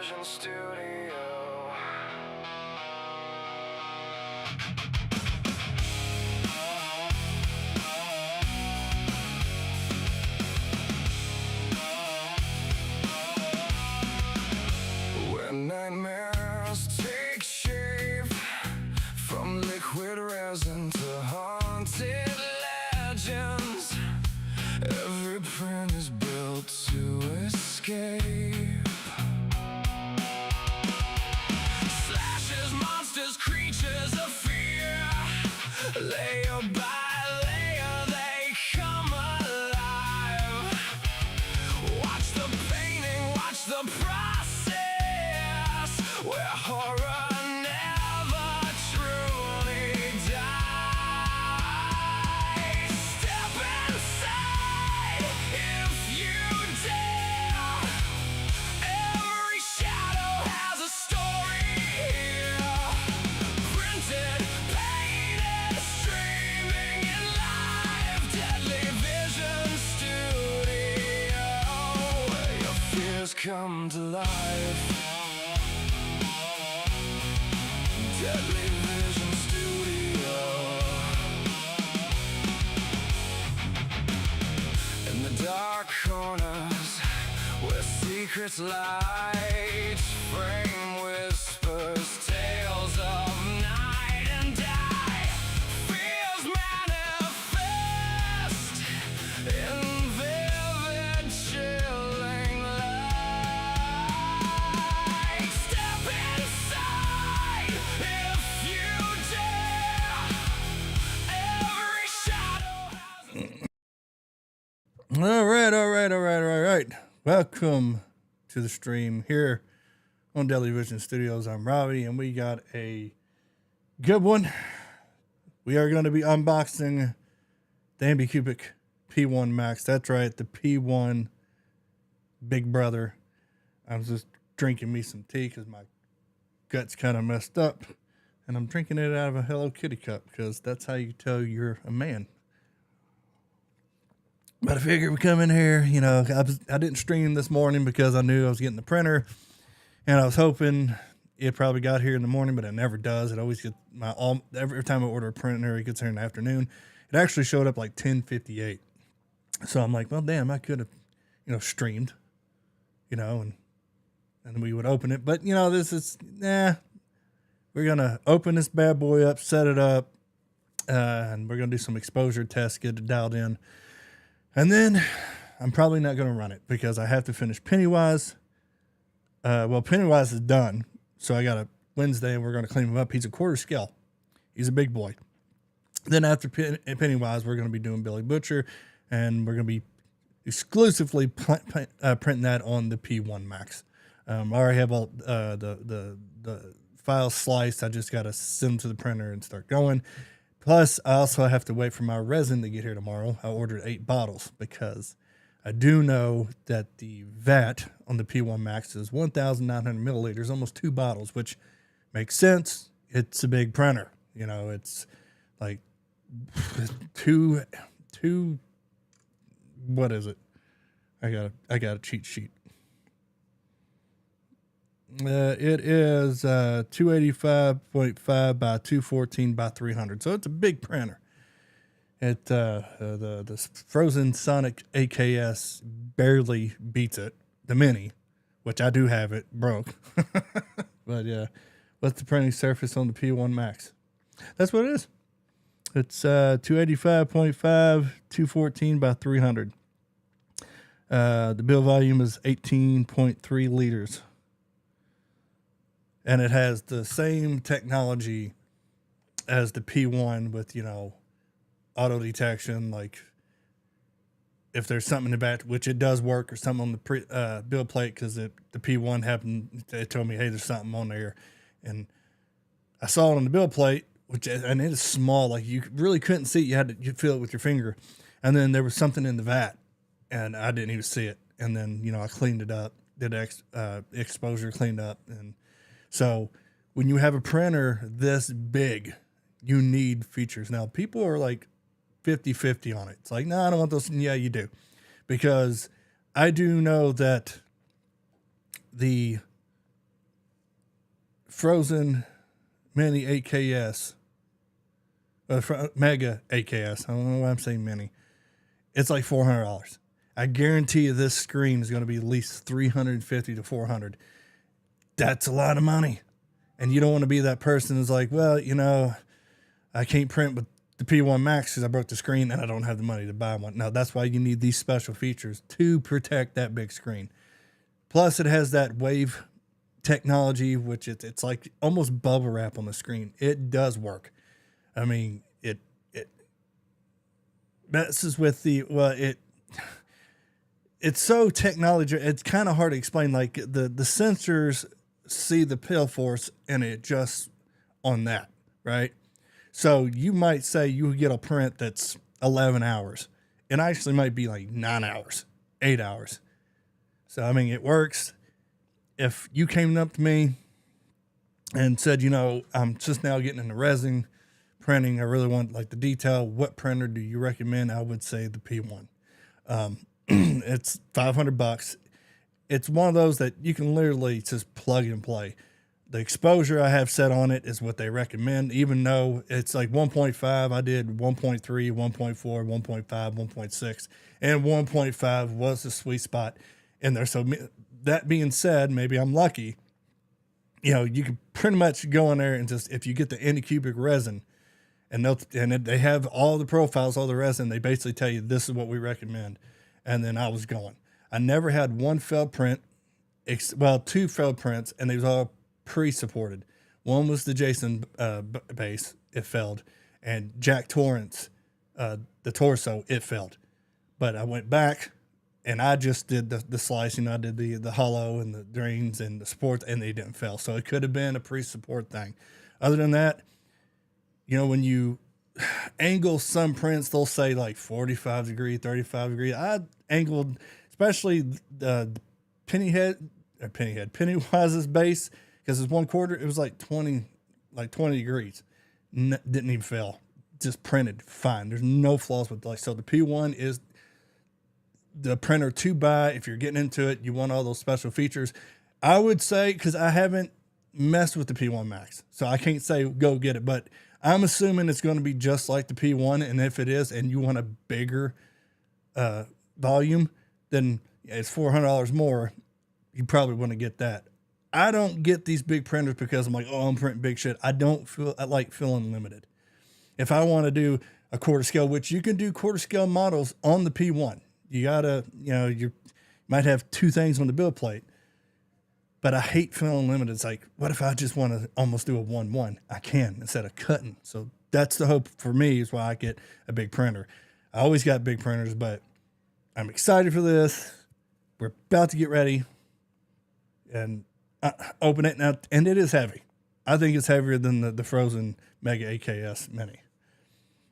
Vision Studio. When nightmares take shape, from liquid resin to haunted legends, every print is built to escape. Slashes, monsters, creatures of fear, layer by layer they come alive. Watch the painting, watch the process, where horror never truly dies. Step inside if you dare. Every shadow has a story here. Printed, painted, streaming in live. Deadly Vision Studio, where your fears come to life. Deadly Vision Studio. In the dark corners where secrets lie, each frame whispers tales of night and day. Fears manifest in vivid, chilling light. Step inside if you dare. Every shadow has All right. Welcome to the stream here on Daily Vision Studios. I'm Robbie, and we got a good one. We are going to be unboxing the Anycubic P1 Max. That's right, the P1 Big Brother. I was just drinking me some tea because my gut's kind of messed up, and I'm drinking it out of a Hello Kitty cup because that's how you tell you're a man. But I figured we come in here, you know, I didn't stream this morning because I knew I was getting the printer, and I was hoping it probably got here in the morning, but it never does. It always gets every time I order a printer, it gets here in the afternoon. It actually showed up like 10:58. So I'm like, well, damn, I could have, streamed, and we would open it. But, this is, we're going to open this bad boy up, set it up, and we're going to do some exposure tests, get it dialed in. And then I'm probably not going to run it because I have to finish Pennywise. Pennywise is done. So I got a Wednesday and we're going to clean him up. He's a quarter scale. He's a big boy. Then after Pennywise, we're going to be doing Billy Butcher, and we're going to be exclusively printing that on the P1 Max. I already have all the files sliced. I just got to send them to the printer and start going. Plus, I also have to wait for my resin to get here tomorrow. I ordered 8 bottles because I do know that the VAT on the P1 Max is 1,900 milliliters, almost 2 bottles, which makes sense. It's a big printer. It's like two. What is it? I got a cheat sheet. It is 285.5 by 214 by 300. So it's a big printer. The Frozen Sonic AKS barely beats it. The Mini, which I do have it, broke. But yeah, what's the printing surface on the P1 Max? That's what it is. It's 285.5, 214 by 300. The build volume is 18.3 liters. And it has the same technology as the P1 with, auto detection. Like if there's something in the back, which it does work, or something on the build plate, because the P1 happened, it told me, hey, there's something on there. And I saw it on the build plate, and it is small. Like you really couldn't see it. You feel it with your finger. And then there was something in the vat, and I didn't even see it. And then, I cleaned it up, did exposure, cleaned up, and so when you have a printer this big, you need features. Now, people are like 50-50 on it. It's like, no, I don't want those. Yeah, you do. Because I do know that the frozen mini AKS, mega AKS. I don't know why I'm saying mini. It's like $400. I guarantee you this screen is going to be at least $350 to $400. That's a lot of money. And you don't want to be that person who's like, well, you know, I can't print with the P1 Max because I broke the screen and I don't have the money to buy one. No, that's why you need these special features to protect that big screen. Plus, it has that wave technology, which it's like almost bubble wrap on the screen. It does work. I mean, it messes with it's so technology. It's kind of hard to explain. Like the sensors see the pill force and it just on that, right? So you might say you get a print that's 11 hours. It actually might be like 9 hours, 8 hours. So, I mean, it works. If you came up to me and said, you know, I'm just now getting into resin printing, I really want like the detail, what printer do you recommend? I would say the P1. It's $500. It's one of those that you can literally just plug and play. The exposure I have set on it is what they recommend, even though it's like 1.5. I did 1.3, 1.4, 1.5, 1.6, and 1.5 was the sweet spot in there. So that being said, maybe I'm lucky. You know, you can pretty much go in there and just, if you get the Anycubic resin, and they have all the profiles, all the resin, they basically tell you this is what we recommend. And then I was going. I never had one failed print, two failed prints, and they was all pre-supported. One was the Jason base, it failed, and Jack Torrance, the torso, it failed. But I went back and I just did the slicing. I did the hollow and the drains and the supports, and they didn't fail. So it could have been a pre-support thing. Other than that, you know, when you angle some prints, they'll say like 45 degree, 35 degree. I angled, especially the Pennywise's base, because it's 1/4, it was like 20 degrees. Didn't even fail. Just printed fine. There's no flaws with so the P1 is the printer to buy if you're getting into it. You want all those special features. I would say, because I haven't messed with the P1 Max, so I can't say go get it, but I'm assuming it's going to be just like the P1, and if it is, and you want a bigger volume, then it's $400 more. You probably want to get that. I don't get these big printers because I'm like, oh, I'm printing big shit. I like feeling limited. If I want to do a quarter scale, which you can do quarter scale models on the P1, you gotta, you might have two things on the build plate, but I hate feeling limited. It's like, what if I just want to almost do a 1-1? I can instead of cutting. So that's the hope for me, is why I get a big printer. I always got big printers, but I'm excited for this. We're about to get ready and open it now, and it is heavy. I think it's heavier than the frozen Mega AKS Mini.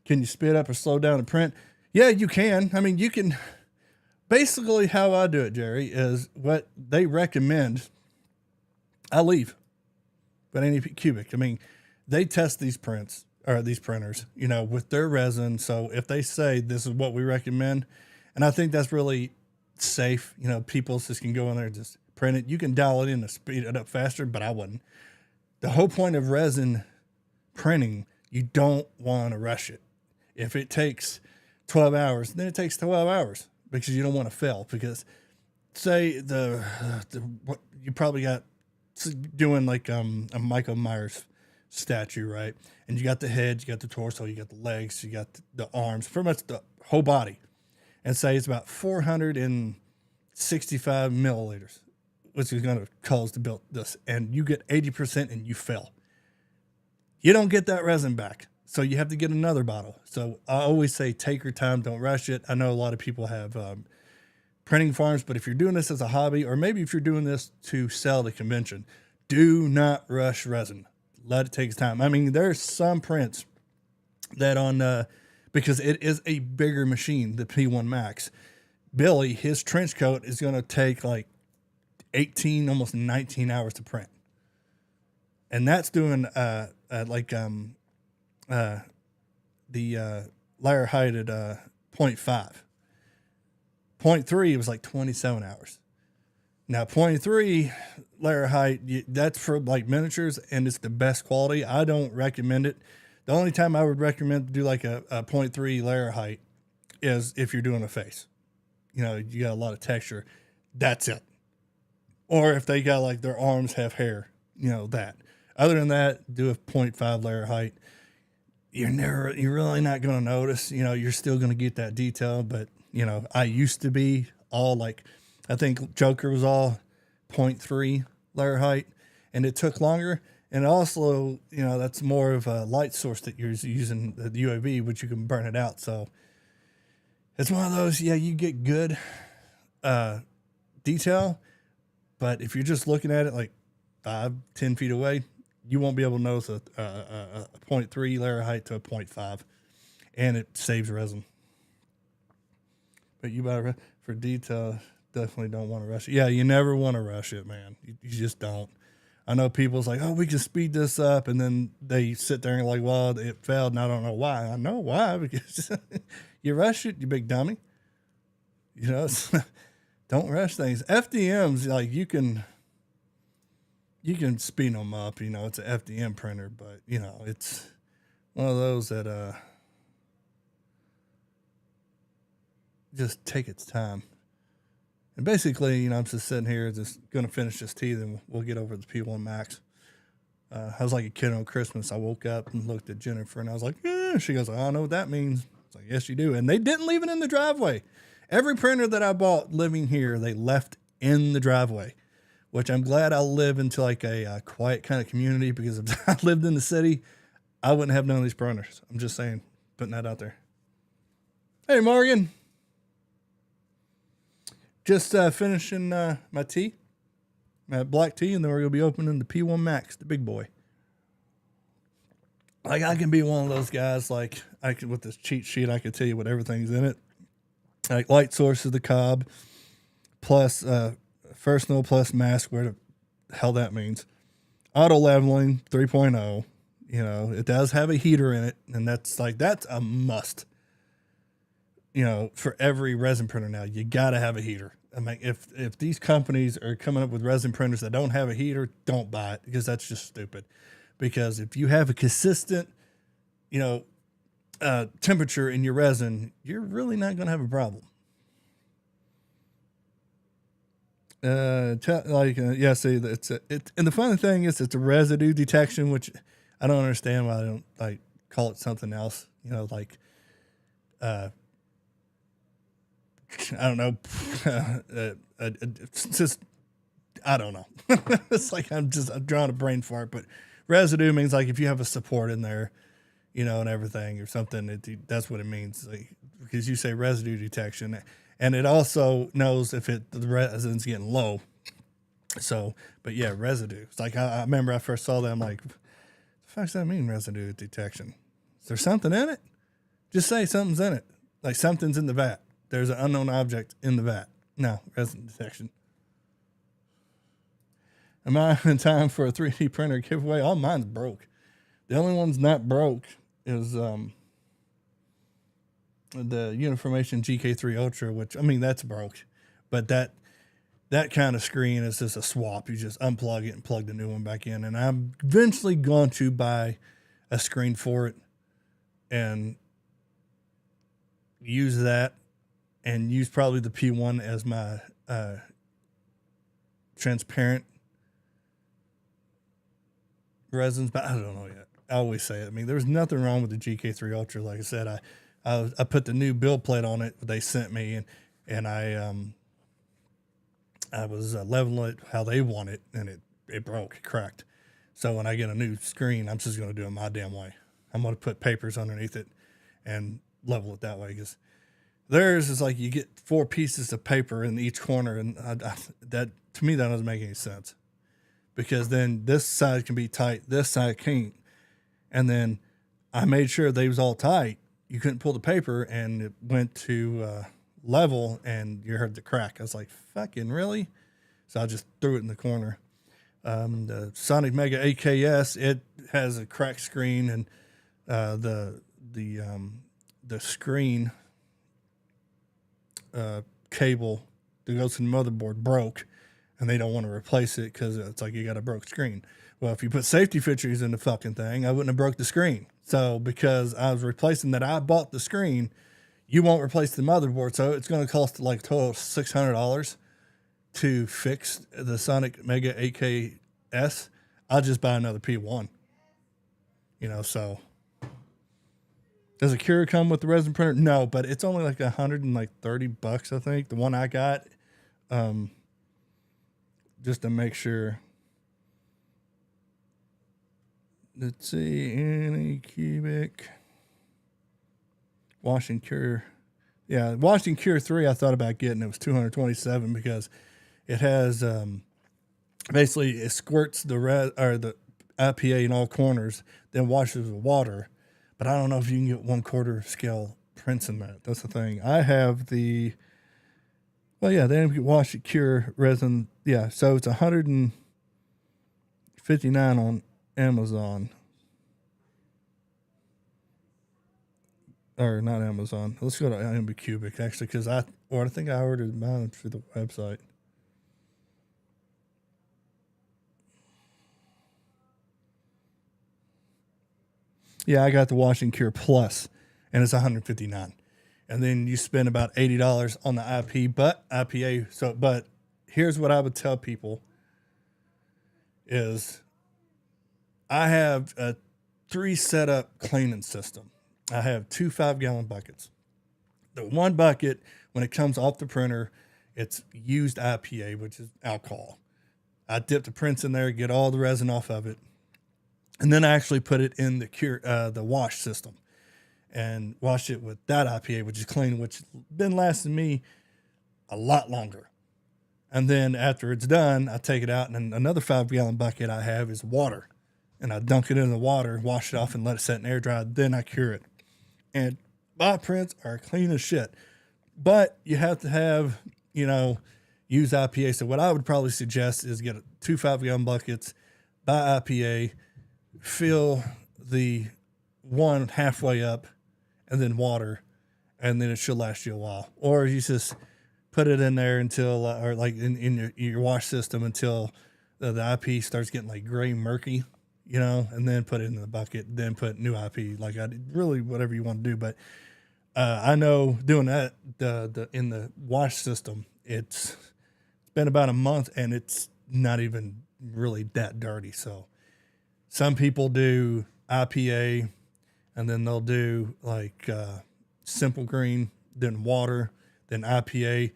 Can you speed up or slow down the print? Yeah, you can. I mean, you can. Basically, how I do it, Jerry, is what they recommend. I leave. But Anycubic, I mean, they test these prints or these printers, with their resin. So if they say this is what we recommend, and I think that's really safe. People just can go in there and just print it. You can dial it in to speed it up faster, but I wouldn't. The whole point of resin printing, you don't want to rush it. If it takes 12 hours, then it takes 12 hours because you don't want to fail. Because say what you probably got doing like a Michael Myers statue, right? And you got the head, you got the torso, you got the legs, you got the arms, pretty much the whole body. And say it's about 465 milliliters, which is going to cause to build this. And you get 80% and you fail. You don't get that resin back. So you have to get another bottle. So I always say, take your time, don't rush it. I know a lot of people have printing farms, but if you're doing this as a hobby, or maybe if you're doing this to sell to convention, do not rush resin. Let it take time. I mean, there's some prints that because it is a bigger machine, the P1 Max. Billy, his trench coat is going to take like 18, almost 19 hours to print. And that's doing the layer height at 0.5. 0.3 was like 27 hours. Now, 0.3 layer height, that's for like miniatures, and it's the best quality. I don't recommend it. The only time I would recommend to do like a 0.3 layer height is if you're doing a face. You know, you got a lot of texture. That's it. Or if they got like their arms have hair, you know, that. Other than that, do a 0.5 layer height. You're really not going to notice. You know, you're still going to get that detail. But, you know, I used to be all like, I think Joker was all 0.3 layer height, and it took longer. And also, you know, that's more of a light source that you're using, the UAV, which you can burn it out. So it's one of those, yeah, you get good detail, but if you're just looking at it like 5-10 feet away, you won't be able to notice a 0.3 layer height to a 0.5, and it saves resin. But you better, for detail, definitely don't want to rush it. Yeah, you never want to rush it, man. You just don't. I know people's like, oh, we can speed this up, and then they sit there and like, well, it failed, and I don't know why. I know why, because you rush it, you big dummy. You know, don't rush things. FDMs, like you can speed them up. You know, it's an FDM printer, but you know, it's one of those that just take its time. And basically, you know, I'm just sitting here, just going to finish this tea, then we'll get over the P1 Max. I was like a kid on Christmas. I woke up and looked at Jennifer, and I was like, eh. She goes, I don't know what that means. I was like, yes, you do. And they didn't leave it in the driveway. Every printer that I bought living here, they left in the driveway, which I'm glad I live into like a quiet kind of community, because if I lived in the city, I wouldn't have none of these printers. I'm just saying, putting that out there. Hey, Morgan. Just finishing my tea, my black tea, and then we're going to be opening the P1 Max, the big boy. Like, I can be one of those guys, like, I can, with this cheat sheet, I can tell you what everything's in it. Like, light source is the cob, plus personal, plus mask, where the hell that means. Auto leveling, 3.0. You know, it does have a heater in it, and that's a must. You know, for every resin printer now, you got to have a heater. I mean, if these companies are coming up with resin printers that don't have a heater, don't buy it, because that's just stupid. Because if you have a consistent, you know, temperature in your resin, you're really not going to have a problem. Yeah, see, and the funny thing is, it's a residue detection, which I don't understand why I don't like call it something else. You know, like, I don't know. It's just, I don't know. It's like I'm drawing a brain fart, but residue means like if you have a support in there, you know, and everything or something, that's what it means. Like, because you say residue detection, and it also knows if the resin's getting low. So, but yeah, residue. It's like, I remember I first saw that, I'm like, what the fuck does that mean, residue detection? Is there something in it? Just say something's in it. Like something's in the vat. There's an unknown object in the vat. No, resin detection. Am I in time for a 3D printer giveaway? All mine's broke. The only one's not broke is the Uniformation GK3 Ultra, which, I mean, that's broke. But that kind of screen is just a swap. You just unplug it and plug the new one back in. And I'm eventually going to buy a screen for it and use that, and use probably the P1 as my transparent resins, but I don't know yet. I always say it. I mean, there's nothing wrong with the GK3 Ultra. Like I said, I put the new build plate on it they sent me, and I was leveling it how they want it, and it broke, it cracked. So when I get a new screen, I'm just going to do it my damn way. I'm going to put papers underneath it and level it that way, because theirs is like you get 4 pieces of paper in each corner, and that, to me, that doesn't make any sense, because then this side can be tight, this side can't, and then I made sure they was all tight. You couldn't pull the paper, and it went to level, and you heard the crack. I was like, fucking really? So I just threw it in the corner. The Sonic Mega AKS, it has a cracked screen, and the screen cable that goes to the motherboard broke. and they don't want to replace it because it's like you got a broke screen. Well, if you put safety features in the fucking thing, I wouldn't have broke the screen. So because I was replacing that, I bought the screen. You won't replace the motherboard, so it's going to cost like total $600 to fix the Sonic Mega 8K-S. I'll just buy another P1. You know, so does a Cure come with the resin printer? No, but it's only like $130, I think. The one I got, just to make sure. Let's see, Anycubic Wash and Cure. Yeah, Wash and Cure 3 I thought about getting. It was $227 because it has basically it squirts the IPA in all corners, then washes with water. But I don't know if you can get 1/4 scale prints in that. That's the thing. I have the Anycubic Wash and Cure resin. Yeah, so it's $159 on Amazon. Or not Amazon. Let's go to Anycubic actually, because I think I ordered mine through the website. Yeah, I got the Wash and Cure Plus, and it's $159, and then you spend about $80 on the IPA. But here's what I would tell people: is I have a 3 setup cleaning system. I have 2 5-gallon buckets. The one bucket, when it comes off the printer, it's used IPA, which is alcohol. I dip the prints in there, get all the resin off of it, and then I actually put it in the wash system and wash it with that IPA, which is clean, which has been lasting me a lot longer. And then after it's done, I take it out, and then another 5-gallon bucket I have is water. And I dunk it in the water, wash it off, and let it set in air dry. Then I cure it. And my prints are clean as shit. But you have to have, use IPA. So what I would probably suggest is get 2 5-gallon buckets, buy IPA, fill the one halfway up, and then water, and then it should last you a while. Or you just put it in there until, or like in your wash system until the IP starts getting like gray murky, and then put it in the bucket, then put new IP. Like really whatever you want to do. But I know doing that in the wash system, it's been about a month and it's not even really that dirty. So some people do IPA, and then they'll do like simple green, then water, then IPA.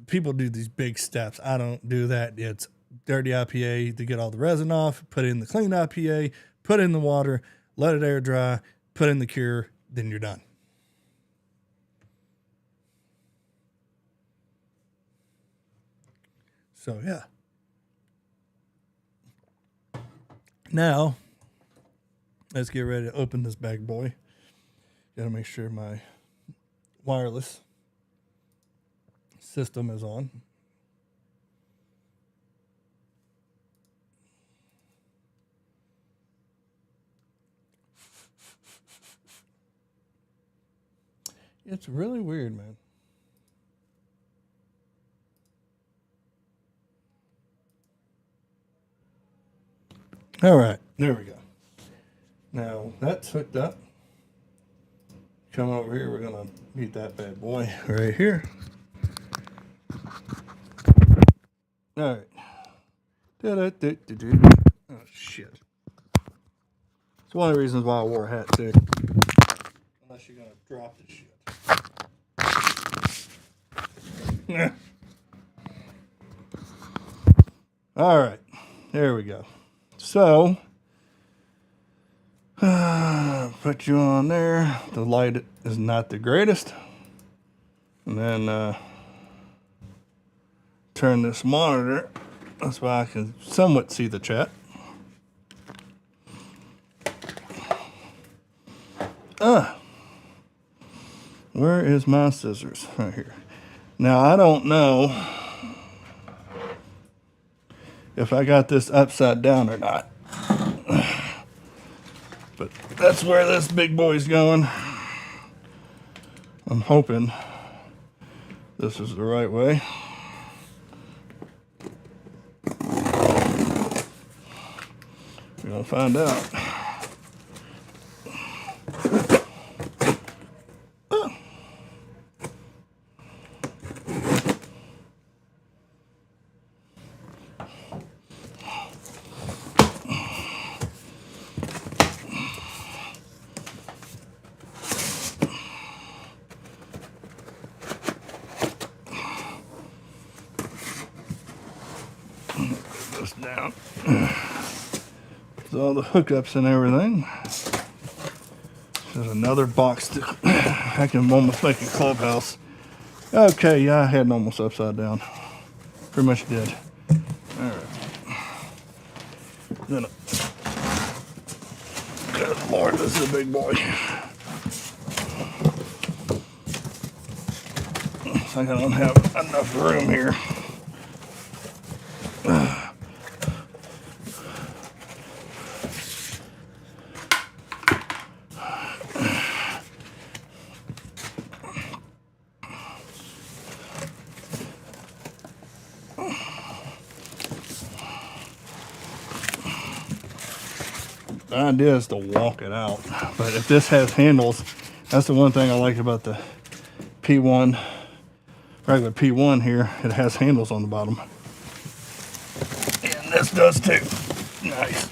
People do these big steps. I don't do that. It's dirty IPA to get all the resin off, put in the clean IPA, put in the water, let it air dry, put in the cure, then you're done. So, yeah. Now, let's get ready to open this bad boy. Gotta make sure my wireless system is on. It's really weird, man. All right, there we go. Now that's hooked up. Come over here, we're gonna beat that bad boy right here. All right. Oh shit. It's one of the reasons why I wore a hat too. Unless you're gonna drop this shit. All right, there we go. So, put you on there. The light is not the greatest. And then turn this monitor. That's why I can somewhat see the chat. Where is my scissors? Right here. Now, I don't know if I got this upside down or not. But that's where this big boy's going. I'm hoping this is the right way. find out. This down. There's all the hookups and everything. There's another box to, I can almost make a clubhouse. Okay, yeah, I had it almost upside down. Pretty much did. Alright. Then, good Lord, this is a big boy. Looks like I don't have enough room here. The idea is to walk it out, but if this has handles, that's the one thing I like about the P1, regular P1 here. It has handles on the bottom, and this does too. Nice.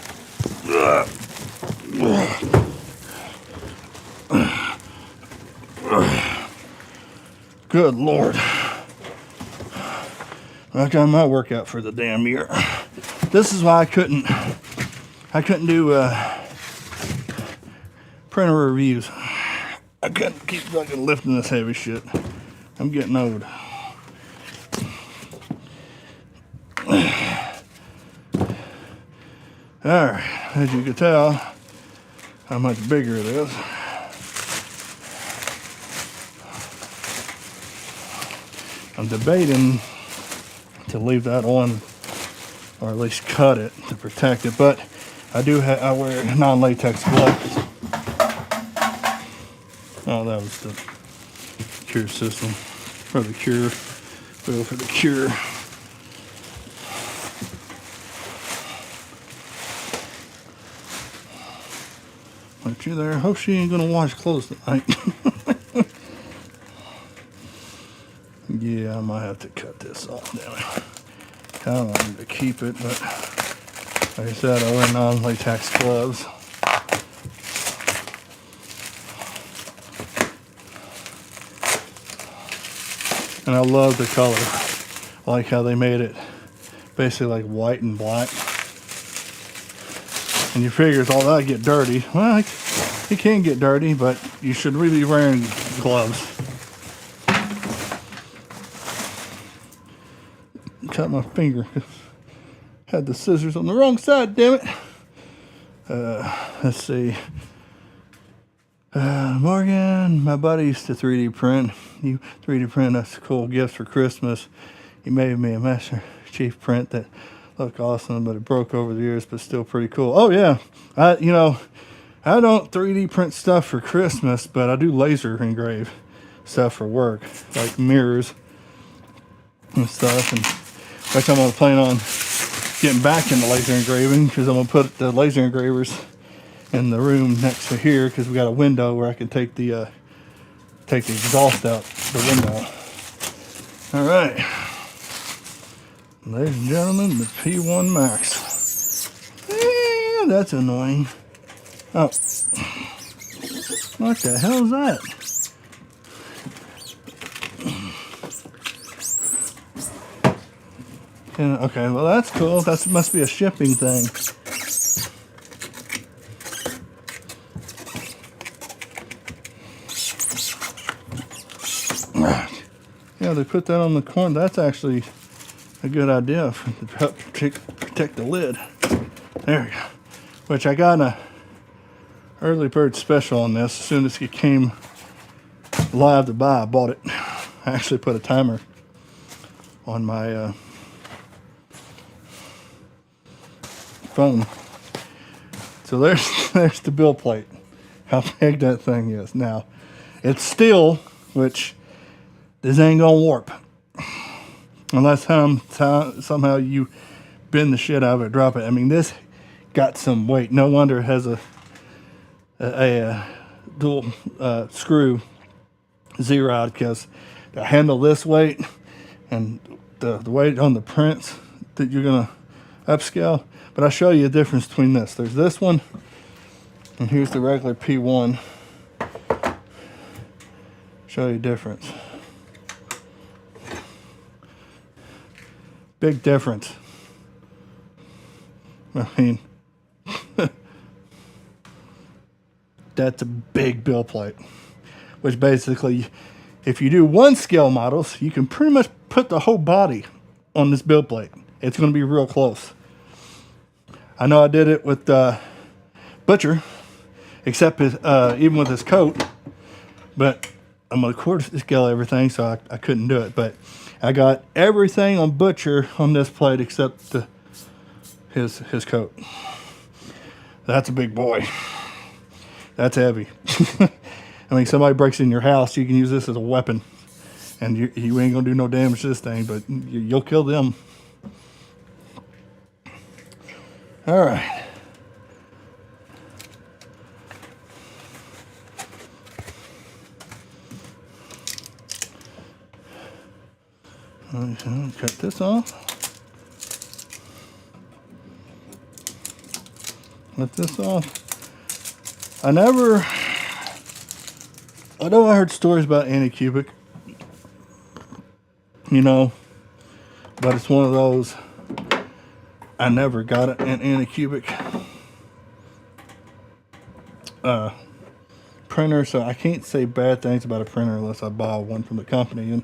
Good Lord. I got my workout for the damn year. This is why I couldn't do printer reviews. I couldn't keep fucking lifting this heavy shit. I'm getting old. Alright, as you can tell how much bigger it is. I'm debating to leave that on, or at least cut it to protect it, but I wear non-latex gloves. Oh, that was the cure system. For the cure. Go for the cure. Aren't you there? Hope she ain't gonna wash clothes tonight. Yeah, I might have to cut this off now. I wanted to keep it, but like I said, I wear non-latex gloves. And I love the color. I like how they made it basically like white and black. And you figure it's all that get dirty. Well, it can get dirty, but you should really be wearing gloves. Cut my finger. Had the scissors on the wrong side, damn it. Let's see. Morgan, my buddy used to 3D print. You 3D print us a cool gift for Christmas. He made me a Master Chief print that looked awesome, but it broke over the years, but still pretty cool. Oh yeah, I don't 3D print stuff for Christmas, but I do laser engrave stuff for work, like mirrors and stuff. And next time I'm planning on getting back into laser engraving, because I'm gonna put the laser engravers in the room next to here, because we got a window where I can take the exhaust out the window. All right, ladies and gentlemen, the P1 Max. That's annoying. Oh, what the hell is that? Yeah, okay, well that's cool. That must be a shipping thing. Yeah, they put that on the corner. That's actually a good idea to help protect the lid. There we go. Which I got a early bird special on this. As soon as it came live to buy, I bought it. I actually put a timer on my phone. So there's the bill plate. How big that thing is. Now, it's steel, which this ain't gonna warp. Unless somehow you bend the shit out of it, drop it. I mean, this got some weight. No wonder it has a dual screw Z-rod, because to handle this weight and the weight on the prints that you're gonna upscale. But I'll show you a difference between this. There's this one, and here's the regular P1. Show you a difference. Big difference. I mean, that's a big bill plate, which basically, if you do one scale models, you can pretty much put the whole body on this build plate. It's going to be real close. I know I did it with Butcher, except even with his coat, but I'm going to quarter scale everything, so I couldn't do it. But I got everything on Butcher on this plate except his coat. That's a big boy. That's heavy. I mean, somebody breaks in your house, you can use this as a weapon. And you ain't going to do no damage to this thing, but you'll kill them. All right. Cut this off. Let this off. I know I heard stories about Anycubic, you know, but it's one of those, I never got an Anycubic printer, so I can't say bad things about a printer unless I buy one from the company. And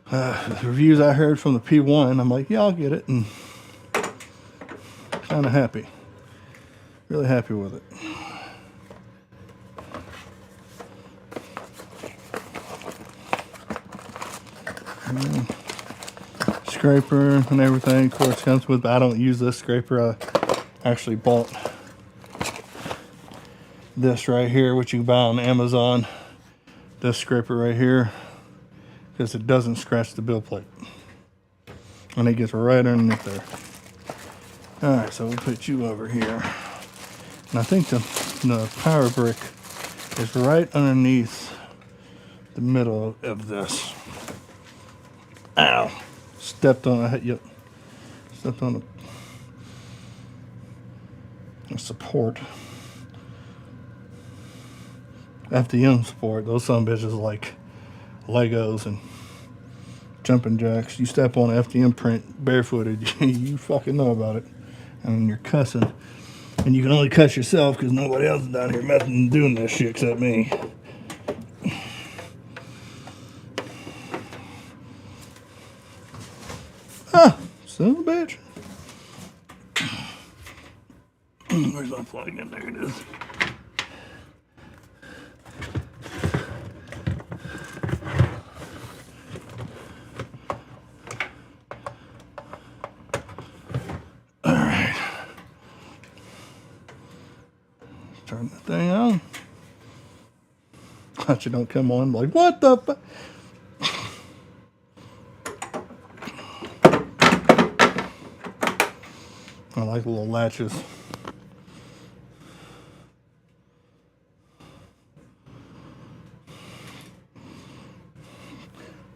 the reviews I heard from the P1, I'm like, yeah, I'll get it, and kind of happy. Really happy with it. Scraper and everything, of course, comes with. I don't use this scraper. I actually bought this right here, which you can buy on Amazon. This scraper right here, because it doesn't scratch the build plate, and it gets right underneath there. All right, so we'll put you over here, and I think the power brick is right underneath the middle of this. Ow! Stepped on stepped on a support. FDM support. Those son of bitches like Legos and jumping jacks. You step on an FDM print barefooted, you fucking know about it. And you're cussing. And you can only cuss yourself because nobody else is down here messing and doing this shit except me. Ah, son of a bitch. Where's my plug in? There it is. Turn the thing on. Thought you don't come on. I'm like, what the fuck? I like the little latches.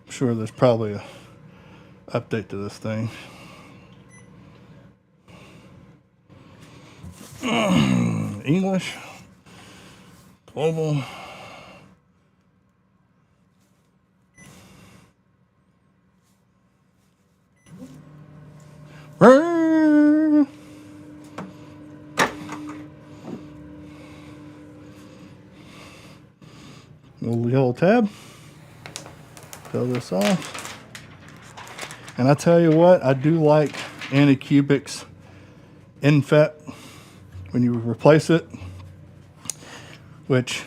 I'm sure there's probably a update to this thing. English, global. Little yellow tab. Fill this off. And I tell you what, I do like Anycubic's infet when you replace it, which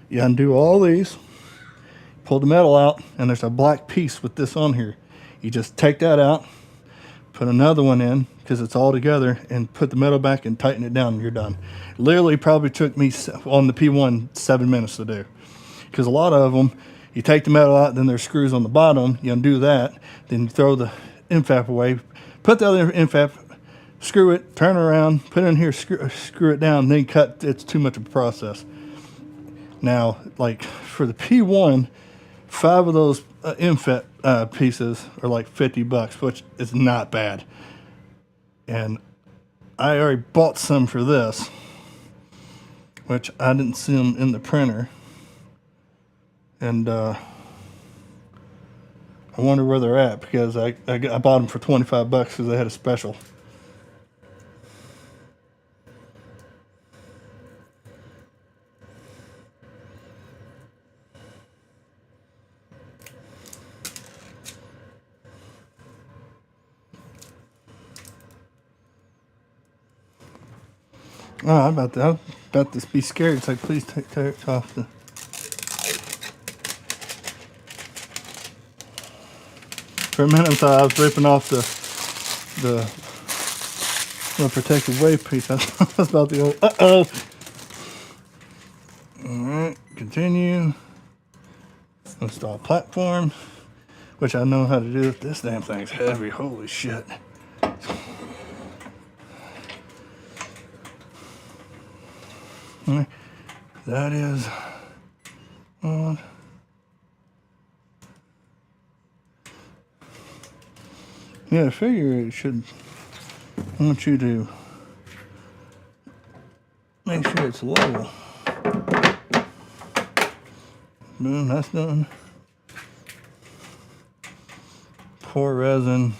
you undo all these, pull the metal out, and there's a black piece with this on here. You just take that out, put another one in, because it's all together, and put the metal back and tighten it down, and you're done. Literally probably took me on the P1 7 minutes to do, because a lot of them, you take the metal out, then there's screws on the bottom, you undo that, then you throw the infap away, put the other infap, screw it, turn around, put it in here, screw it down, then cut. It's too much of a process. Now, like for the P1, 5 of those infet pieces are like $50, which is not bad. And I already bought some for this, which I didn't see them in the printer. And I wonder where they're at, because I bought them for $25 because they had a special. Oh, I'm about to be scared. It's like, please take it off the. For a minute, I thought I was ripping off the protective wave piece. I was about to go. Uh-oh. All right, continue. Install platform, which I know how to do. This damn thing's heavy. Holy shit. That is on. Yeah, I figure it should. I want you to make sure it's level. Boom, that's done. Pour resin.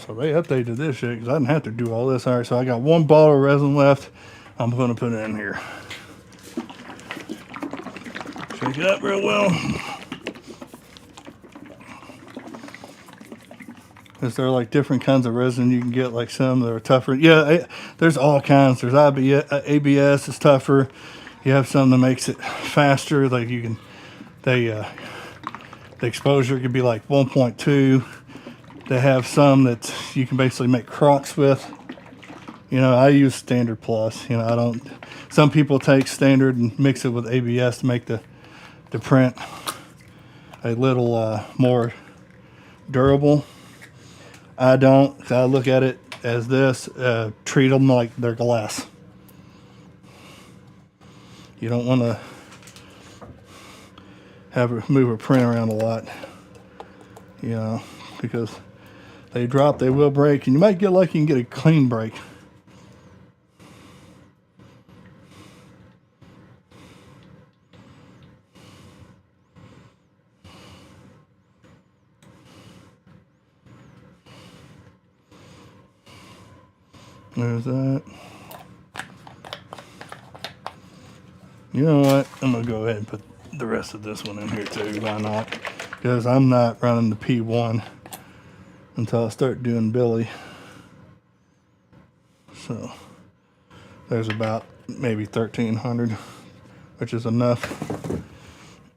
So they updated this shit because I didn't have to do all this. All right, so I got 1 bottle of resin left. I'm going to put it in here. Shake it up real well. Is there like different kinds of resin you can get? Like some that are tougher. Yeah, there's all kinds. There's ABS is tougher. You have some that makes it faster. Like you can, the exposure could be like 1.2. They have some that you can basically make Crocs with. You know, I use Standard Plus. You know, I don't. Some people take Standard and mix it with ABS to make the print a little more durable. I don't. I look at it as this. Treat them like they're glass. You don't want to move a print around a lot. You know, because they drop, they will break, and you might get lucky and get a clean break. There's that. You know what? I'm going to go ahead and put the rest of this one in here too. Why not? Because I'm not running the P1 until I start doing Billy. So there's about maybe 1,300, which is enough.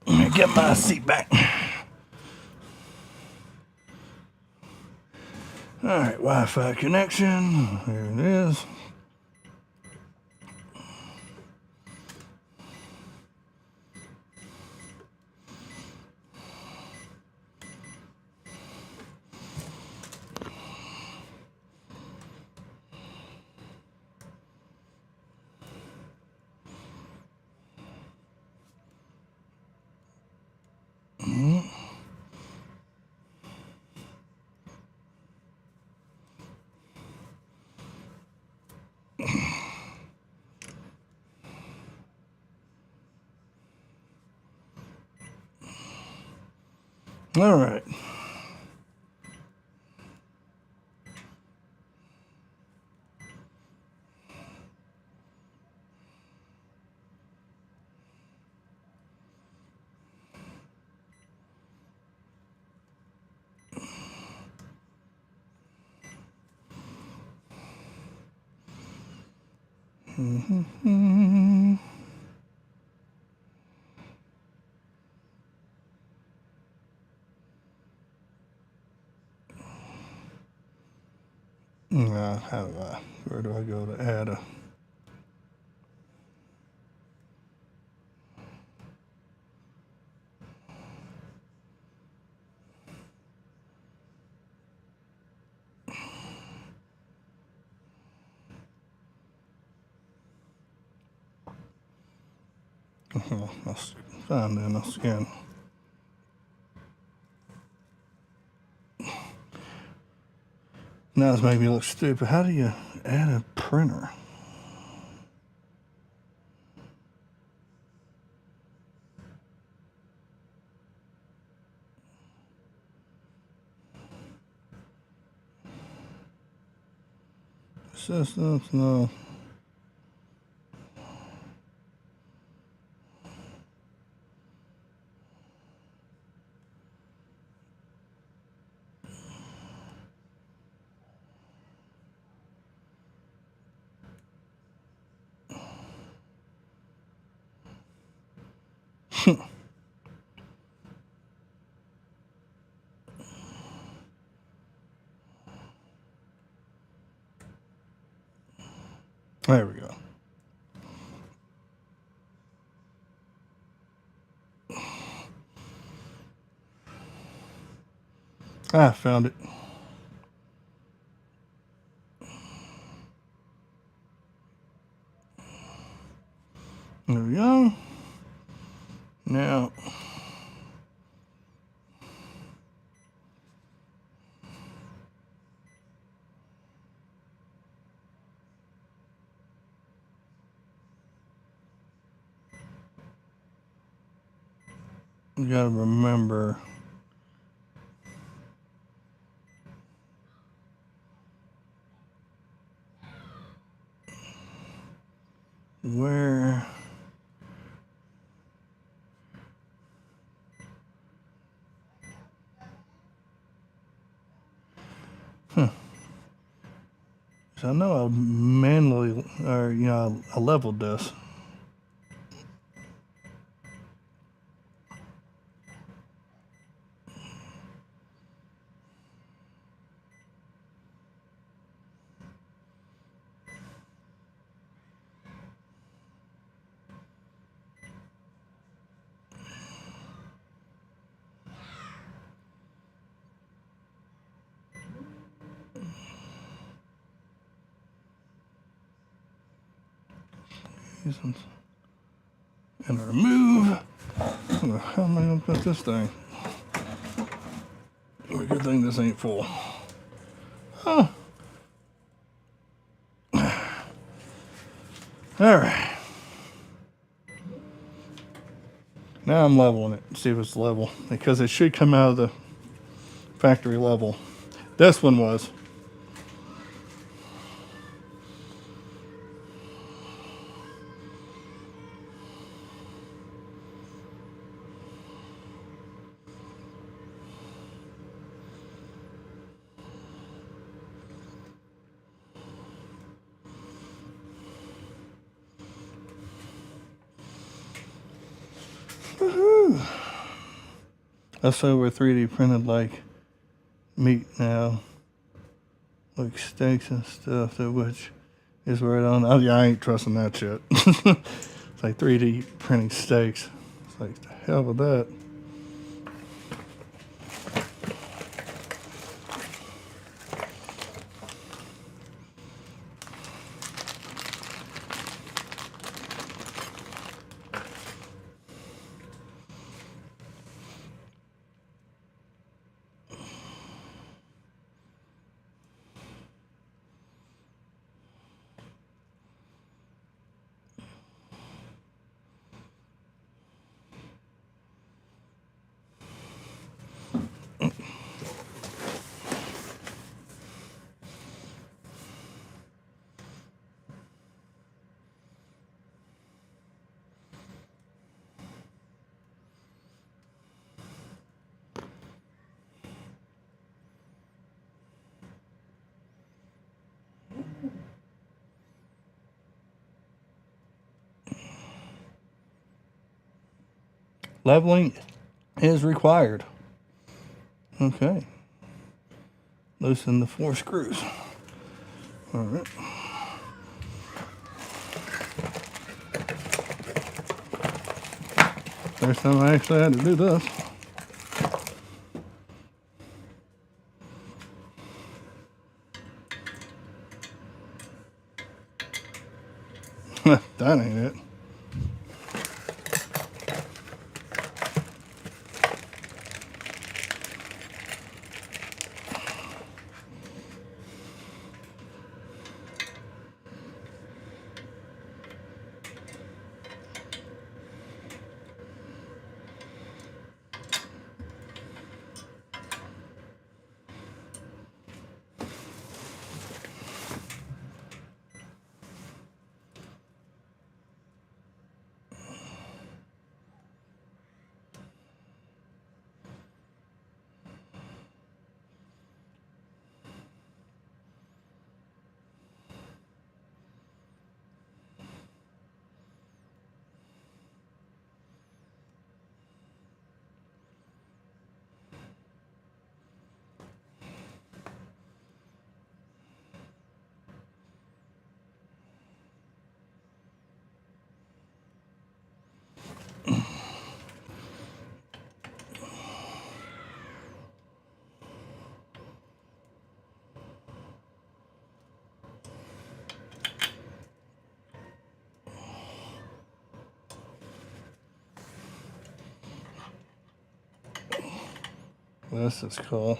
Let me get my seat back. All right, Wi-Fi connection. There it is. All right. Where do I go to add a? Oh, that's fine then. I'll scan. Now it's making me look stupid. How do you add a printer? Systems, no. There we go. I found it. There we go. Now, you gotta remember where so I know I manually, or I leveled this. And remove. How am I gonna put this thing? Good thing this ain't full. Huh. All right. Now I'm leveling it. See if it's level, because it should come out of the factory level. This one was. Woohoo! That's so we're 3D printed like meat now, like steaks and stuff. That which is where I ain't trusting that shit. It's like 3D printing steaks. It's like the hell with that. Leveling is required. Okay. Loosen the 4 screws. All right. First time I actually had to do this. That ain't it. This is cool.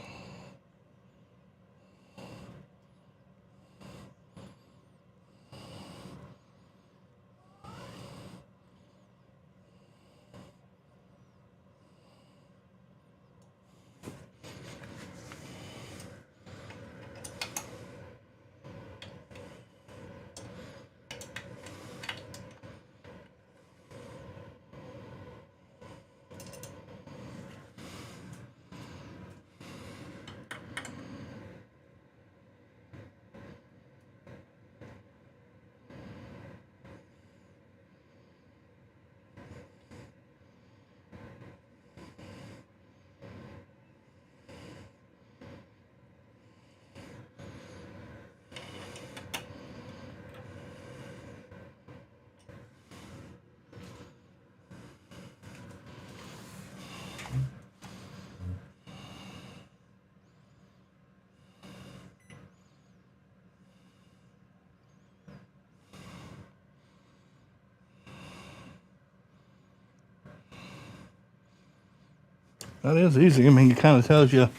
That is easy. I mean, it kind of tells you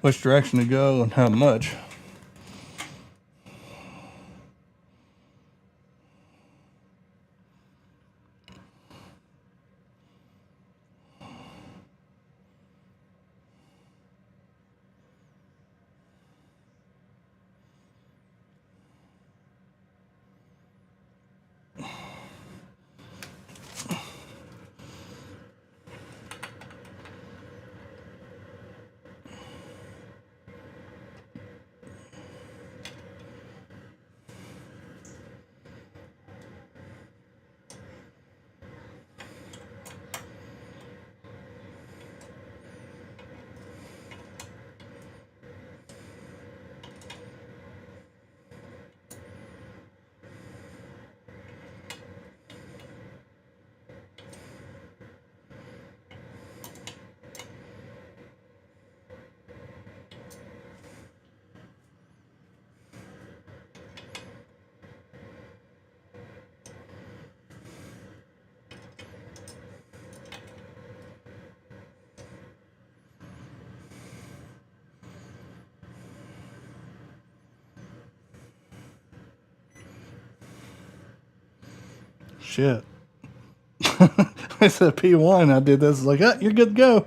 which direction to go and how much. Shit. I said P1. I did this. Like, oh, you're good to go.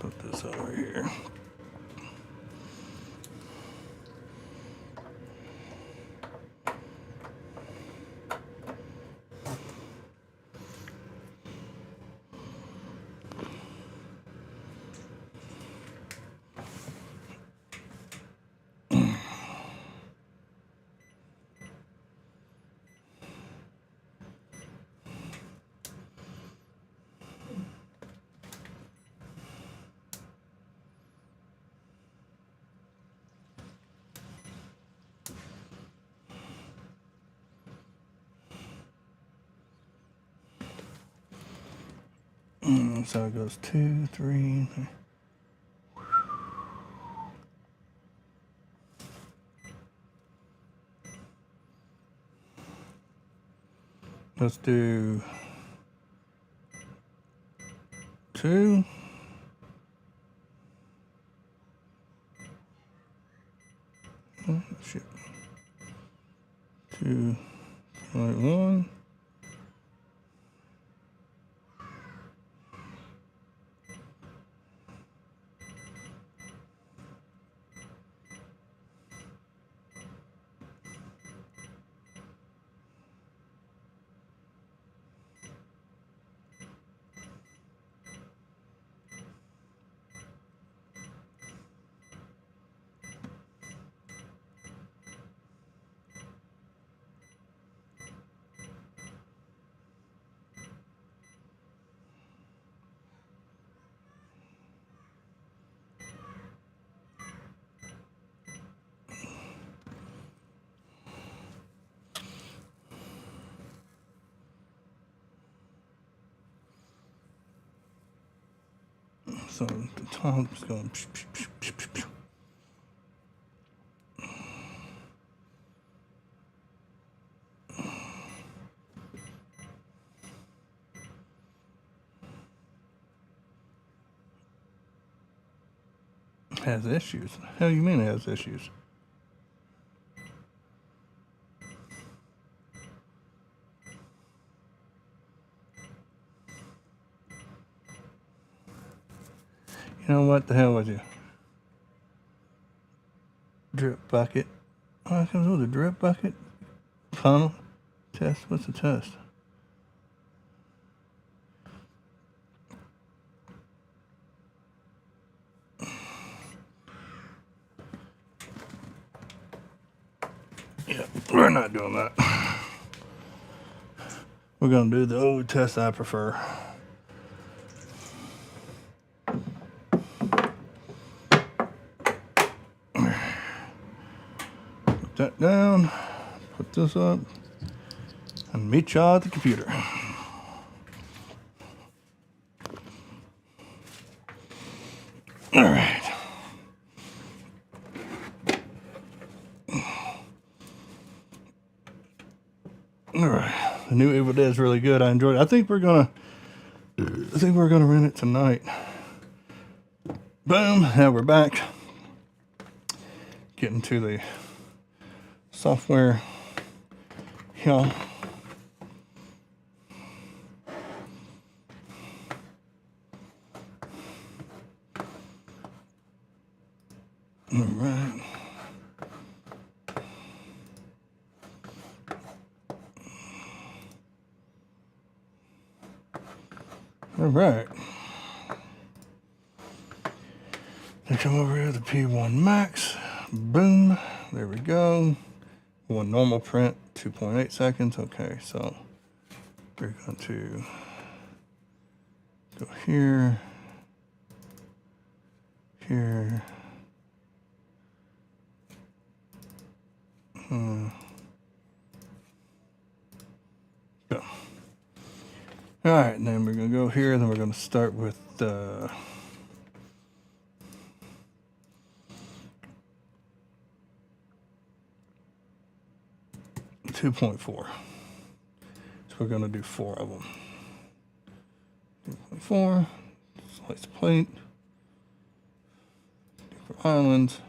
Put this over here. So it goes 2, 3. Let's do 2. Oh, shit. 2.1. So the top's going. Has issues. Hell, you mean it has issues? You know what the hell with you? Drip bucket. Oh, it comes with a drip bucket. Funnel test. What's the test? Yeah, we're not doing that. We're gonna do the old test I prefer. Put that down, put this up, and meet y'all at the computer. All right. All right. The new Evil Dead is really good. I enjoyed it. I think we're gonna rent it tonight. Boom. Now we're back. Getting to the software. Yeah. All right. All right. Then come over here to the P1 Max. Boom. There we go. One normal print, 2.8 seconds. Okay, so we're going to go here, here. Go. All right, and then we're going to go here, and then we're going to start with 2.4. So we're going to do 4 of them. 2.4, slice plate, different islands.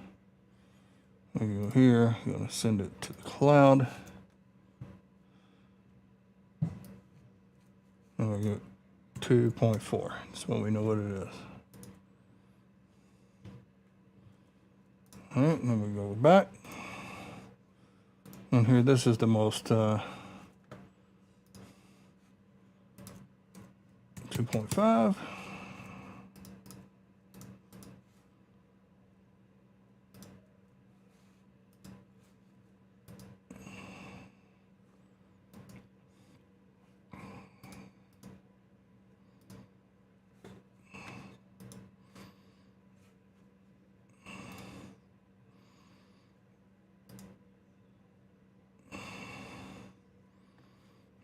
We go here, we're going to send it to the cloud. And we go 2.4. That's what we know what it is. All right, and then we go back. And here, this is the most 2.5.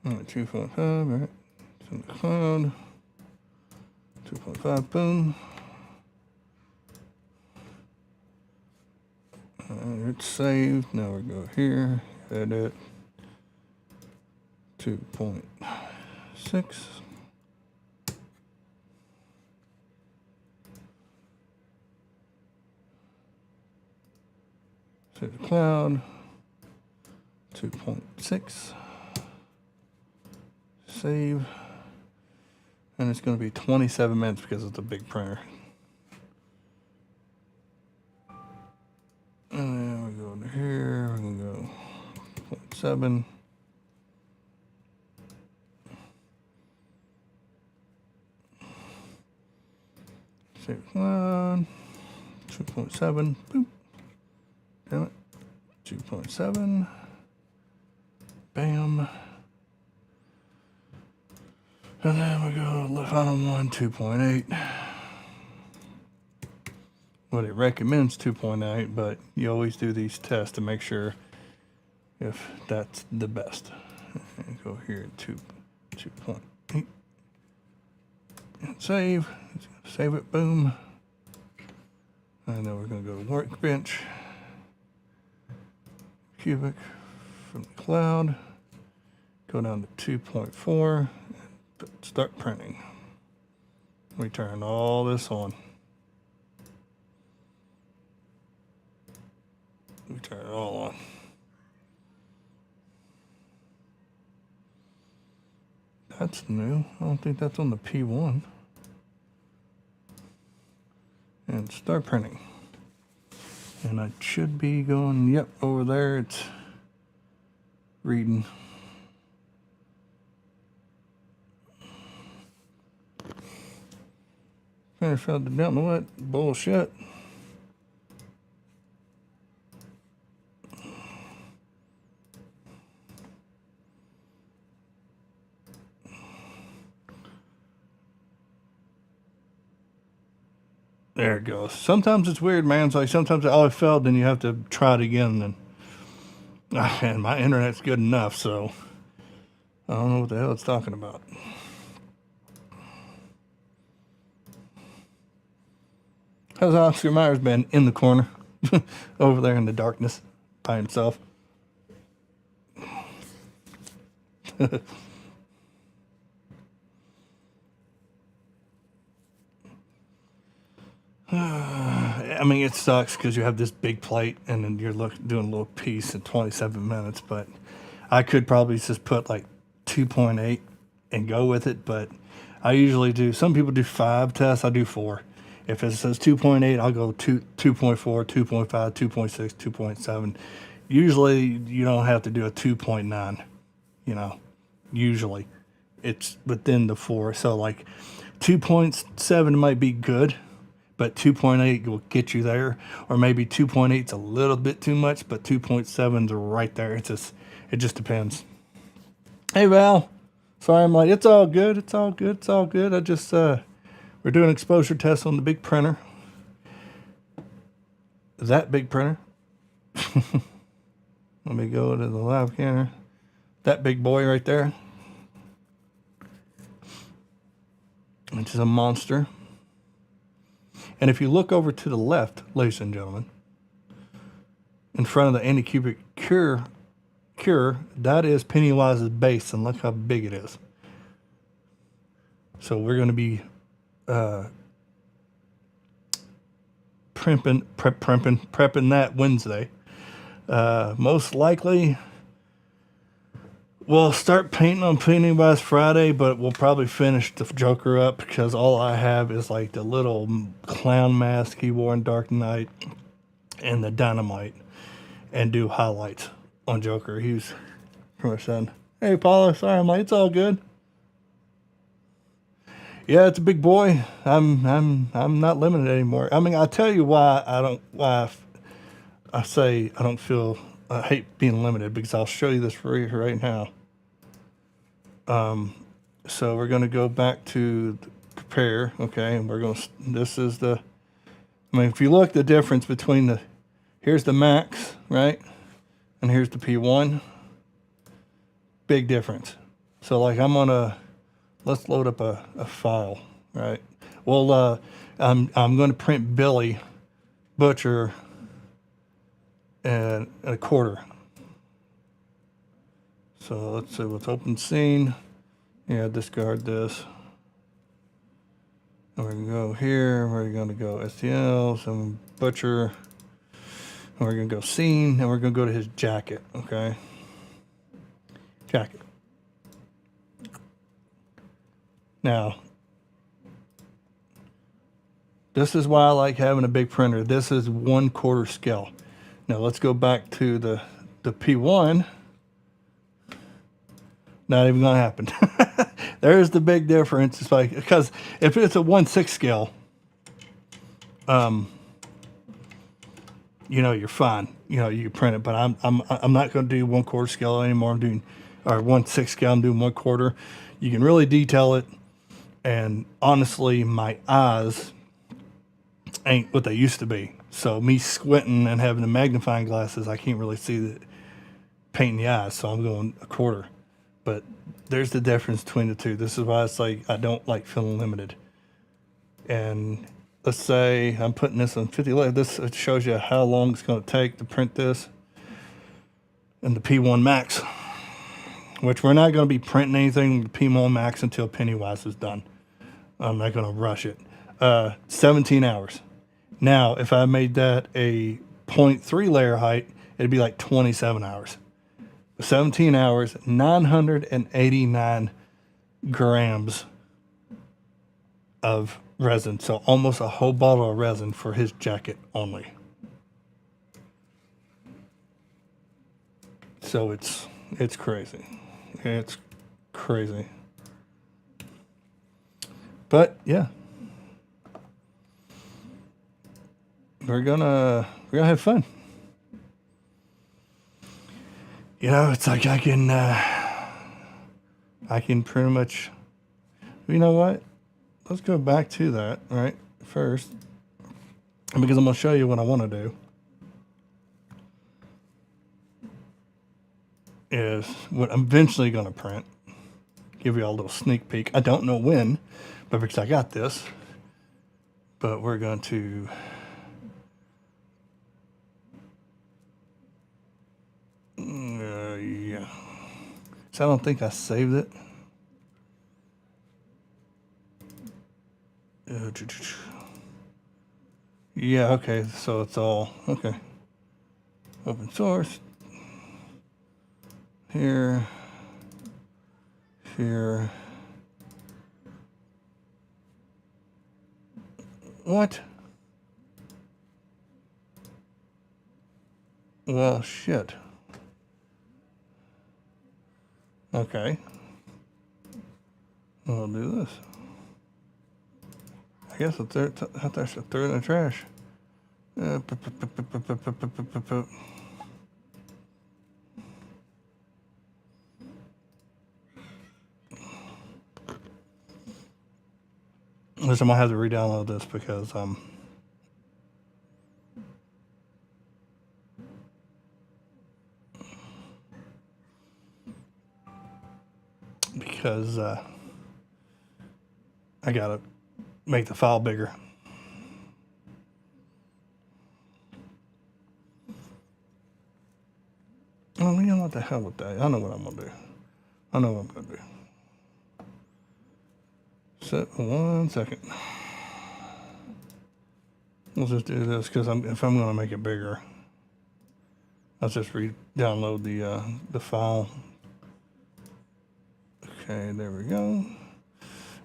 All right, 2.5, all right. It's in the cloud. 2.5, boom. It's saved. Now we go here, edit. 2.6. Save the cloud. 2.6. Save. And it's going to be 27 minutes because it's a big printer. And then we go to here. We're going to go 0.7. Save cloud. 2.7. Boop. Damn it. 2.7. Bam. And then we go to the final one, 2.8. What it recommends 2.8, but you always do these tests to make sure if that's the best. And go here, 2.8. Save it, boom. And then we're going to go to Workbench, Cubic from the cloud, go down to 2.4, start printing. We turn all this on. We turn it all on. That's new. I don't think that's on the P1. And start printing. And I should be going, yep, over there. It's reading. Finish out the down the what? Bullshit. There it goes. Sometimes it's weird, man. It's like sometimes it failed, then you have to try it again. And my internet's good enough, so I don't know what the hell it's talking about. How's Oscar Myers been in the corner over there in the darkness by himself? I mean, it sucks because you have this big plate and then you're doing a little piece in 27 minutes, but I could probably just put like 2.8 and go with it, but I usually do, some people do 5 tests, I do 4. If it says 2.8, I'll go 2.4, 2.5, 2.6, 2.7. Usually you don't have to do a 2.9, you know, usually it's within the 4. So like 2.7 might be good, but 2.8 will get you there, or maybe 2.8 is a little bit too much, but 2.7 is right there. It just depends. Hey Val, sorry I'm late. It's all good. It's all good. It's all good. I just we're doing exposure tests on the big printer. That big printer. Let me go to the live camera. That big boy right there, which is a monster. And if you look over to the left, ladies and gentlemen, in front of the Anycubic Cure, that is Pennywise's base, and look how big it is. So we're going to be prepping that Wednesday. Most likely, we'll start painting on Pennywise Friday, but we'll probably finish the Joker up because all I have is like the little clown mask he wore in Dark Knight and the dynamite, and do highlights on Joker. He's from my son. Hey Paula, sorry I'm late. It's all good. Yeah, it's a big boy. I'm not limited anymore. I mean, I'll tell you why I say I don't feel, I hate being limited, because I'll show you this for you right now. So we're going to go back to prepare, okay, and we're going to, this is the, I mean, if you look the difference between the, here's the Max, right, and here's the P1, big difference. So like I'm going to, let's load up a file, right? Well, I'm going to print Billy Butcher and a quarter. So let's see what's open scene. Yeah, discard this. And we're gonna go here. We're gonna go STL, some Butcher. And we're gonna go scene, and we're gonna go to his jacket. Okay. Jacket. Now, this is why I like having a big printer. This is 1/4 scale. Now let's go back to the P1. Not even gonna happen. There's the big difference. It's like, because if it's a 1/6 scale, you know, you're fine. You know, you can print it. But I'm not gonna do 1/4 scale anymore. I'm doing, or 1/6 scale. I'm doing 1/4. You can really detail it. And honestly, my eyes ain't what they used to be. So me squinting and having the magnifying glasses, I can't really see the paint in the eyes. So I'm going 1/4. But there's the difference between the two. This is why it's like I don't like feeling limited. And let's say I'm putting this on 50 layers. This shows you how long it's going to take to print this in the P1 Max, which we're not going to be printing anything with the P1 Max until Pennywise is done. I'm not going to rush it. 17 hours. Now, if I made that a 0.3 layer height, it'd be like 27 hours. 17 hours, 989 grams of resin. So almost a whole bottle of resin for his jacket only. So it's crazy. It's crazy. But yeah. We're gonna have fun. You know, it's like I can pretty much, you know what? Let's go back to that, right? First, because I'm gonna show you what I want to do. Is what I'm eventually gonna print. Give you all a little sneak peek. I don't know when, but because I got this, but we're going to. Yeah. So I don't think I saved it. Yeah, okay, so it's all, okay. Open source. Here. What? Well, shit. Okay. I'll do this. I guess I'll throw it in the trash. Listen, I'm gonna have to re-download this because I gotta make the file bigger. Oh, you know what the hell with that? I know what I'm gonna do. So, 1 second. Let's just do this because if I'm gonna make it bigger, I'll just re-download the file. Okay, there we go.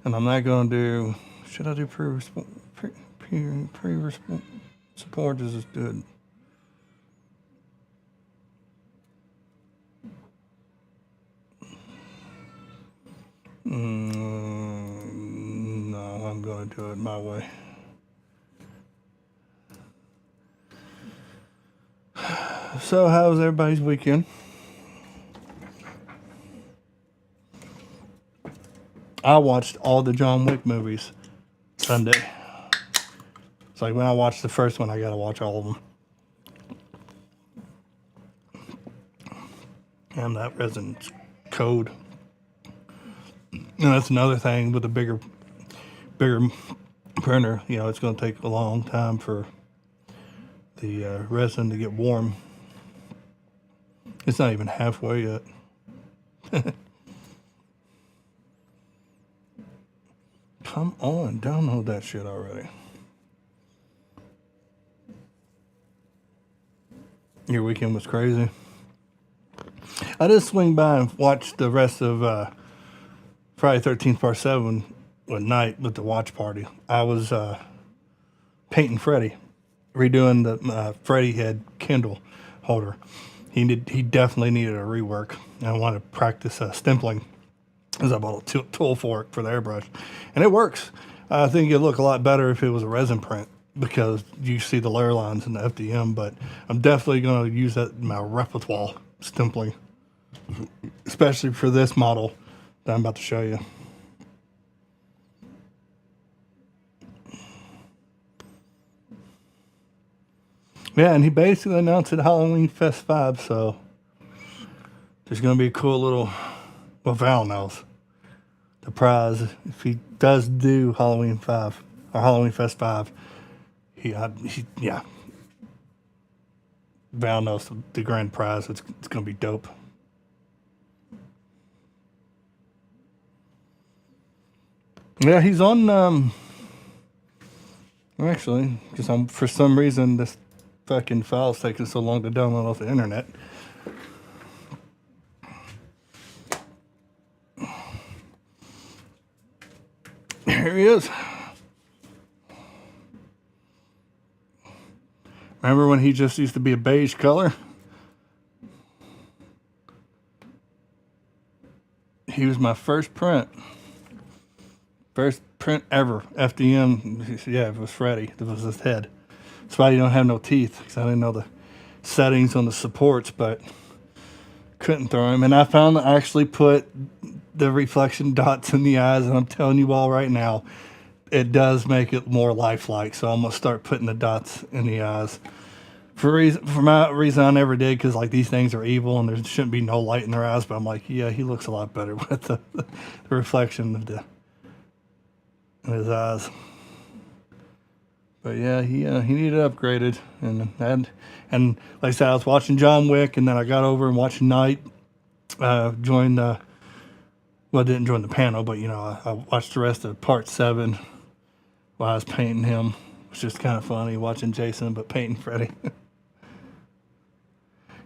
And I'm not gonna do. Should I do pre-support? Support is just good. No, I'm gonna do it my way. So, how was everybody's weekend? I watched all the John Wick movies Sunday. It's like when I watched the first one, I gotta watch all of them. And that resin's code. And that's another thing with a bigger printer. You know, it's going to take a long time for the resin to get warm. It's not even halfway yet. Come on, download that shit already. Your weekend was crazy. I did swing by and watch the rest of Friday 13th Part 7 at night with the watch party. I was painting Freddy, redoing the Freddy head Kindle holder. He definitely needed a rework. And I wanted to practice stimpling, because I bought a tool for it for the airbrush, and it works. I think it'd look a lot better if it was a resin print because you see the layer lines in the FDM. But I'm definitely going to use that in my repertoire stimpling, especially for this model that I'm about to show you. Yeah, and he basically announced it at Halloween Fest 5, so there's going to be a cool little, well, Val knows, the prize if he does do Halloween 5. Halloween Fest 5. Yeah. Val knows the grand prize. It's going to be dope. Yeah, he's on. Actually, because for some reason this fucking file's taking so long to download off the internet. Here he is. Remember when he just used to be a beige color? He was my first print. First print ever. FDM. Yeah, it was Freddy. It was his head. That's why you don't have no teeth. Because I didn't know the settings on the supports, but couldn't throw him. And I found I actually put the reflection dots in the eyes. And I'm telling you all right now, it does make it more lifelike. So I'm going to start putting the dots in the eyes. For my reason I never did, because like these things are evil and there shouldn't be no light in their eyes. But I'm like, yeah, he looks a lot better with the reflection of in his eyes. But yeah, he needed upgraded, and like I said, I was watching John Wick, and then I got over and watched Night. Joined I didn't join the panel, but I watched the rest of Part 7 while I was painting him. It was just kind of funny watching Jason, but painting Freddy.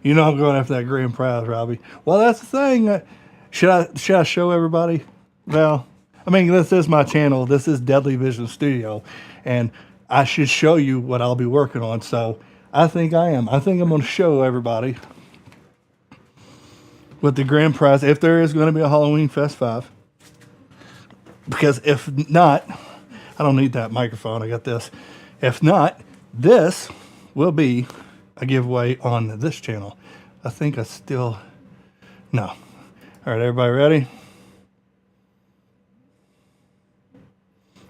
I'm going after that grand prize, Robbie. Well, that's the thing. Should I show everybody, Val? I mean, this is my channel. This is Deadly Vision Studio, and I should show you what I'll be working on. So I think I am. I think I'm going to show everybody what the grand prize, if there is going to be a Halloween Fest 5. Because if not, I don't need that microphone. I got this. If not, this will be a giveaway on this channel. I think no. All right, everybody ready?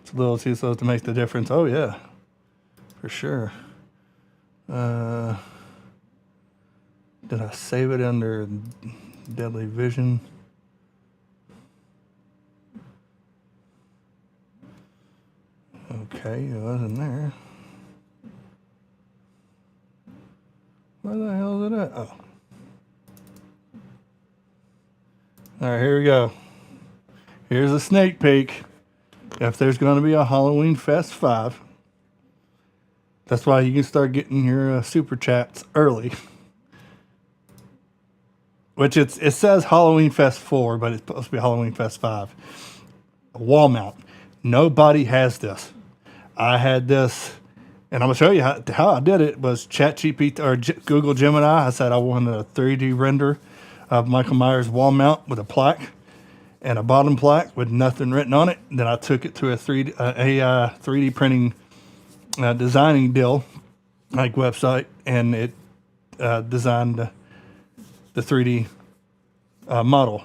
It's a little too slow to make the difference. Oh yeah, for sure. Did I save it under Deadly Vision? Okay, it wasn't there. Where the hell is it at? Oh. All right, here we go. Here's a sneak peek. If there's going to be a Halloween Fest 5, that's why you can start getting your super chats early. Which it says Halloween Fest 4, but it's supposed to be Halloween Fest 5. A wall mount. Nobody has this. I had this, and I'm going to show you how I did it. Was ChatGPT or Google Gemini. I said I wanted a 3D render of Michael Myers wall mount with a plaque and a bottom plaque with nothing written on it. Then I took it to a 3D printing designing deal, like website, and it designed the 3D model.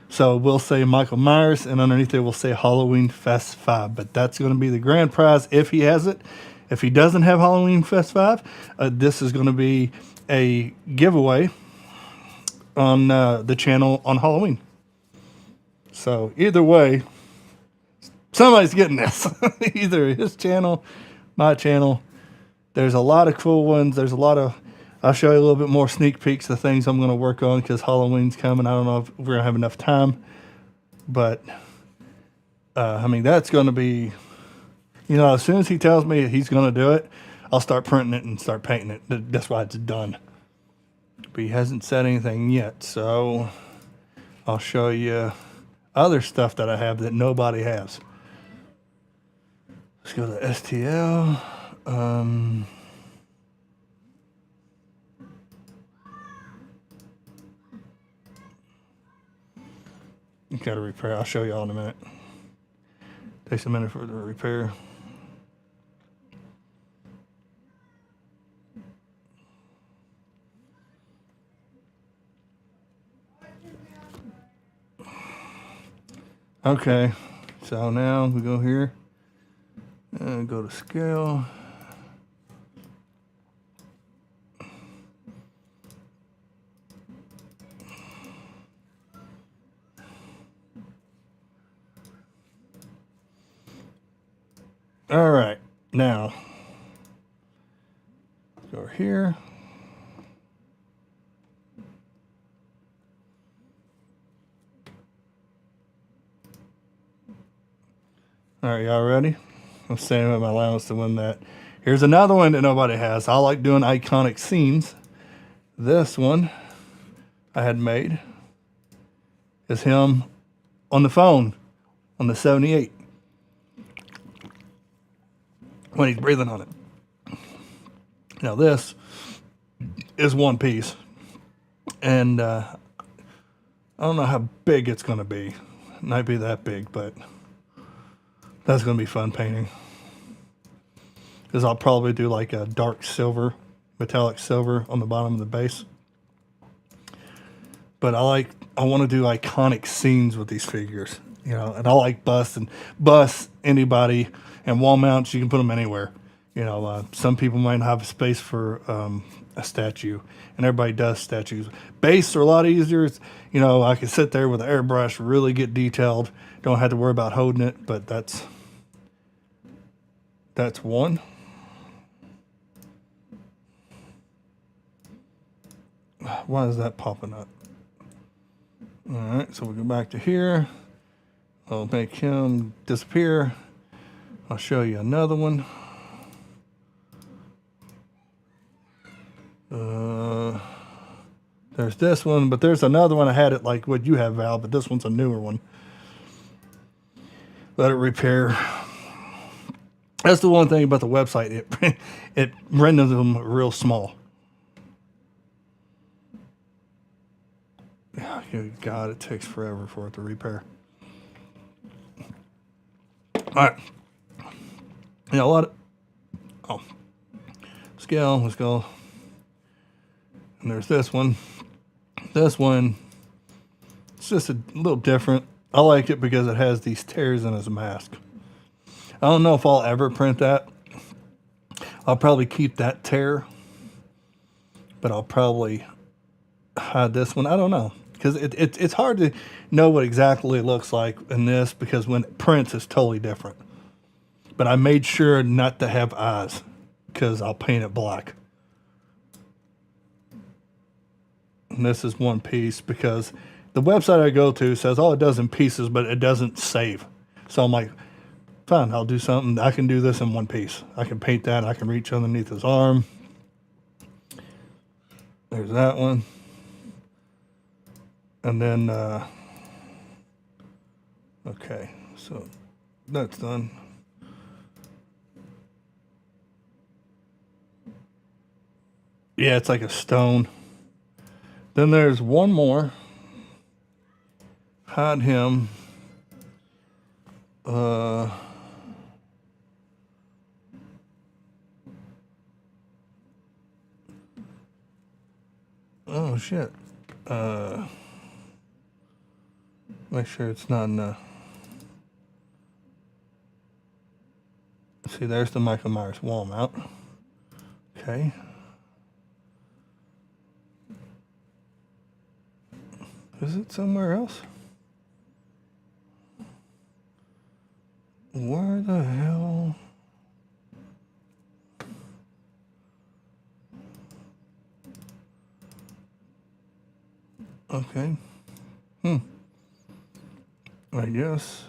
So we'll say Michael Myers, and underneath it we'll say Halloween Fest 5. But that's going to be the grand prize if he has it. If he doesn't have Halloween Fest 5, this is going to be a giveaway on the channel on Halloween. So either way, somebody's getting this. Either his channel, my channel. There's a lot of cool ones. I'll show you a little bit more sneak peeks of things I'm going to work on because Halloween's coming. I don't know if we're going to have enough time. But, that's going to be, as soon as he tells me he's going to do it, I'll start printing it and start painting it. That's why it's done. But he hasn't said anything yet. So I'll show you other stuff that I have that nobody has. Let's go to STL. Got to repair. I'll show y'all in a minute. Takes a minute for the repair. Okay, so now we go here and go to scale. All right, now go over here. All right, y'all ready? I'm standing with my allowance to win that. Here's another one that nobody has. I like doing iconic scenes. This one I had made is him on the phone on the 78 when he's breathing on it. Now this is one piece, and I don't know how big it's going to be. It might be that big, but that's going to be fun painting. Because I'll probably do like a dark silver, metallic silver on the bottom of the base. But I want to do iconic scenes with these figures, you know, and I like bust anybody, and wall mounts, you can put them anywhere. You know, some people might have a space for a statue, and everybody does statues. Base are a lot easier. It's, you know, I can sit there with an airbrush, really get detailed. Don't have to worry about holding it, but that's one. Why is that popping up? All right, so we'll go back to here. I'll make him disappear. I'll show you another one. There's this one, but there's another one. I had it like what you have, Val, but this one's a newer one. Let it repair. That's the one thing about the website. It renders them real small. God, it takes forever for it to repair. All right. Yeah, a lot of scale. Let's go. And there's this one. This one, it's just a little different. I like it because it has these tears in his mask. I don't know if I'll ever print that. I'll probably keep that tear, but I'll probably hide this one. I don't know, because it's hard to know what exactly it looks like in this, because when it prints, it's totally different. But I made sure not to have eyes, because I'll paint it black. And this is one piece, because the website I go to says, oh, it does in pieces, but it doesn't save. So I'm like, fine, I'll do something. I can do this in one piece. I can paint that. I can reach underneath his arm. There's that one. And then, okay, so that's done. Yeah, it's like a stone. Then there's one more. Hide him. Oh shit. Make sure it's not in the... See, there's the Michael Myers wall mount. Okay. Is it somewhere else? Where the hell? Okay. I guess.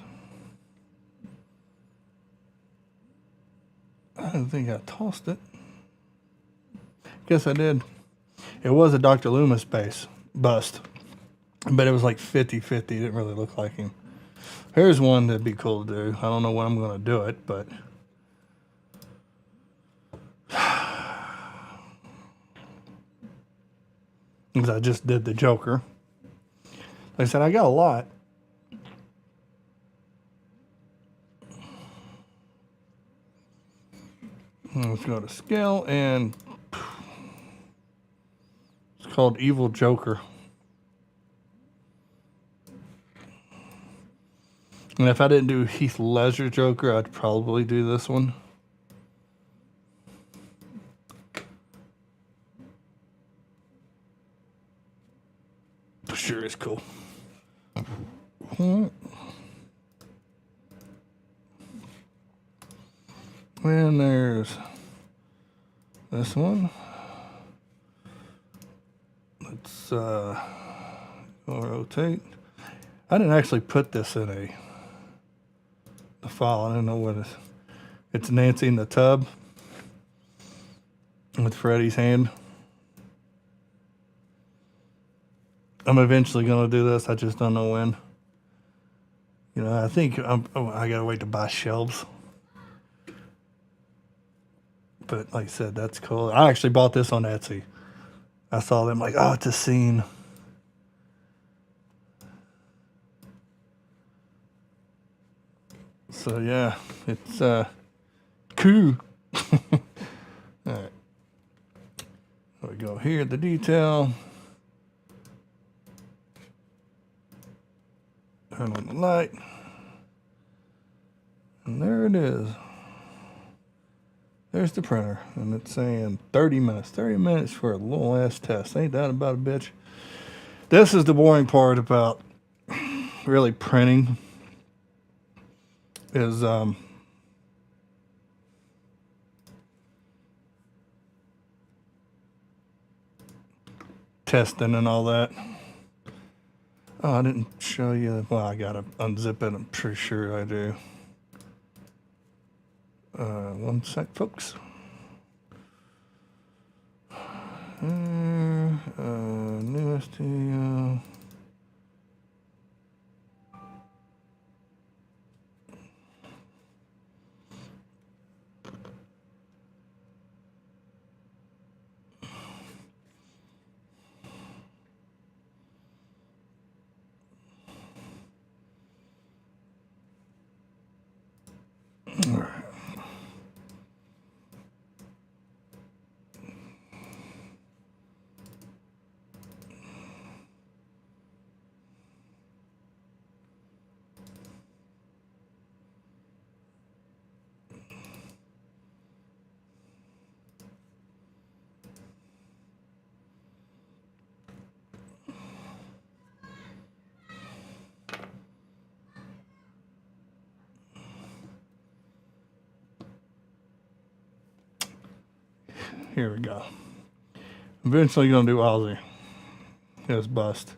I don't think I tossed it. Guess I did. It was a Dr. Loomis bust. But it was like 50-50. It didn't really look like him. Here's one that'd be cool to do. I don't know when I'm going to do it, but... Because I just did the Joker. Like I said, I got a lot. Let's go to scale, and it's called Evil Joker. And if I didn't do Heath Ledger Joker, I'd probably do this one. Sure is cool. And there's this one. Let's rotate. I didn't actually put this in a file. I don't know what it is. It's Nancy in the tub with Freddie's hand. I'm eventually going to do this. I just don't know when. You know, I think I got to wait to buy shelves. But like I said, that's cool. I actually bought this on Etsy. I saw them like, oh, it's a scene. So yeah, it's cool. All right. There we go here, the detail. Turn on the light. And there it is. There's the printer. And it's saying 30 minutes. 30 minutes for a little ass test. Ain't that about a bitch? This is the boring part about really printing. Is testing and all that. Oh, I didn't show you. Well, I gotta unzip it. I'm pretty sure I do. One sec, folks. Newest video. Here we go. Eventually gonna do Aussie. His bust.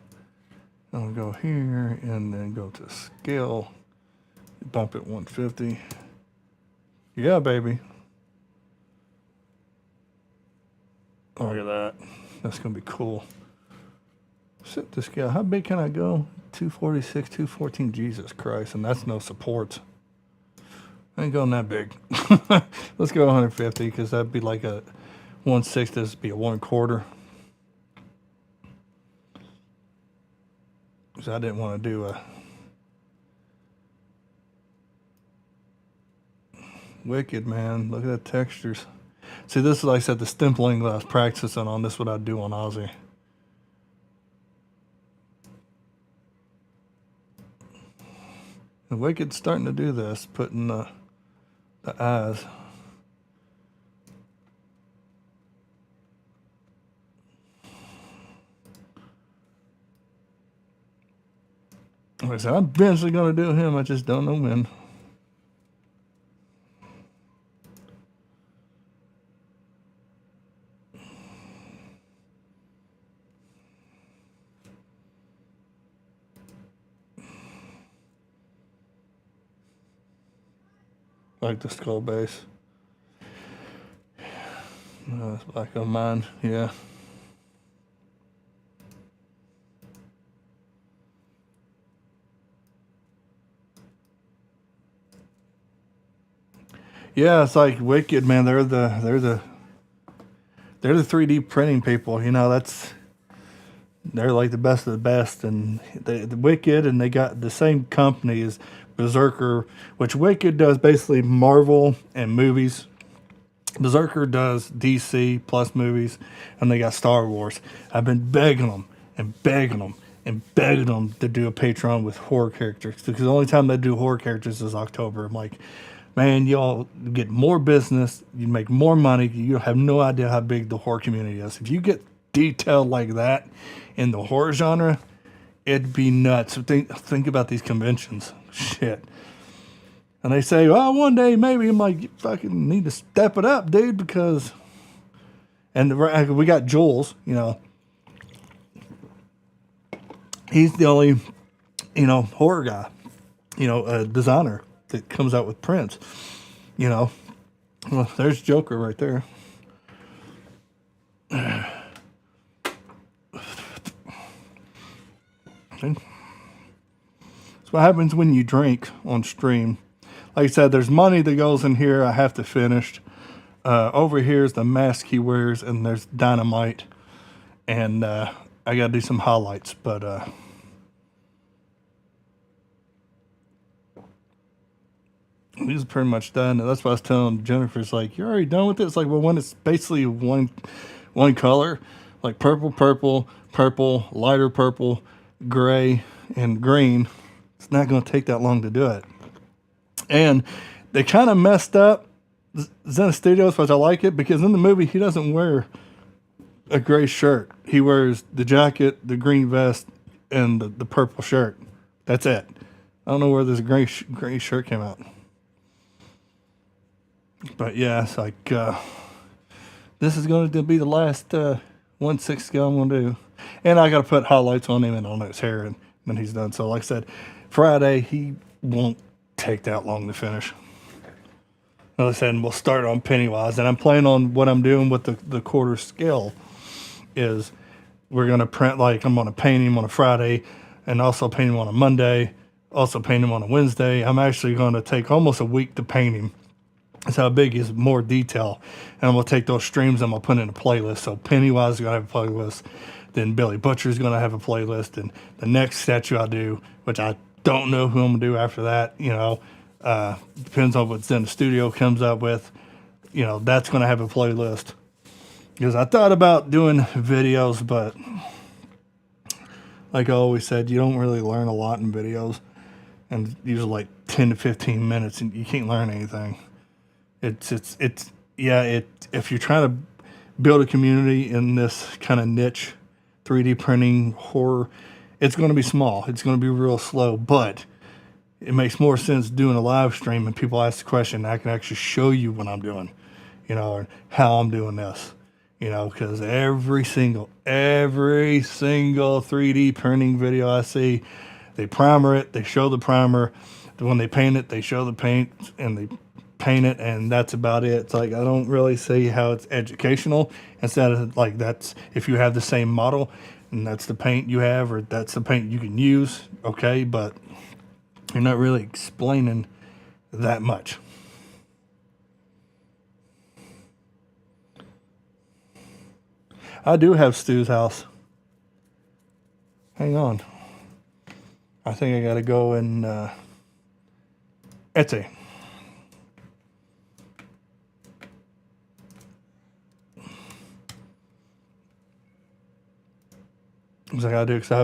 I'll go here and then go to scale. Bump it 150. Yeah, baby. Oh, look at that. That's gonna be cool. Set the scale. How big can I go? 246, 214. Jesus Christ. And that's no support. I ain't going that big. Let's go 150 because that'd be like a 1/6. This would be a 1/4. Because I didn't want to do a wicked, man. Look at the textures. See, this is like I said, the stimpling that I was practicing on. This is what I'd do on Aussie. And Wicked's starting to do this, putting the eyes. Like I said, I'm eventually going to do him. I just don't know when. Like the skull base. That's black on mine, yeah. Yeah, it's like Wicked, man. They're the 3D printing people. You know, they're like the best of the best, and the Wicked, and they got the same company as Berserker, which Wicked does basically Marvel and movies. Berserker does DC plus movies, and they got Star Wars. I've been begging them and begging them and begging them to do a Patreon with horror characters, because the only time they do horror characters is October. I'm like, man, y'all get more business, you make more money, you have no idea how big the horror community is. If you get detailed like that in the horror genre, it'd be nuts. Think about these conventions. Shit. And they say, well, one day maybe. I'm like, you fucking need to step it up, dude, because. And we got Jules, you know. He's the only, you know, horror guy, you know, designer that comes out with prints, you know. Well, there's Joker right there. See? That's what happens when you drink on stream. Like I said, there's money that goes in here. I have to finish. Over here is the mask he wears, and there's dynamite. And I got to do some highlights, but he's pretty much done. And that's what I was telling Jennifer. It's like, you're already done with it? It's like, well, when it's basically one color, like purple, purple, purple, lighter purple, gray, and green, it's not going to take that long to do it. And they kind of messed up Zen Studios, which I like it, because in the movie, he doesn't wear a gray shirt. He wears the jacket, the green vest, and the purple shirt. That's it. I don't know where this gray shirt came out. But yeah, it's like, this is going to be the last 1/6 scale I'm going to do. And I got to put highlights on him and on his hair, and then he's done. So like I said, Friday, he won't take that long to finish. Like I said, we'll start on Pennywise. And I'm planning on what I'm doing with the quarter scale is we're going to print, like, I'm going to paint him on a Friday and also paint him on a Monday, also paint him on a Wednesday. I'm actually going to take almost a week to paint him. That's how big is more detail. And I'm going to take those streams and I'm going to put in a playlist. So Pennywise is going to have a playlist. Then Billy Butcher is going to have a playlist. And the next statue I do, which I don't know who I'm going to do after that, you know, depends on what Zen Studio comes up with. You know, that's going to have a playlist. Because I thought about doing videos, but like I always said, you don't really learn a lot in videos. And usually like 10 to 15 minutes and you can't learn anything. If you're trying to build a community in this kind of niche 3D printing horror, it's going to be small. It's going to be real slow, but it makes more sense doing a live stream and people ask the question. I can actually show you what I'm doing, you know, or how I'm doing this, you know, because every single 3D printing video I see, they primer it, they show the primer. When they paint it, they show the paint and they paint it, and that's about it. It's like, I don't really see how it's educational. Instead of like, that's if you have the same model and that's the paint you have, or that's the paint you can use, okay, but you're not really explaining that much. I do have Stu's house. Hang on. I think I gotta go in Etsy. Because I gotta do, because I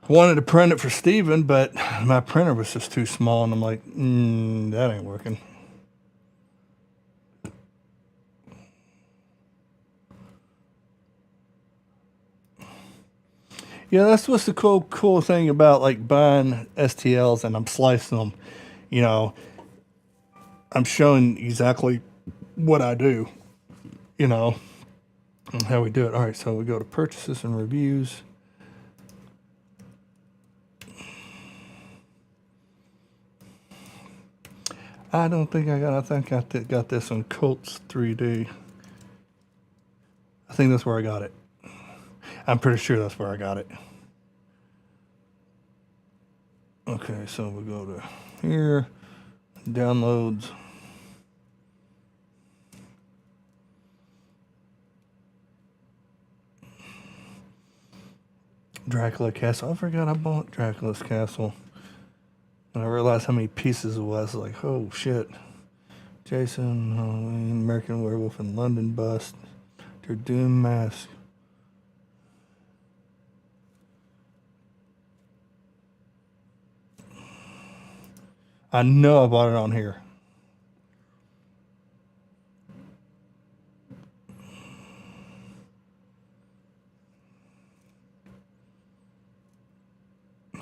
wanted to print it for Steven, but my printer was just too small, and I'm like, that ain't working. Yeah, that's what's the cool thing about like buying STLs and I'm slicing them. You know, I'm showing exactly what I do, you know, and how we do it. All right, so we go to purchases and reviews. I don't think I think I got this on Colts 3D. I think that's where I got it. I'm pretty sure that's where I got it. Okay, so we go to here, downloads. Dracula Castle. I forgot I bought Dracula's Castle. And I realized how many pieces it was. Like, oh shit. Jason, American Werewolf in London bust. Their Doom mask. I know I bought it on here.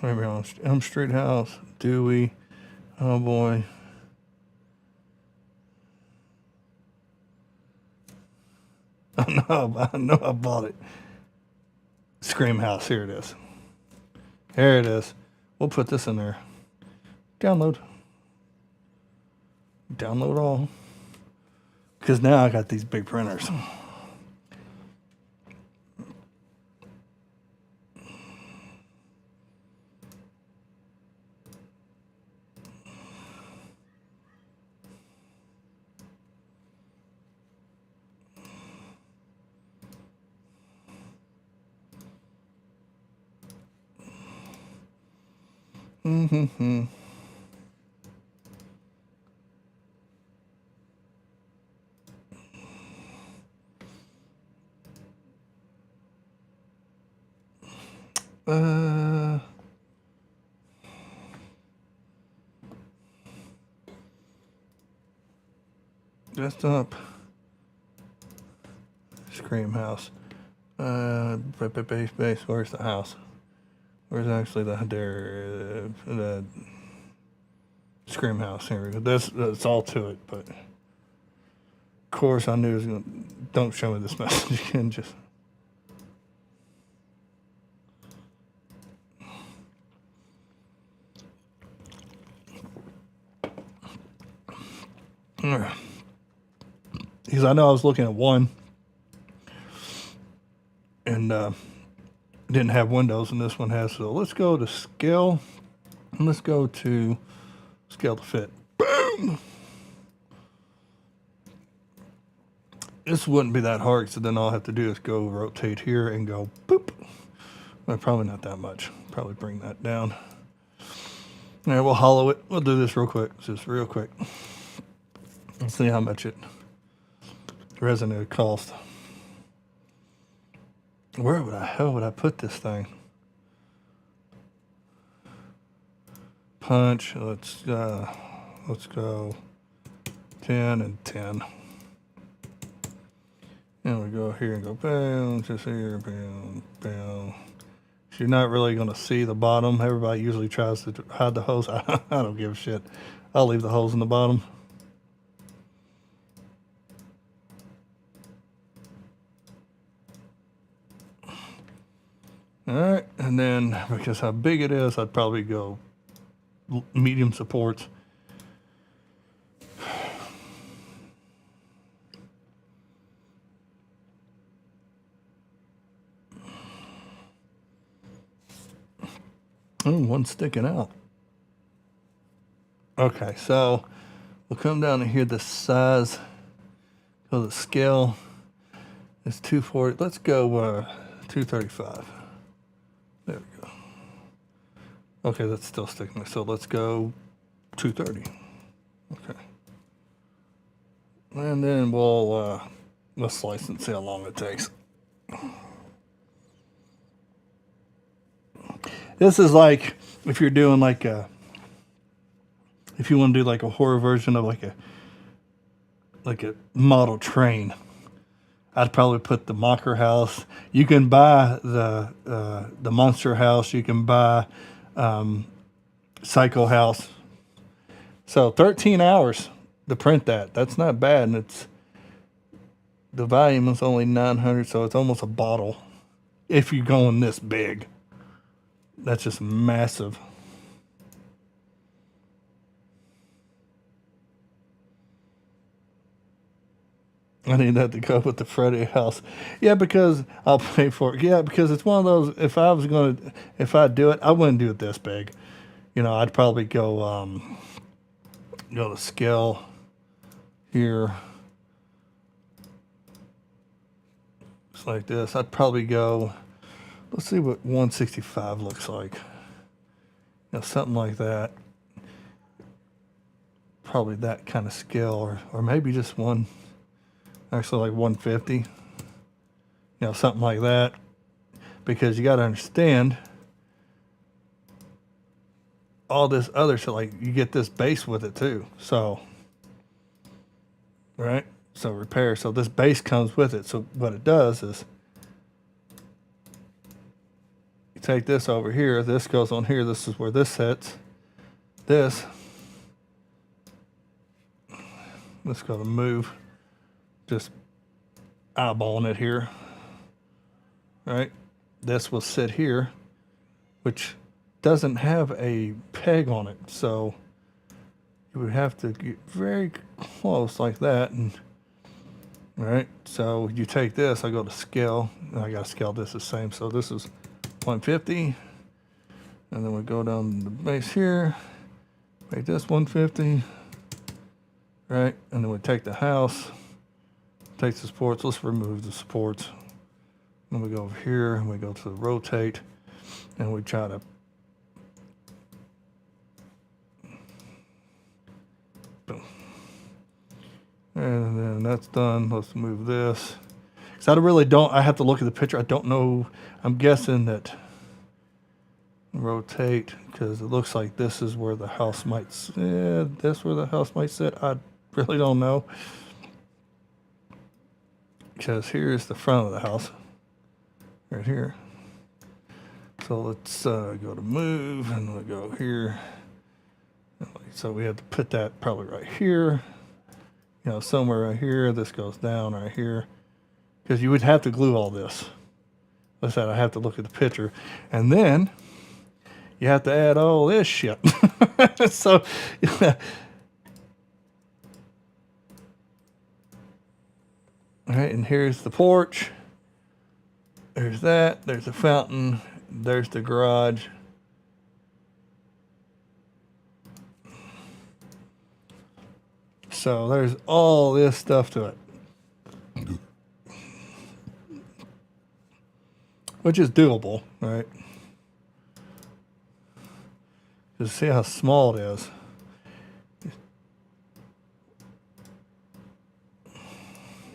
Maybe on Elm Street House, Dewey, Oh boy. I know I bought it. Scream House, here it is. Here it is. We'll put this in there. Download. Download all. Because now I got these big printers. Mm-hmm. Desktop. Scream House. Base. Where's the house? Where's actually the Scream House? Here we go. That's all to it, but of course I knew it was gonna. Don't show me this message again. Just. Because I know I was looking at one and didn't have windows, and this one has. So let's go to scale, and let's go to scale to fit. Boom! This wouldn't be that hard, so then all I have to do is go rotate here and go boop. Well, probably not that much. Probably bring that down. All right, we'll hollow it. We'll do this real quick. Just real quick. Let's see how much resin it cost. Where would I put this thing? Punch. Let's go 10 and 10. And we go here and go bam, just here, bam, bam. You're not really going to see the bottom. Everybody usually tries to hide the hose. I don't give a shit. I'll leave the holes in the bottom. All right, and then because how big it is, I'd probably go medium supports. Oh, one's sticking out. Okay, so we'll come down to here. The size of the scale is 240. Let's go 235. There we go. Okay, that's still sticking. So let's go 230. Okay. And then we'll slice and see how long it takes. This is like if you're doing like if you want to do like a horror version of like a model train. I'd probably put the Mocker House. You can buy the Monster House. You can buy Psycho House. So 13 hours to print that. That's not bad, and the volume is only 900, so it's almost a bottle. If you're going this big, that's just massive. I need that to go with the Freddy house. Yeah, because I'll pay for it. Yeah, because it's one of those. If I'd do it, I wouldn't do it this big. You know, I'd probably go to scale here. Just like this. I'd probably go. Let's see what 165 looks like. You know, something like that. Probably that kind of scale, or maybe just one. Actually, like 150. You know, something like that. Because you got to understand all this other shit. Like, you get this base with it too. So, right? So, repair. So, this base comes with it. So, what it does is you take this over here. This goes on here. This is where this sits. This let's go to move. Just eyeballing it here. Right? This will sit here, which doesn't have a peg on it. So you would have to get very close like that. And right, so you take this, I go to scale, and I got to scale this the same. So this is 150, and then we go down the base here, make this 150, right? And then we take the house, take the supports, let's remove the supports. Then we go over here, and we go to the rotate, and we try to boom. And then that's done. Let's move this. Because I really don't, I have to look at the picture. I don't know. I'm guessing that rotate, because it looks like this is where the house might sit. This where the house might sit. I really don't know. Because here's the front of the house. Right here. So let's go to move, and we'll go here. So we have to put that probably right here. You know, somewhere right here. This goes down right here. Because you would have to glue all this. Like I said, I have to look at the picture. And then you have to add all this shit. So, yeah. All right, and here's the porch. There's that. There's the fountain. There's the garage. So there's all this stuff to it. Which is doable, right? Just see how small it is.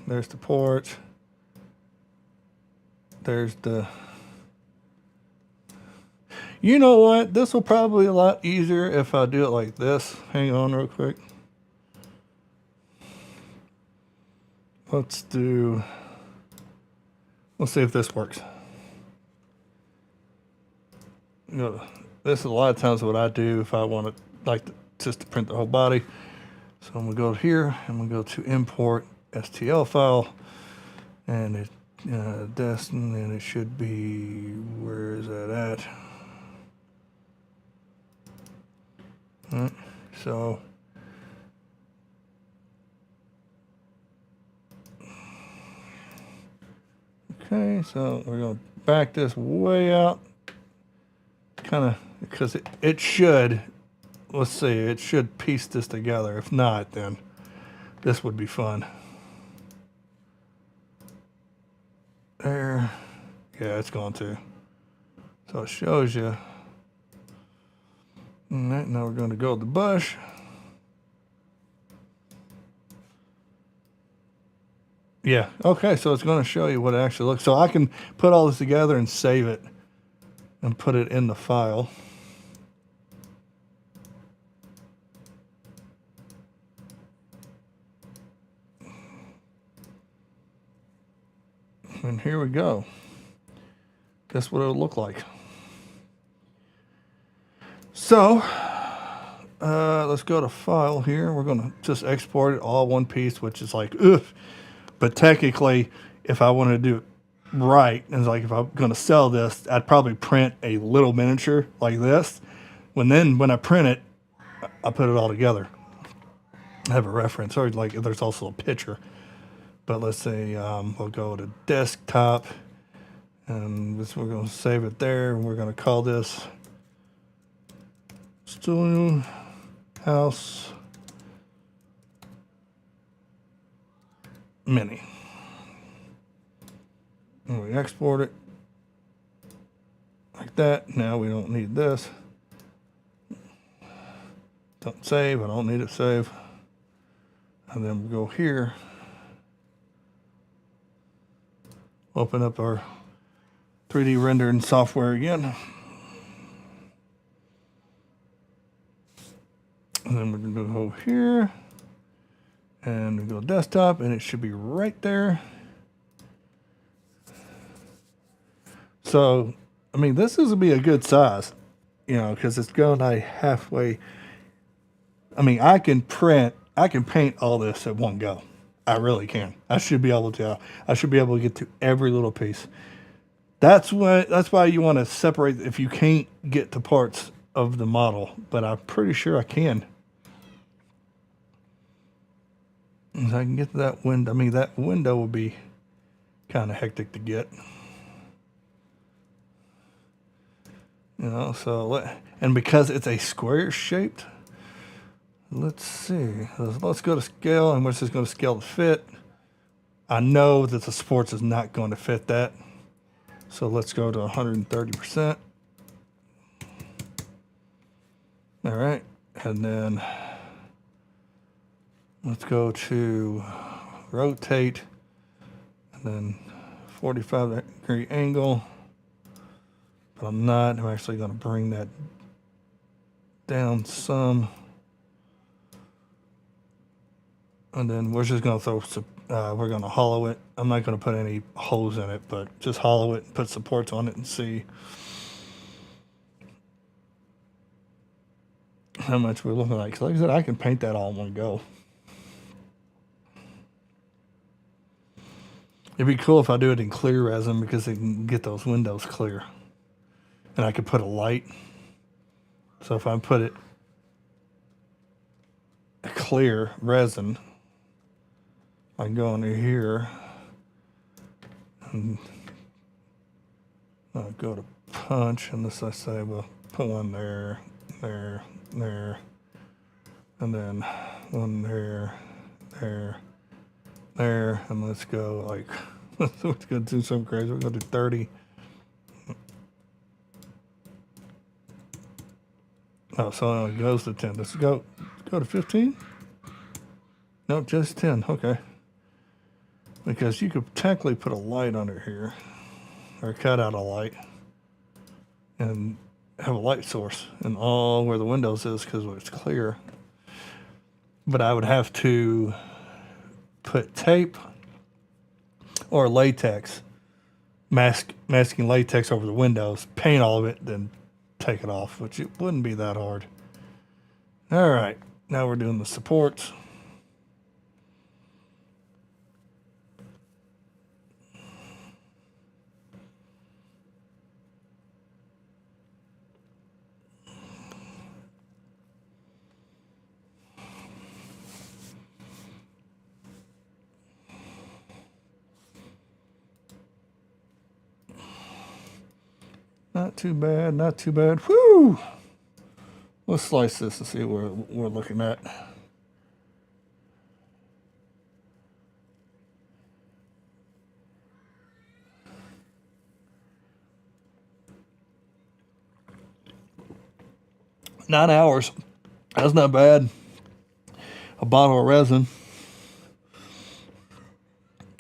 There's the porch. There's the... You know what? This will probably be a lot easier if I do it like this. Hang on real quick. Let's see if this works. You know, this is a lot of times what I do if I want just to print the whole body. So I'm gonna go here and we go to import STL file, and it destined, and it should be, where is that at? All right, so okay, so we're gonna back this way out, kind of, because it should, let's see, it should piece this together. If not, then this would be fun. There, yeah, it's going to. So it shows you. All right, now we're going to go to the bush. Yeah, okay, so it's going to show you what it actually looks. So I can put all this together and save it and put it in the file. And here we go. Guess what it'll look like. So, let's go to file here. We're going to just export it all one piece, which is like, ugh. But technically, if I wanted to do it right, and like if I'm going to sell this, I'd probably print a little miniature like this. When I print it, I put it all together. I have a reference, or like there's also a picture. But let's say we'll go to desktop, and we're going to save it there, and we're going to call this Studio House Mini. And we export it like that. Now we don't need this. Don't save. I don't need it saved. And then we go here. Open up our 3D rendering software again. And then we're going to go over here. And we go desktop, and it should be right there. So, I mean, this is going to be a good size, you know, because it's going like halfway. I mean, I can print I can paint all this at one go. I really can. I should be able to. I should be able to get to every little piece. That's why you want to separate if you can't get to parts of the model, but I'm pretty sure I can. If I can get to that window, I mean that window will be kind of hectic to get. You know, so and because it's a square shaped, let's see. Let's go to scale, and we're just going to scale to fit. I know that the sports is not going to fit that. So let's go to 130%. All right. And then let's go to rotate, and then 45-degree angle. But I'm not. I'm actually going to bring that down some. And then we're just going to throw some, we're going to hollow it. I'm not going to put any holes in it, but just hollow it and put supports on it and see how much we're looking like. 'Cause like I said, I can paint that all in one go. It'd be cool if I do it in clear resin because it can get those windows clear. And I could put a light. So if I put it a clear resin, I can go under here and go to punch, and this I say we'll put one there, there, there, and then one there, there, there, and let's go like, let's go do something crazy. We're gonna do 30. Oh, so it goes to 10. Let's go to 15. No, just 10. Okay. Because you could technically put a light under here, or cut out a light, and have a light source, and all where the windows is because it's clear. But I would have to put tape or latex, masking latex over the windows, paint all of it, then take it off, which it wouldn't be that hard. All right, now we're doing the supports. Not too bad, not too bad. Whew! Let's slice this to see what we're looking at. Nine hours. That's not bad. A bottle of resin.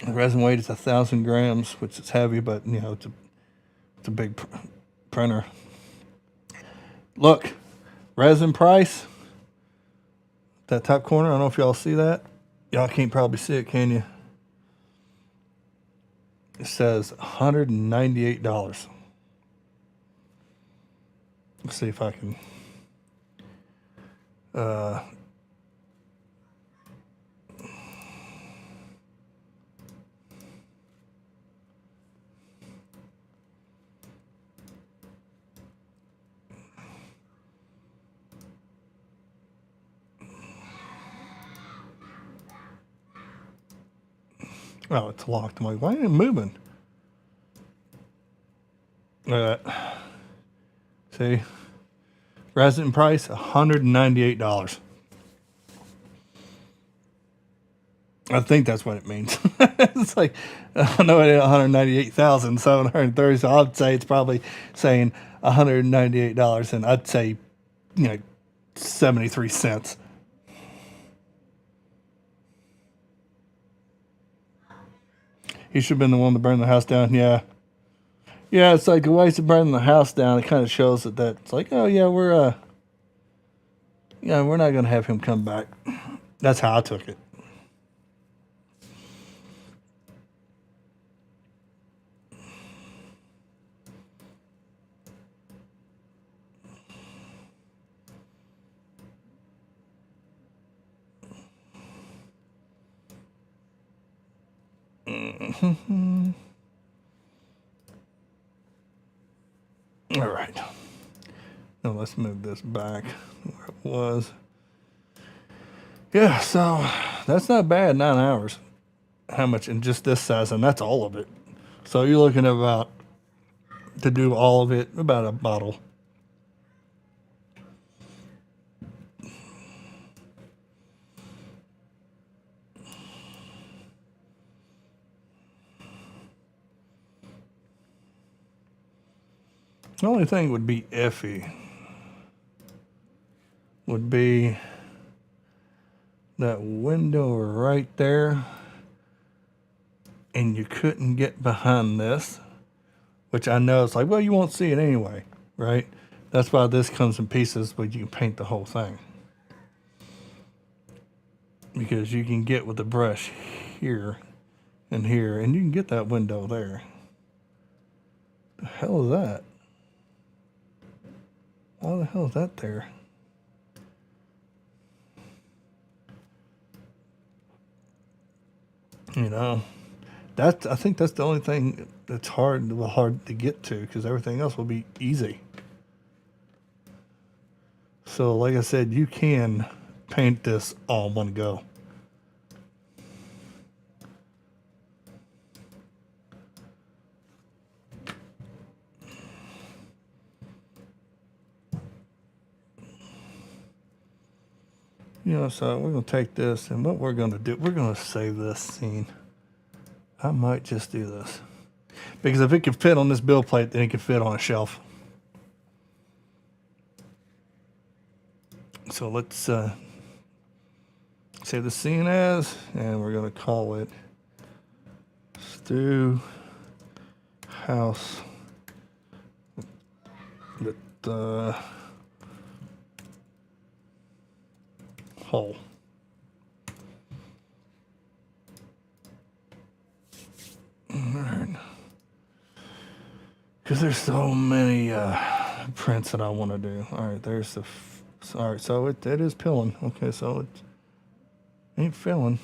The resin weight is 1,000 grams, which is heavy, but you know it's a big printer. Look, resin price. That top corner. I don't know if y'all see that. Y'all can't probably see it, can you? It says $198. Let's see if I can. Oh, it's locked. I'm like, why ain't it moving? Look at that. See? Resin price, $198. I think that's what it means. It's like, I know it ain't 198,730, so I'd say it's probably saying $198, and I'd say, 73 cents. He should have been the one to burn the house down. Yeah. Yeah, it's like the way to burn the house down, it kind of shows that it's like, oh yeah, we're not gonna have him come back. That's how I took it. All right. Now let's move this back where it was. Yeah, so that's not bad, 9 hours. How much in just this size, and that's all of it. So you're looking at about, to do all of it, about a bottle. The only thing would be iffy would be that window right there, and you couldn't get behind this, which I know it's like, well, you won't see it anyway, right? That's why this comes in pieces, but you can paint the whole thing. Because you can get with the brush here and here, and you can get that window there. The hell is that? Why the hell is that there? You know, I think that's the only thing that's hard to get to, because everything else will be easy. So, like I said, you can paint this all in one go. You know, so we're going to take this, and what we're going to do, we're going to save this scene. I might just do this. Because if it can fit on this build plate, then it can fit on a shelf. So let's save the scene as, and we're going to call it Stew House with hole. Alright. Because there's so many prints that I want to do. Alright, there's the... Alright, so it is pilling. Okay, so it ain't filling.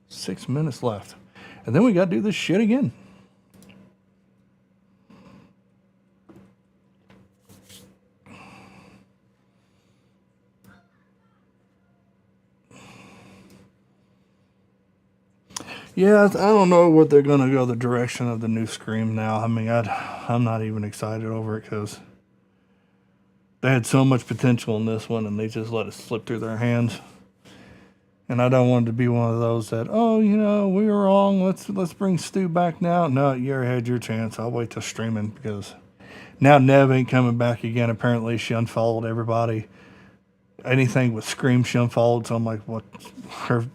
6 minutes left. And then we got to do this shit again. Yeah, I don't know what they're going to go the direction of the new Scream now. I mean, I'm not even excited over it because they had so much potential in this one and they just let it slip through their hands. And I don't want it to be one of those that, oh, you know, we were wrong. Let's bring Stu back now. No, you already had your chance. I'll wait till streaming because now Nev ain't coming back again. Apparently, she unfollowed everybody. Anything with Scream, she unfollowed. So I'm like, what? Her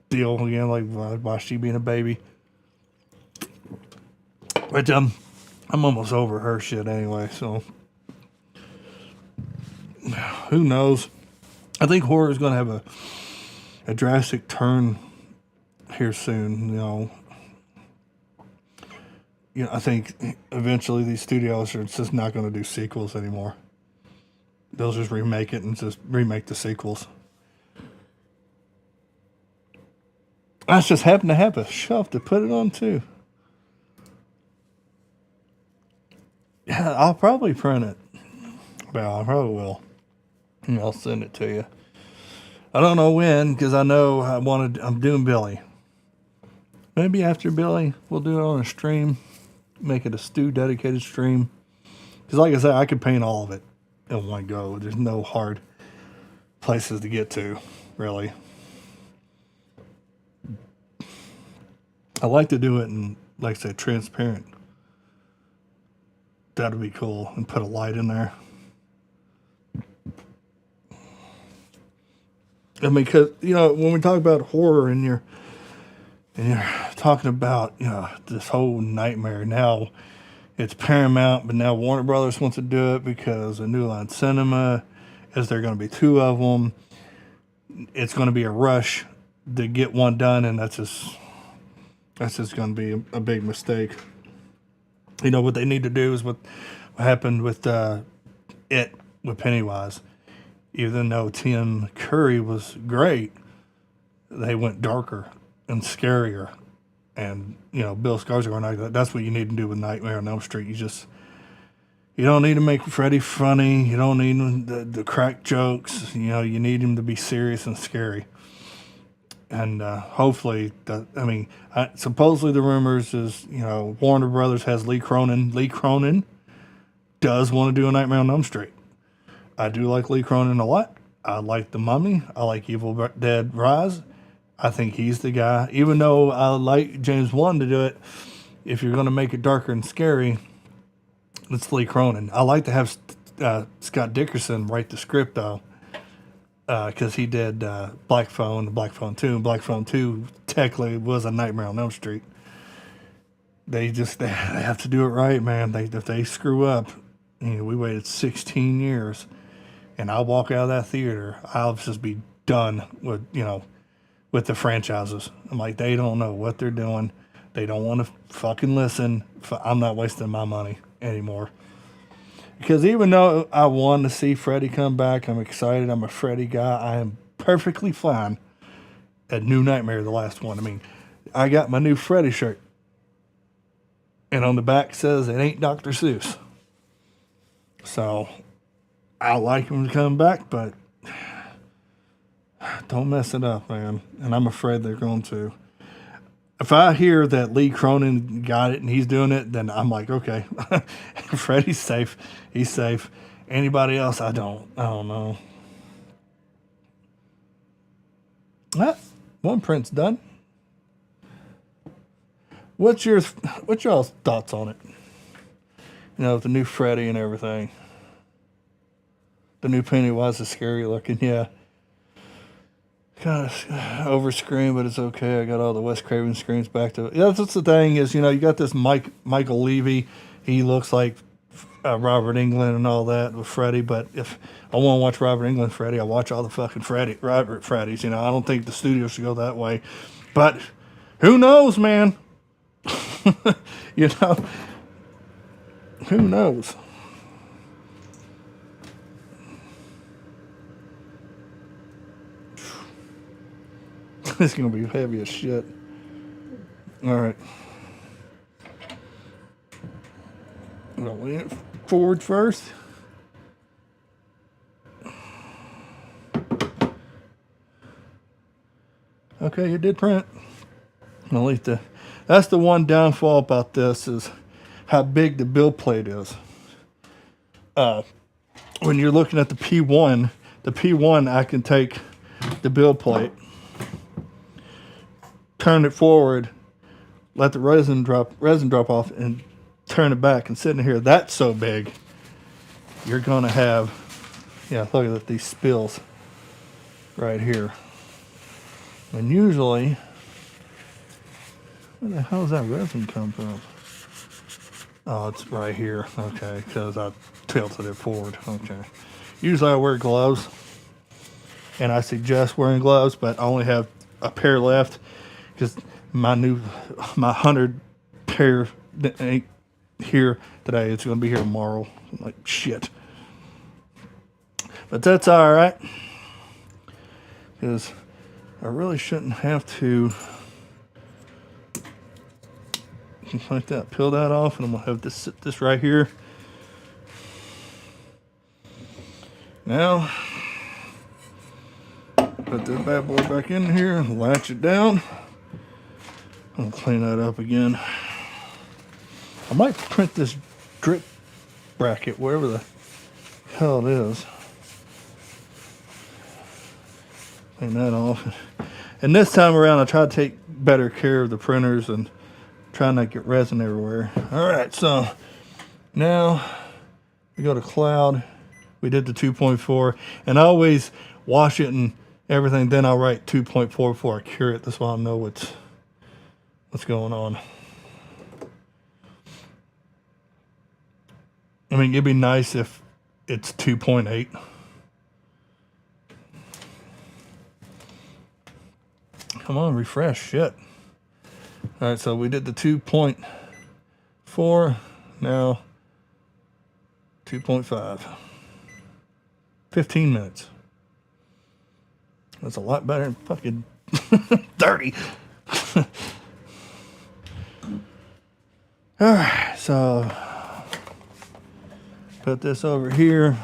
deal again? Like, why she being a baby? But I'm almost over her shit anyway. So who knows? I think horror is going to have a drastic turn here soon. I think eventually these studios are just not going to do sequels anymore. They'll just remake it and just remake the sequels. I just happen to have a shelf to put it on too. Yeah, I'll probably print it. Well, I probably will. And I'll send it to you. I don't know when, because I know I'm doing Billy. Maybe after Billy, we'll do it on a stream. Make it a Stu dedicated stream. Because like I said, I could paint all of it in one go. There's no hard places to get to, really. I like to do it in, like I said, transparent. That would be cool. And put a light in there. I mean, because, when we talk about horror and you're talking about, this whole nightmare, now it's Paramount, but now Warner Brothers wants to do it because of New Line Cinema. Is there going to be 2 of them? It's going to be a rush to get one done, and that's just going to be a big mistake. What they need to do is what happened with It with Pennywise. Even though Tim Curry was great, they went darker and scarier. And, you know, Bill Skarsgård, that's what you need to do with Nightmare on Elm Street. You don't need to make Freddy funny. You don't need the crack jokes. You know, you need him to be serious and scary. And hopefully, supposedly the rumors is, you know, Warner Brothers has Lee Cronin. Lee Cronin does want to do a Nightmare on Elm Street. I do like Lee Cronin a lot. I like The Mummy. I like Evil Dead Rise. I think he's the guy. Even though I like James Wan to do it, if you're going to make it darker and scary, it's Lee Cronin. I like to have Scott Dickerson write the script, though, because he did Black Phone, Black Phone 2. And Black Phone 2 technically was a Nightmare on Elm Street. They have to do it right, man. If they screw up, you know, we waited 16 years, and I'll walk out of that theater, I'll just be done with, you know, with the franchises. I'm like, they don't know what they're doing. They don't want to fucking listen. I'm not wasting my money anymore. Because even though I want to see Freddy come back, I'm excited. I'm a Freddy guy. I am perfectly fine at New Nightmare, the last one. I mean, I got my new Freddy shirt. And on the back says, it ain't Dr. Seuss. So, I like him to come back, but don't mess it up, man. And I'm afraid they're going to. If I hear that Lee Cronin got it and he's doing it, then I'm like, okay, Freddy's safe. He's safe. Anybody else, I don't know. One print's done. What's y'all's thoughts on it? You know, the new Freddy and everything. The new Pennywise is scary looking, yeah. Kind of over screen, but it's okay. I got all the Wes Craven screens back to it. Yeah, that's the thing is, you know, you got this Michael Levy. He looks like Robert Englund and all that with Freddy. But if I want to watch Robert Englund Freddy, I watch all the fucking Robert Freddys. You know, I don't think the studio should go that way. But who knows, man? You know, who knows? It's going to be heavy as shit. All right. I'm going to lean it forward first. Okay, it did print. At least that's the one downfall about this is how big the build plate is. When you're looking at the P1 I can take the build plate, turn it forward, let the resin drop off, and turn it back. And sitting here, that's so big, you're gonna have, yeah, look at these spills right here. And usually, where the hell does that resin come from? Oh, it's right here. Okay, because I tilted it forward. Okay. Usually I wear gloves, and I suggest wearing gloves, but I only have a pair left because my 100 pair ain't here today. It's going to be here tomorrow. I'm like, shit. But that's all right, because I really shouldn't have to, like that, peel that off, and I'm going to have this right here. Now, put this bad boy back in here and latch it down. I'll clean that up again. I might print this drip bracket, wherever the hell it is. Clean that off. And this time around, I try to take better care of the printers and try not to get resin everywhere. All right, so now we go to cloud. We did the 2.4, and I always wash it and everything. Then I'll write 2.4 before I cure it. That's why I know what's going on. I mean, it'd be nice if it's 2.8. Come on, refresh. Shit. All right, so we did the 2.4. Now 2.5. 15 minutes. That's a lot better than fucking 30. All right, so put this over here.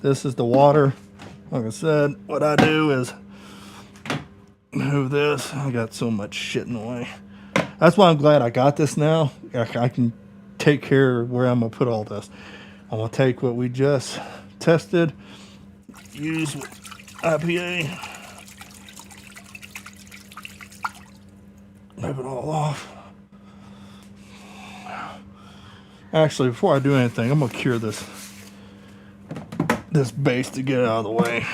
This is the water. Like I said, what I do is move this. I got so much shit in the way. That's why I'm glad I got this now. I can take care of where I'm going to put all this. I'm going to take what we just tested, use with IPA, wipe it all off. Actually, before I do anything, I'm going to cure this base to get it out of the way.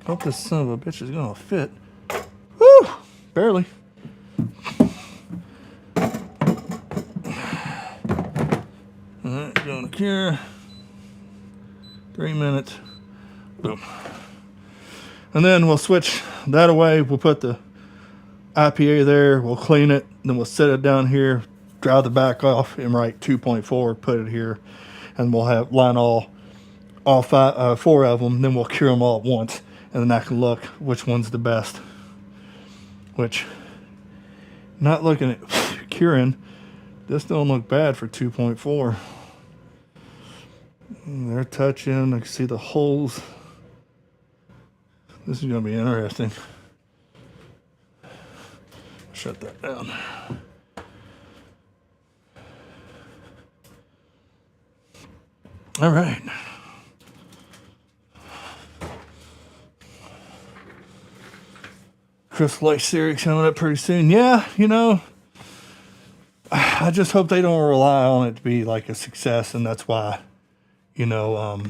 Hope this son of a bitch is going to fit. Woo! Barely. Alright, going to cure. 3 minutes. Boom. And then we'll switch that away. We'll put the IPA there. We'll clean it. Then we'll set it down here. Dry the back off and write 2.4. Put it here. And we'll have line all five, 4 of them. Then we'll cure them all at once. And then I can look which one's the best. Which, not looking at curing, this don't look bad for 2.4. They're touching. I can see the holes. This is going to be interesting. Shut that down. All right. Crystal Lake series coming up pretty soon. Yeah, you know, I just hope they don't rely on it to be like a success, and that's why, you know,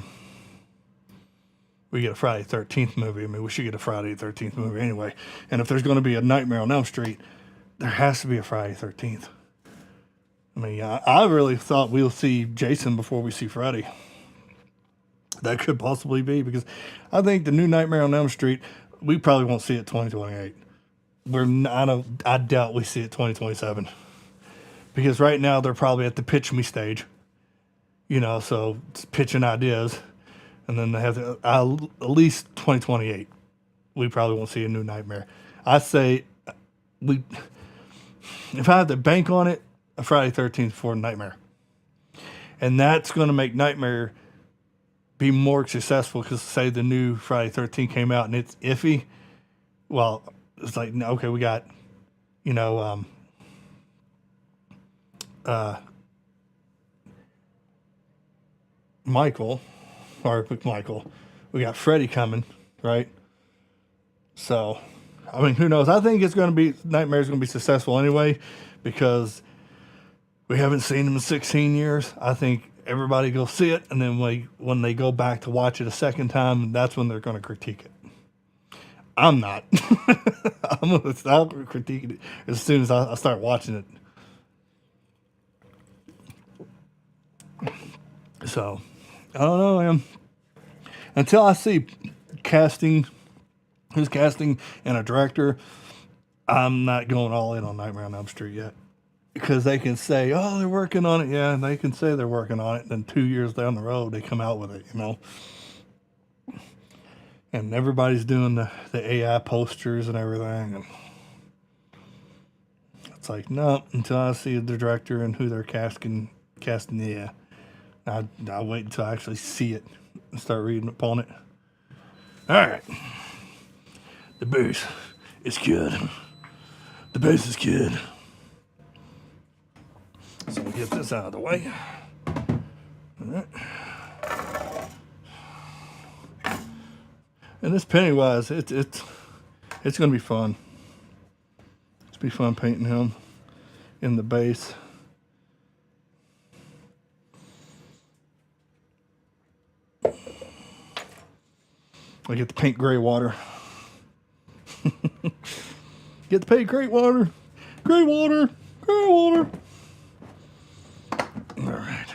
we get a Friday 13th movie. I mean, we should get a Friday 13th movie anyway. And if there's going to be a Nightmare on Elm Street, there has to be a Friday 13th. I mean, I really thought we'll see Jason before we see Freddy. That could possibly be, because I think the new Nightmare on Elm Street, we probably won't see it 2028. I doubt we see it 2027. Because right now they're probably at the pitch me stage. You know, so it's pitching ideas. And then they have at least 2028. We probably won't see a new Nightmare. I say, if I had to bank on it, a Friday 13th for Nightmare. And that's going to make Nightmare be more successful, because say the new Friday 13th came out and it's iffy. Well, it's like, okay, we got, you know, Michael. We got Freddy coming, right? So, I mean, who knows? I think it's going to be, Nightmare's going to be successful anyway, because we haven't seen him in 16 years. I think everybody go see it, and then when they go back to watch it a second time, that's when they're going to critique it. I'm not. I'm going to stop critiquing it as soon as I start watching it. So, I don't know, man. Until I see who's casting and a director, I'm not going all in on Nightmare on Elm Street yet. Because they can say, oh, they're working on it. Yeah, they can say they're working on it. Then 2 years down the road, they come out with it, you know. And everybody's doing the AI posters and everything. And it's like, no, until I see the director and who they're casting, yeah. I'll wait until I actually see it and start reading upon it. All right. The base is good. The base is good. So we'll get this out of the way. All right. And this Pennywise, it's going to be fun. It's be fun painting him in the base. I get the paint gray water. Get the paint gray water. Gray water. Gray water. All right.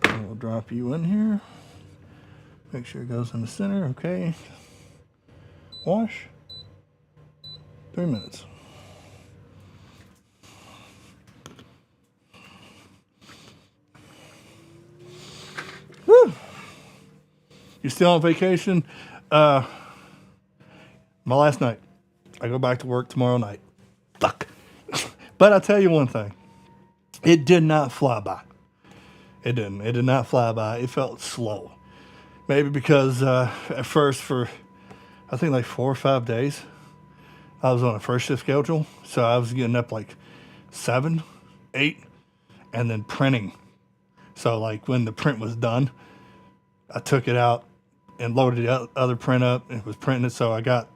We'll drop you in here. Make sure it goes in the center. Okay. Wash. 3 minutes. Woo! You still on vacation? My last night. I go back to work tomorrow night. Fuck. But I'll tell you one thing. It did not fly by. It didn't. It did not fly by. It felt slow. Maybe because at first for, I think like 4 or 5 days, I was on a first shift schedule. So I was getting up like 7, 8, and then printing. So like when the print was done, I took it out and loaded the other print up and was printing it. So I got,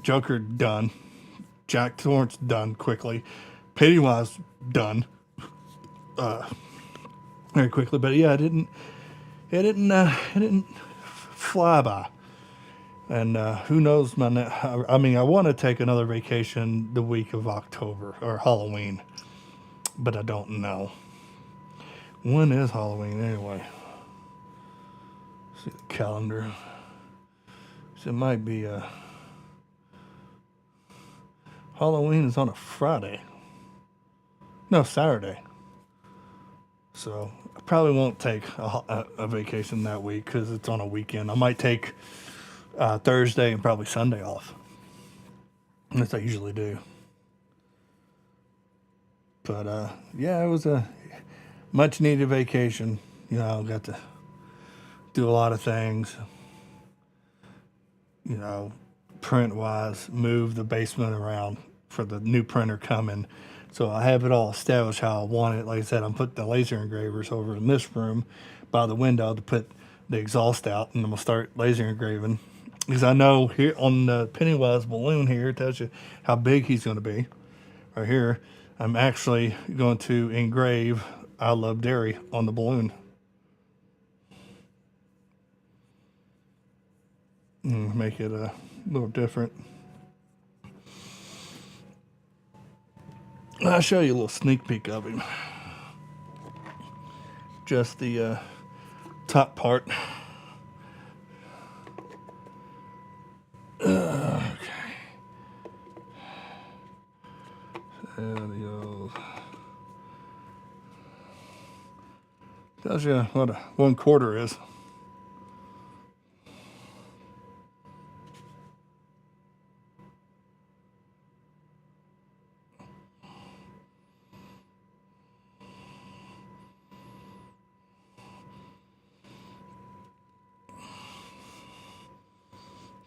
Joker done, Jack Torrance done quickly, Pennywise done very quickly. But yeah, it didn't fly by. And who knows I want to take another vacation the week of October or Halloween, but I don't know. When is Halloween anyway? See the calendar. So it might be Halloween is on a Friday. No, Saturday. So I probably won't take a vacation that week because it's on a weekend. I might take Thursday and probably Sunday off, as I usually do. But yeah, it was a much needed vacation. Got to do a lot of things. Print wise, move the basement around for the new printer coming. So I have it all established how I want it. Like I said, I'm putting the laser engravers over in this room by the window to put the exhaust out, and I'm gonna start laser engraving. Because I know here on the Pennywise balloon here, it tells you how big he's gonna be. Right here, I'm actually going to engrave I Love Dairy on the balloon. And make it a little different. I'll show you a little sneak peek of him. Just the top part. Okay. There tells you what a 1/4 is.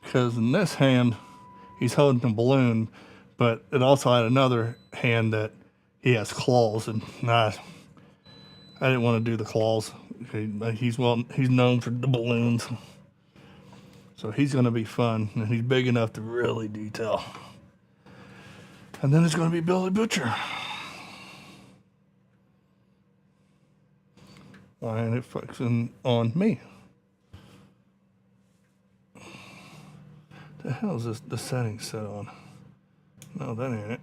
Because in this hand, he's holding the balloon, but it also had another hand that he has claws, and I didn't want to do the claws. He's known for the balloons, so he's going to be fun, and he's big enough to really detail. And then it's going to be Billy Butcher, and it focusing on me. The hell is this? The setting set on? No, that ain't it.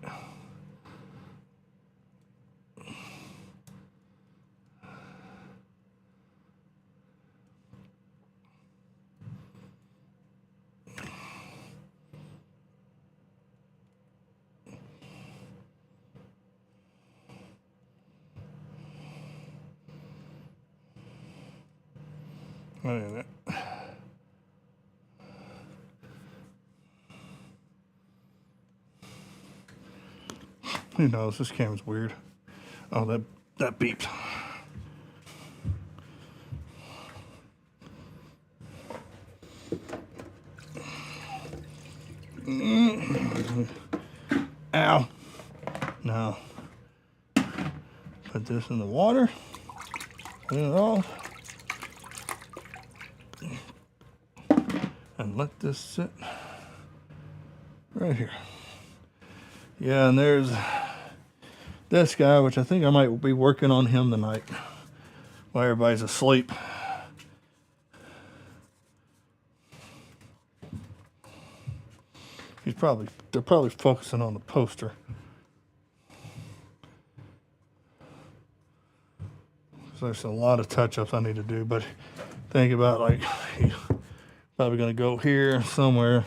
That ain't it. Who knows? This camera's weird. Oh, that beeped. Ow. Now, put this in the water. Clean it off. And let this sit right here. Yeah, and there's this guy, which I think I might be working on him tonight while everybody's asleep. They're probably focusing on the poster. So there's a lot of touch-ups I need to do, but think about like he's probably gonna go here somewhere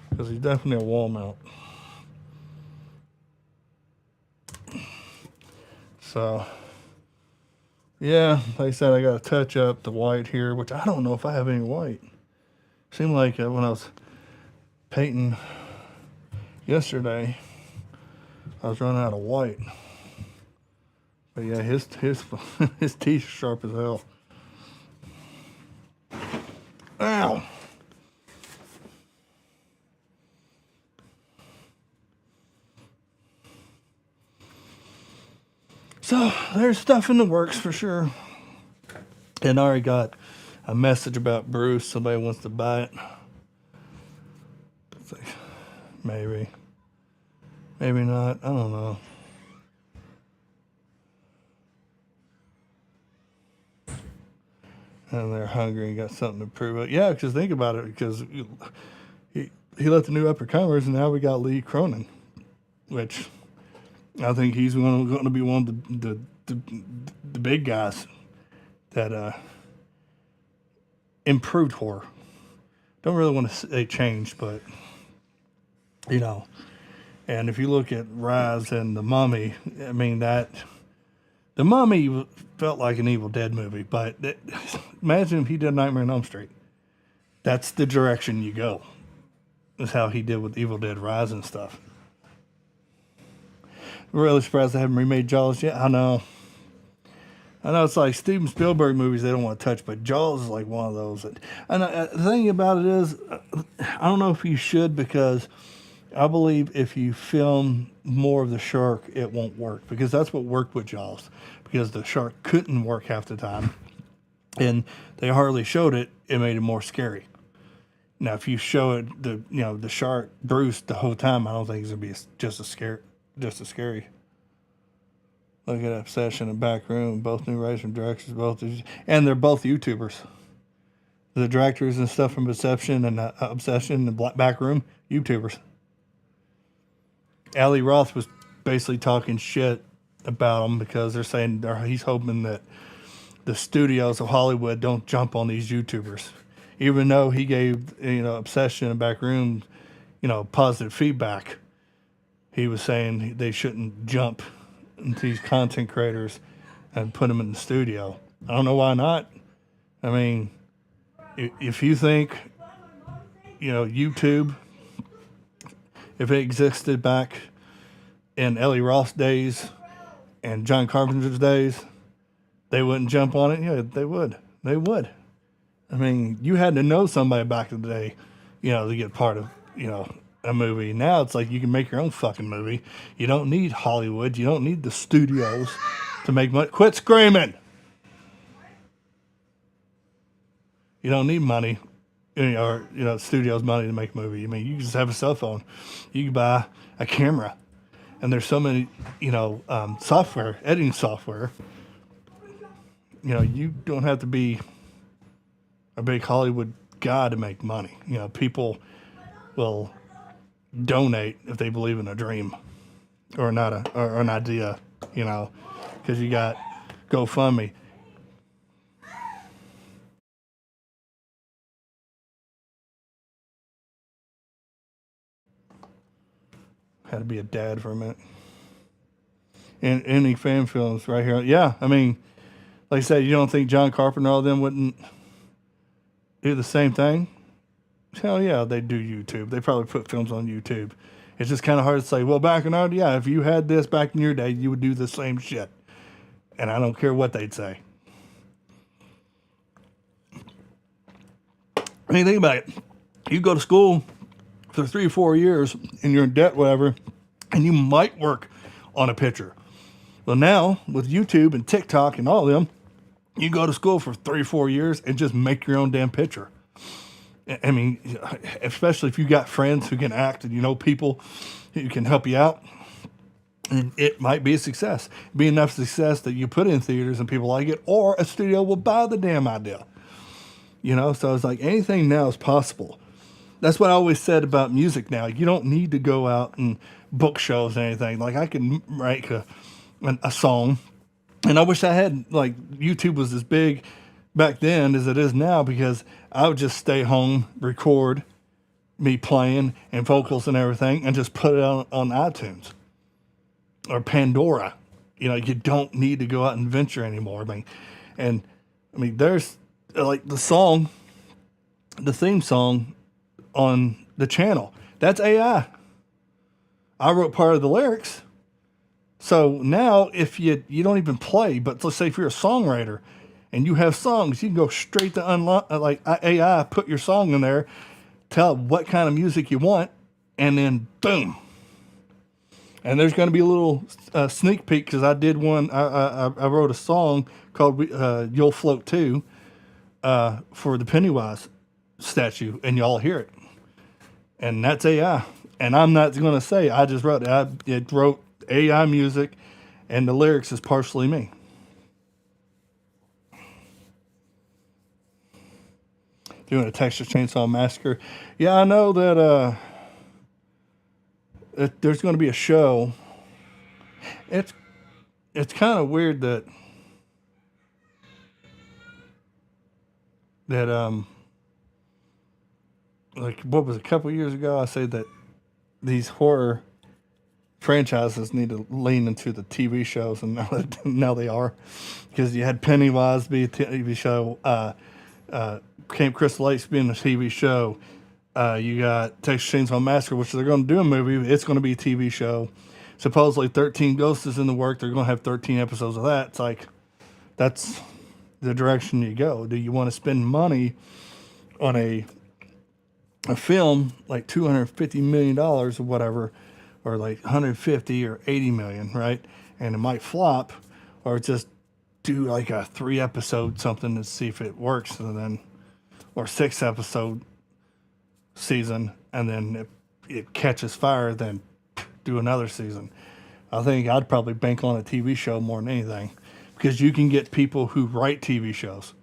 because he's definitely a wall mount. So, yeah, like I said, I got to touch up the white here, which I don't know if I have any white. Seemed like when I was painting yesterday, I was running out of white. But yeah, his his teeth are sharp as hell. Ow! So there's stuff in the works for sure. And I already got a message about Bruce. Somebody wants to buy it. It's like, maybe. Maybe not. I don't know. And they're hungry and got something to prove it. Yeah, because think about it. Because he let the new upper comers, and now we got Lee Cronin, which I think he's going to be one of the big guys that improved horror. Don't really want to say changed, but you know. And if you look at Rise and The Mummy, I mean that The Mummy felt like an Evil Dead movie, but imagine if he did Nightmare on Elm Street. That's the direction you go. That's how he did with Evil Dead Rise and stuff. I'm really surprised they haven't remade Jaws yet. I know it's like Steven Spielberg movies they don't want to touch, but Jaws is like one of those. And the thing about it is, I don't know if you should, because I believe if you film more of the shark, it won't work, because that's what worked with Jaws, because the shark couldn't work half the time, and they hardly showed it. It made it more scary. Now, if you show it the shark Bruce the whole time, I don't think it's gonna be just as scary. Look at Obsession and Back Room, both new writers and directors, and they're both YouTubers. The directors and stuff from Obsession and Back Room, YouTubers. Ali Roth was basically talking shit about him because they're saying he's hoping that the studios of Hollywood don't jump on these YouTubers, even though he gave Obsession and Back Room positive feedback. He was saying they shouldn't jump into these content creators and put them in the studio. I don't know why not. I mean, if you think YouTube, if it existed back in Ellie Roth's days and John Carpenter's days, they wouldn't jump on it. Yeah, they would. They would. I mean, you had to know somebody back in the day, to get part of, a movie. Now it's like you can make your own fucking movie. You don't need Hollywood. You don't need the studios to make money. Quit screaming. You don't need money, studios' money to make a movie. I mean, you just have a cell phone. You can buy a camera, and there's so many, software, editing software. You don't have to be a big Hollywood guy to make money. People will donate if they believe in a dream or or an idea, because you got GoFundMe. Had to be a dad for a minute. And any fan films right here. Yeah, I mean, like I said, you don't think John Carpenter and all of them wouldn't do the same thing? Hell yeah, they do YouTube. They probably put films on YouTube. It's just kind of hard to say, well, back in our day, yeah, if you had this back in your day, you would do the same shit. And I don't care what they'd say. I mean, think about it. You go to school for 3 or 4 years and you're in debt, whatever, and you might work on a picture. Well, now with YouTube and TikTok and all of them, you go to school for 3 or 4 years and just make your own damn picture. I mean, especially if you got friends who can act and people who can help you out, and it might be a success. Be enough success that you put in theaters and people like it, or a studio will buy the damn idea. So it's like anything now is possible. That's what I always said about music now. You don't need to go out and book shows or anything. Like, I can write a song, and I wish I had, like, YouTube was as big back then as it is now, because I would just stay home, record me playing and vocals and everything, and just put it on iTunes or Pandora. You don't need to go out and venture anymore. I mean, there's like the song the theme song on the channel. That's AI. I wrote part of the lyrics. So now if you don't even play, but let's say if you're a songwriter and you have songs, you can go straight to like AI, put your song in there, tell it what kind of music you want, and then boom. And there's going to be a little sneak peek because I did one. I wrote a song called "You'll Float Too" for the Pennywise statue, and y'all hear it. And that's AI. And I'm not going to say I just wrote it. It wrote AI music, and the lyrics is partially me. Doing a Texas Chainsaw Massacre. Yeah, I know that there's going to be a show. It's kind of weird that like what was it, a couple years ago I said that these horror franchises need to lean into the TV shows, and now they are, because you had Pennywise be a TV show, Camp Crystal Lakes being a TV show. You got Texas Chainsaw Massacre, which they're going to do a movie. It's going to be a TV show. Supposedly 13 Ghosts is in the work. They're going to have 13 episodes of that. It's like, that's the direction you go. Do you want to spend money on a film like $250 million or whatever, or like 150 or 80 million, right? And it might flop, or just do like a 3 episode something to see if it works, and then, or 6 episode season, and then it catches fire, then do another season. I think I'd probably bank on a TV show more than anything, because you can get people who write TV shows.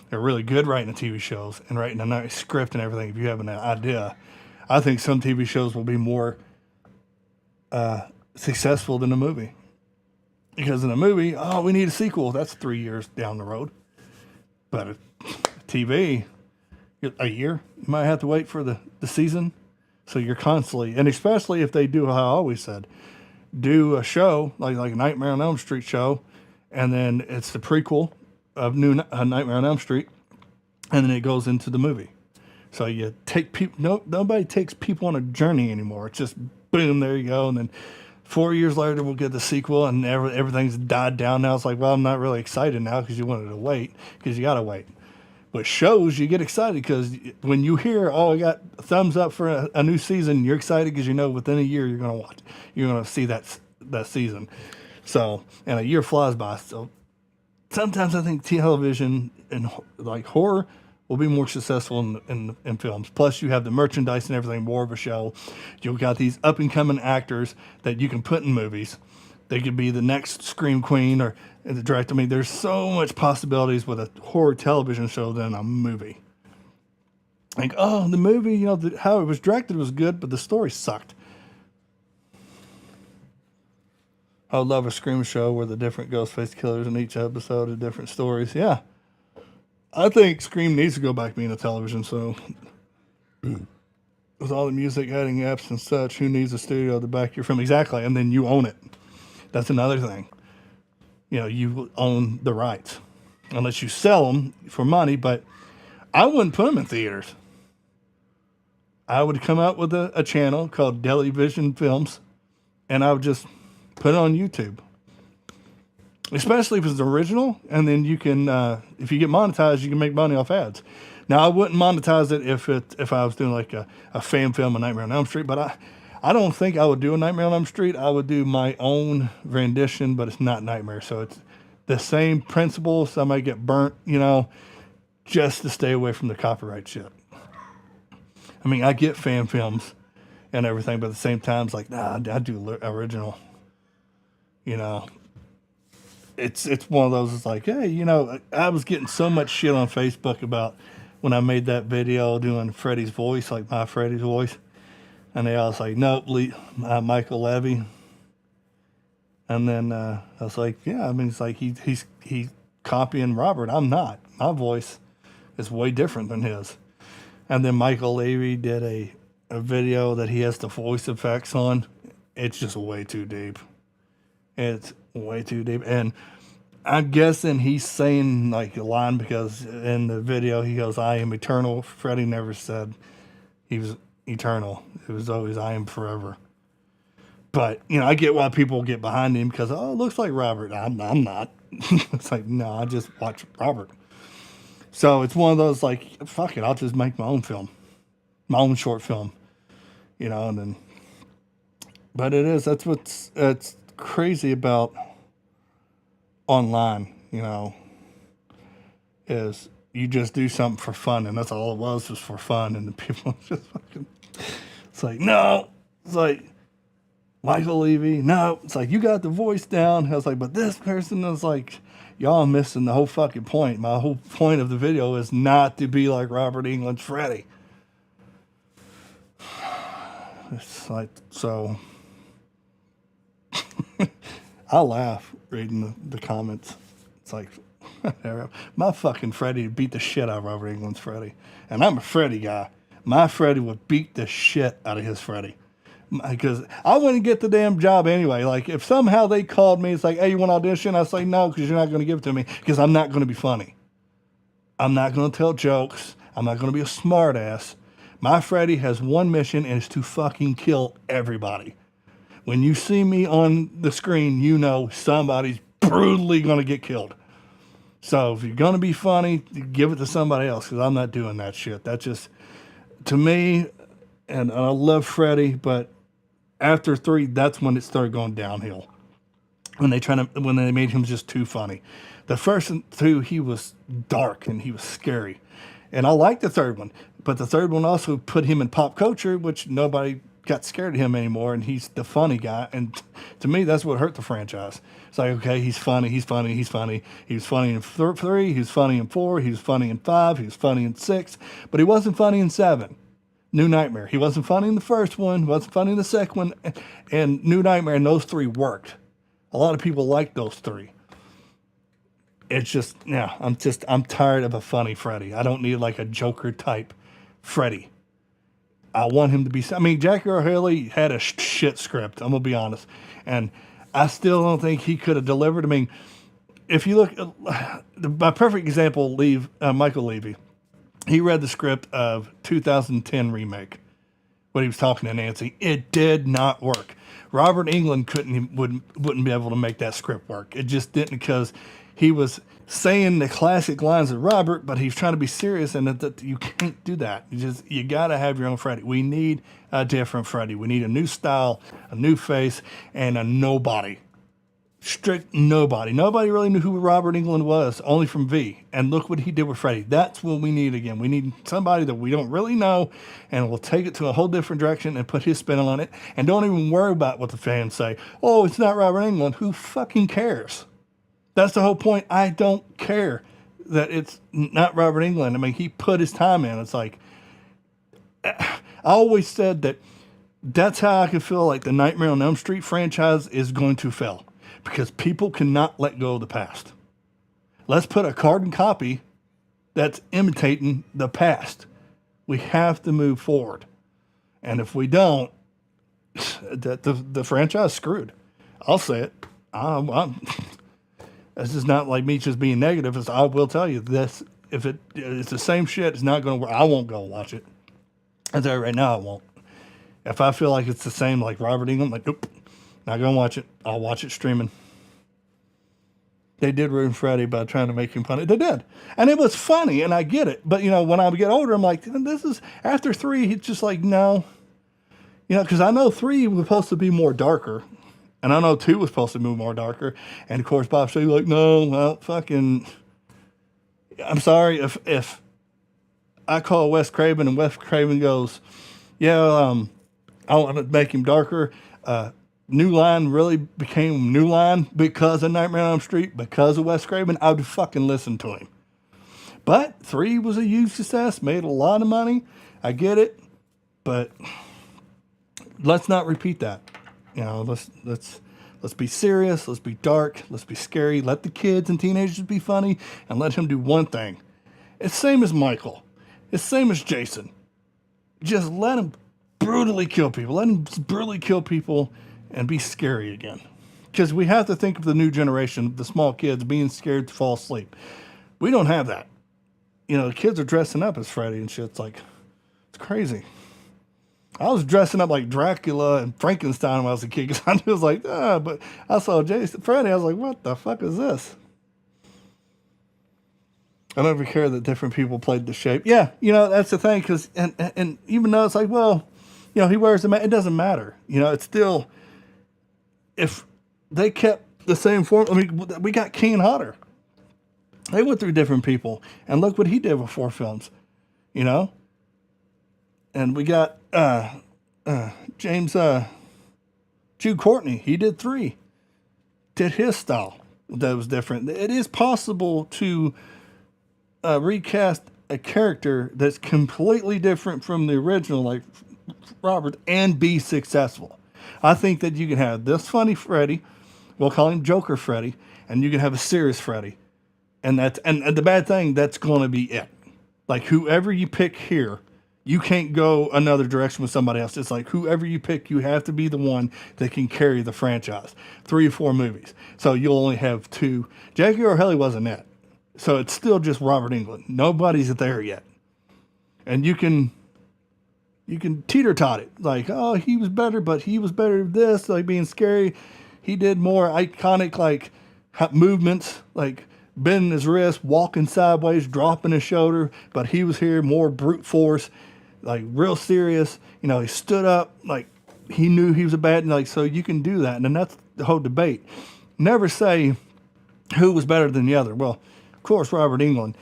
They're really good writing the TV shows and writing a nice script and everything. If you have an idea, I think some TV shows will be more successful than a movie. Because in a movie, oh, we need a sequel. That's 3 years down the road. But a TV, a year, you might have to wait for the season. So you're constantly, and especially if they do, how I always said, do a show like a Nightmare on Elm Street show, and then it's the prequel of Nightmare on Elm Street, and then it goes into the movie. So you take people, nobody takes people on a journey anymore. It's just boom, there you go, and then 4 years later we'll get the sequel, and everything's died down now. It's like, well, I'm not really excited now because you wanted to wait, because you got to wait. But shows, you get excited because when you hear, oh, I got a thumbs up for a new season, you're excited because you know within a year you're going to watch, you're going to see that season. So, and a year flies by. So sometimes I think television and like horror will be more successful in films. Plus, you have the merchandise and everything, more of a show. You've got these up and coming actors that you can put in movies. They could be the next Scream Queen or the director. I mean, there's so much possibilities with a horror television show than a movie. Like, oh, the movie, how it was directed was good, but the story sucked. I would love a Scream show where the different Ghostface killers in each episode are different stories. Yeah. I think Scream needs to go back being a television show. With all the music, adding apps and such, who needs a studio to back your film? Exactly, and then you own it. That's another thing. You own the rights. Unless you sell them for money, but I wouldn't put them in theaters. I would come out with a channel called Deli Vision Films, and I would just put it on YouTube. Especially if it's original, and then you can, if you get monetized, you can make money off ads. Now, I wouldn't monetize it if I was doing like a fan film, a Nightmare on Elm Street, but I don't think I would do a Nightmare on Elm Street. I would do my own rendition, but it's not Nightmare. So it's the same principle. So I might get burnt, just to stay away from the copyright shit. I mean, I get fan films and everything, but at the same time, it's like, nah, I do original. It's one of those, it's like, hey, I was getting so much shit on Facebook about when I made that video doing Freddy's voice, like my Freddy's voice. And they all was like, nope, Michael Levy. And then I was like, yeah, I mean, it's like he's copying Robert. I'm not. My voice is way different than his. And then Michael Levy did a video that he has the voice effects on. It's just way too deep. It's way too deep. And I'm guessing he's saying like a line because in the video he goes, "I am eternal." Freddy never said he was eternal. It was always, "I am forever." But I get why people get behind him because, oh, it looks like Robert. I'm not. It's like, no, I just watch Robert. So it's one of those like, fuck it, I'll just make my own film, my own short film, and then. But that's what's it's crazy about online, is you just do something for fun, and that's all it was for fun, and the people just fucking. It's like, no, it's like Michael Levy, no, it's like you got the voice down. I was like, but this person is like, y'all are missing the whole fucking point. My whole point of the video is not to be like Robert Englund's Freddy. It's like, so I laugh reading the comments. It's like, my fucking Freddy beat the shit out of Robert Englund's Freddy. And I'm a Freddy guy. My Freddy would beat the shit out of his Freddy. Because I wouldn't get the damn job anyway. Like, if somehow they called me, it's like, "Hey, you want to audition?" I say no, because you're not going to give it to me, because I'm not going to be funny. I'm not going to tell jokes. I'm not going to be a smart ass. My Freddy has one mission, and it's to fucking kill everybody. When you see me on the screen, somebody's brutally going to get killed. So if you're going to be funny, give it to somebody else, because I'm not doing that shit. That's just, to me, and I love Freddy, but after 3, that's when it started going downhill. When they made him just too funny. The first 2, he was dark and he was scary. And I liked the third one. But the third one also put him in pop culture, which nobody got scared of him anymore, and he's the funny guy. And to me, that's what hurt the franchise. It's like, okay, he's funny. He was funny in 3, he was funny in 4, he was funny in 5, he was funny in 6, but he wasn't funny in 7. New Nightmare. He wasn't funny in the first one, he wasn't funny in the second one, and New Nightmare, and those 3 worked. A lot of people like those 3. It's just, I'm tired of a funny Freddy. I don't need like a Joker type Freddy. I want him to be, Jackie Earle Haley had a shit script, I'm going to be honest. And I still don't think he could have delivered. If you look, my perfect example, Michael Levy. He read the script of 2010 remake when he was talking to Nancy. It did not work. Robert Englund wouldn't be able to make that script work. It just didn't, because he was saying the classic lines of Robert, but he's trying to be serious, and that you can't do that. You got to have your own Freddy. We need a different Freddy. We need a new style, a new face, and a nobody. Strict nobody. Nobody really knew who Robert Englund was, only from V. And look what he did with Freddy. That's what we need again. We need somebody that we don't really know, and will take it to a whole different direction and put his spin on it. And don't even worry about what the fans say. Oh, it's not Robert Englund. Who fucking cares? That's the whole point. I don't care that it's not Robert Englund. He put his time in. It's like, I always said that's how I can feel like the Nightmare on Elm Street franchise is going to fail. Because people cannot let go of the past. Let's put a carbon copy that's imitating the past. We have to move forward. And if we don't, the franchise is screwed. I'll say it. This is not like me just being negative. I will tell you this. If it's the same shit, it's not going to work. I won't go watch it. I tell you right now, I won't. If I feel like it's the same like Robert Englund, like, nope. Not going to watch it. I'll watch it streaming. They did ruin Freddy by trying to make him funny. They did. And it was funny, and I get it. But, when I get older, I'm like, this is, after 3, it's just like, no. Because I know 3 was supposed to be more darker. And I know 2 was supposed to be more darker. And, of course, Bob Shea like, no, well, fucking, I'm sorry if I call Wes Craven and Wes Craven goes, yeah, I want to make him darker. New Line really became New Line because of Nightmare on Elm Street, because of Wes Craven, I would fucking listen to him. But 3 was a huge success, made a lot of money. I get it, but let's not repeat that. Let's be serious, let's be dark, let's be scary. Let the kids and teenagers be funny, and let him do one thing. It's same as Michael. It's same as Jason. Just let him brutally kill people. Let him brutally kill people and be scary again. because we have to think of the new generation, the small kids being scared to fall asleep. We don't have that. You know, the kids are dressing up as Freddy and shit. It's like, it's crazy. I was dressing up like Dracula and Frankenstein when I was a kid because I was like, but I saw Freddy. I was like, what the fuck is this? I never cared that different people played the shape. Yeah, you know, that's the thing. Because, and even though it's like, well, you know, he wears the mask, it doesn't matter. You know, it's still, if they kept the same form, I mean, we got Kane Hodder. They went through different people. And look what he did with 4 films, you know? And we got James Jude Courtney. He did 3. Did his style that was different. It is possible to recast a character that's completely different from the original, like Robert, and be successful. I think that you can have this funny Freddy, we'll call him Joker Freddy, and you can have a serious Freddy. And that's and the bad thing, that's going to be it. Like whoever you pick here, you can't go another direction with somebody else. It's like whoever you pick, you have to be the one that can carry the franchise. 3 or 4 movies. So you'll only have 2. Jackie Earle Haley wasn't it. So it's still just Robert Englund. Nobody's there yet. And you can teeter-tot it. Like, oh, he was better, but he was better at this, like being scary. He did more iconic, like, movements, like bending his wrist, walking sideways, dropping his shoulder. But he was here more brute force, like real serious. You know, he stood up, like he knew he was a bad, like, so you can do that. And then that's the whole debate. Never say who was better than the other. Well, of course, Robert Englund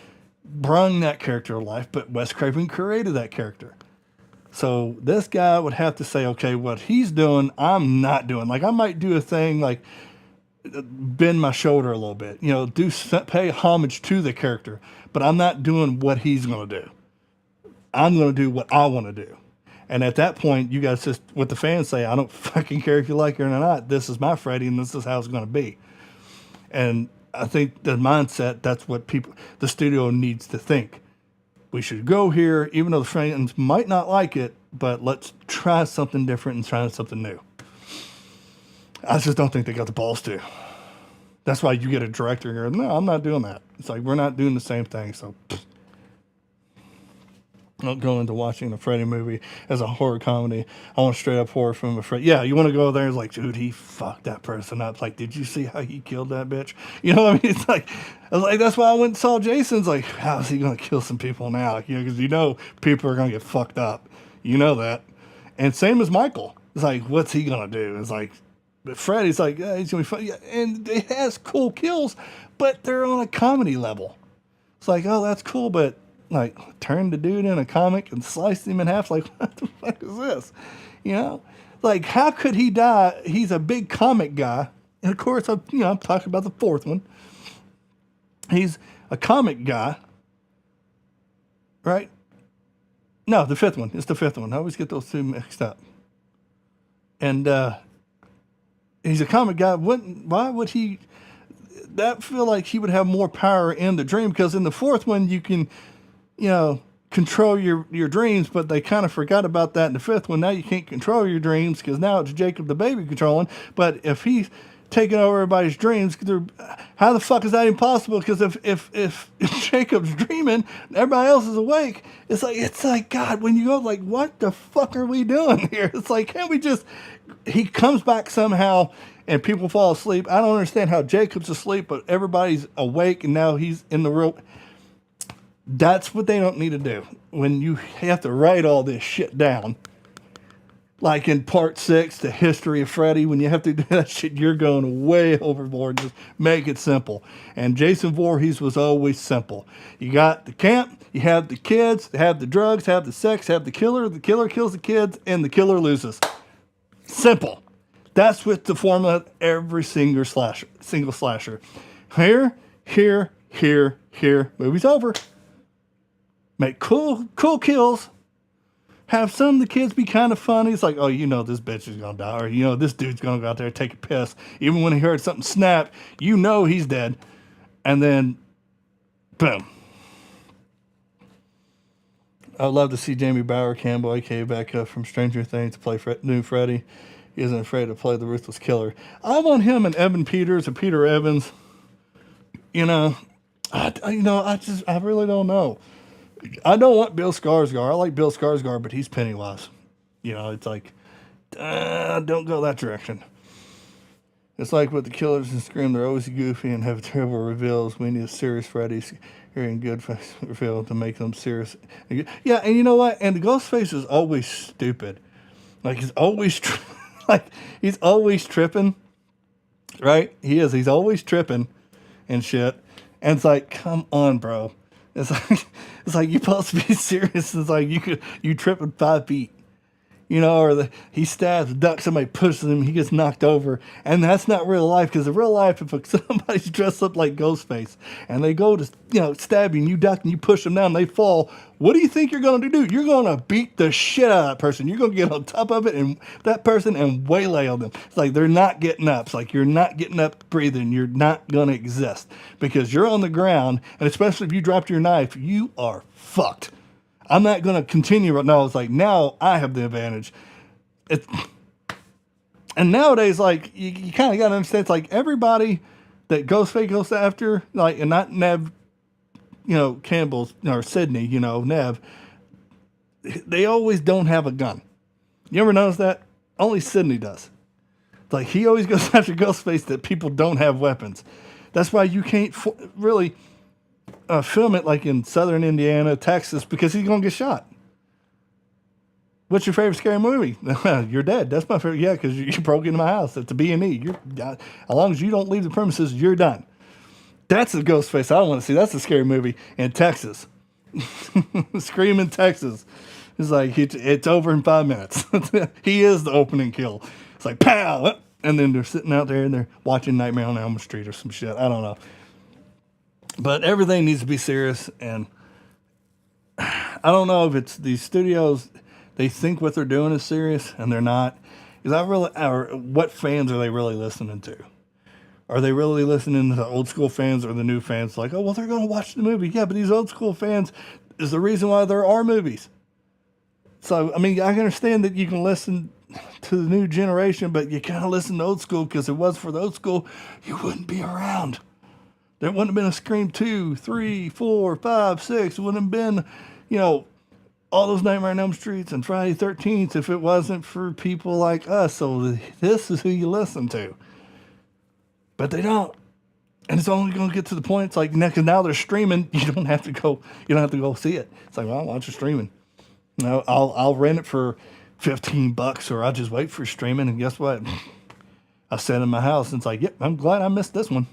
brung that character to life, but Wes Craven created that character. So this guy would have to say, okay, what he's doing, I'm not doing. Like I might do a thing like bend my shoulder a little bit, you know, pay homage to the character, but I'm not doing what he's going to do. I'm going to do what I want to do. And at that point, you guys just, what the fans say, I don't fucking care if you like it or not. This is my Freddy, and this is how it's going to be. And I think the mindset, that's what the studio needs to think. We should go here, even though the fans might not like it, but let's try something different and try something new. I just don't think they got the balls to. That's why you get a director and go, no, I'm not doing that. It's like, we're not doing the same thing. So I don't go into watching a Freddy movie as a horror comedy. I want straight up horror from a Freddy. Yeah, you want to go there and it's like, dude, he fucked that person up. It's like, did you see how he killed that bitch? You know what I mean? It's like, I was like, that's why I went and saw Jason's like, how is he going to kill some people now? You know, because you know people are going to get fucked up. You know that. And same as Michael. It's like, what's he going to do? It's like, but Freddy's like, yeah, he's going to be fun. Yeah, and it has cool kills, but they're on a comedy level. It's like, oh, that's cool, but like, turn the dude in a comic and slice him in half. Like, what the fuck is this? You know? Like, how could he die? He's a big comic guy. And of course, I'm talking about the 4th one. He's a comic guy. Right? No, the 5th one. It's the 5th one. I always get those 2 mixed up. And he's a comic guy. Why would he that feel like he would have more power in the dream? Because in the 4th one, you can, you know, control your dreams, but they kind of forgot about that in the 5th one. Now you can't control your dreams because now it's Jacob the baby controlling. But if he's taking over everybody's dreams, how the fuck is that impossible? Because if Jacob's dreaming, and everybody else is awake. It's like God. When you go like, what the fuck are we doing here? It's like, can't we just? He comes back somehow, and people fall asleep. I don't understand how Jacob's asleep, but everybody's awake, and now he's in the real. That's what they don't need to do. When you have to write all this shit down, like in part 6, the history of Freddy, when you have to do that shit, you're going way overboard. Just make it simple. And Jason Voorhees was always simple. You got the camp, you have the kids, have the drugs, have the sex, have the killer kills the kids, and the killer loses. Simple. That's with the formula of every single slasher. Here, movie's over. Make cool kills. Have some of the kids be kind of funny. It's like, oh, you know this bitch is going to die. Or, you know, this dude's going to go out there and take a piss. Even when he heard something snap, you know he's dead. And then, boom. I'd love to see Jamie Bauer Campbell, a.k.a. back up from Stranger Things, to play new Freddy. He isn't afraid to play the ruthless killer. I want him and Evan Peters or Peter Evans. You know, I really don't know. I don't want Bill Skarsgård. I like Bill Skarsgård, but he's Pennywise. You know, it's like, don't go that direction. It's like with the killers in Scream, they're always goofy and have terrible reveals. We need a serious Freddy hearing good reveal to make them serious. Yeah, and you know what? And the Ghostface is always stupid. Like he's always he's always tripping. Right? He is. He's always tripping and shit. And it's like, come on, bro. It's like you're supposed to be serious. It's like you tripping 5 feet. You know, or he stabs, ducks, somebody pushes him, he gets knocked over. And that's not real life, because in real life, if somebody's dressed up like Ghostface and they go to, stab you and you duck and you push them down, they fall, what do you think you're going to do? You're going to beat the shit out of that person. You're going to get on top of it and that person and waylay on them. It's like they're not getting up. It's like you're not getting up breathing. You're not going to exist because you're on the ground, and especially if you dropped your knife, you are fucked. I'm not going to continue right now. It's like, now I have the advantage. And nowadays, like, you kind of got to understand, it's like everybody that Ghostface goes after, like, and not Nev, Campbell's, or Sydney, Nev, they always don't have a gun. You ever notice that? Only Sydney does. It's like, he always goes after Ghostface that people don't have weapons. That's why you can't really film it like in southern Indiana, Texas, because he's going to get shot. What's your favorite scary movie? You're dead. That's my favorite. Yeah, because you broke into my house. It's a B&E. As long as you don't leave the premises, you're done. That's the Ghostface I want to see. That's a scary movie in Texas. Scream in Texas. It's like, it's over in 5 minutes. He is the opening kill. It's like, pow! And then they're sitting out there and they're watching Nightmare on Elm Street or some shit. I don't know. But everything needs to be serious, and I don't know if it's these studios, they think what they're doing is serious, and they're not. Or what fans are they really listening to? Are they really listening to the old school fans or the new fans? Like, oh, well, they're going to watch the movie. Yeah, but these old school fans is the reason why there are movies. So, I mean, I understand that you can listen to the new generation, but you kind of listen to old school, because if it was for the old school, you wouldn't be around. There wouldn't have been a Scream 2, 3, 4, 5, 6. It wouldn't have been, all those Nightmare on Elm Streets and Friday 13th if it wasn't for people like us. So this is who you listen to. But they don't. And it's only going to get to the point, it's like, because now they're streaming, you don't have to go see it. It's like, well, I'll watch it streaming. I'll rent it for $15, or I'll just wait for streaming. And guess what? I sat in my house and it's like, yep, I'm glad I missed this one.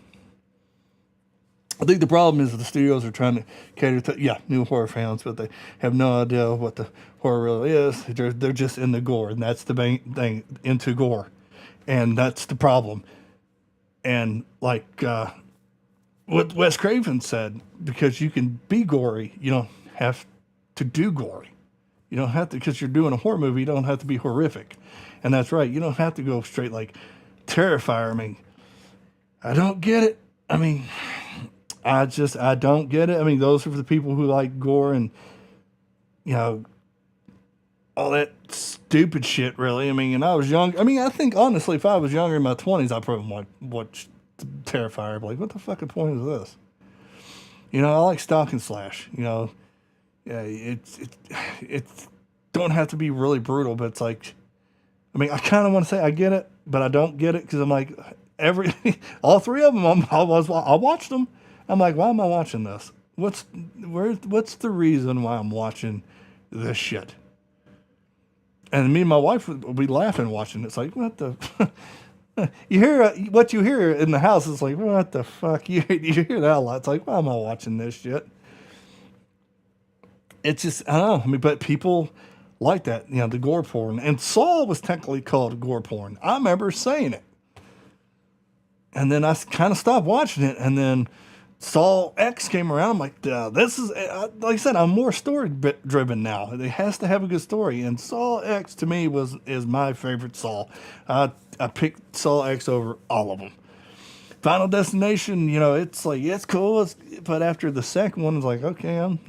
I think the problem is the studios are trying to cater to, new horror fans, but they have no idea what the horror really is. They're just into gore, and that's the main thing, into gore. And that's the problem. And like what Wes Craven said, because you can be gory, you don't have to do gory. You don't have to, because you're doing a horror movie, you don't have to be horrific. And that's right, you don't have to go straight like Terrifier. I mean, I don't get it. I mean, I don't get it. I mean, those are for the people who like gore and, all that stupid shit, really. I mean, and I was young. I mean, I think, honestly, if I was younger in my 20s, I probably might watch Terrifier. Like, what the fucking point is this? I like Stalk and Slash. It's don't have to be really brutal, but it's like, I mean, I kind of want to say I get it, but I don't get it, because I'm like, all three of them, I watched them. I'm like, why am I watching this? What's the reason why I'm watching this shit? And me and my wife would be laughing watching it. It's like, what the? You hear what you hear in the house. It's like, what the fuck? You hear that a lot. It's like, why am I watching this shit? It's just, I don't know. I mean, but people like that, the gore porn. And Saw was technically called gore porn. I remember saying it. And then I kind of stopped watching it. And then Saw X came around. I'm like, this is, like I said, I'm more story driven now. It has to have a good story. And Saw X to me is my favorite Saw. I picked Saw X over all of them. Final Destination, it's like, it's cool. But after the second one, it's like, okay, I'm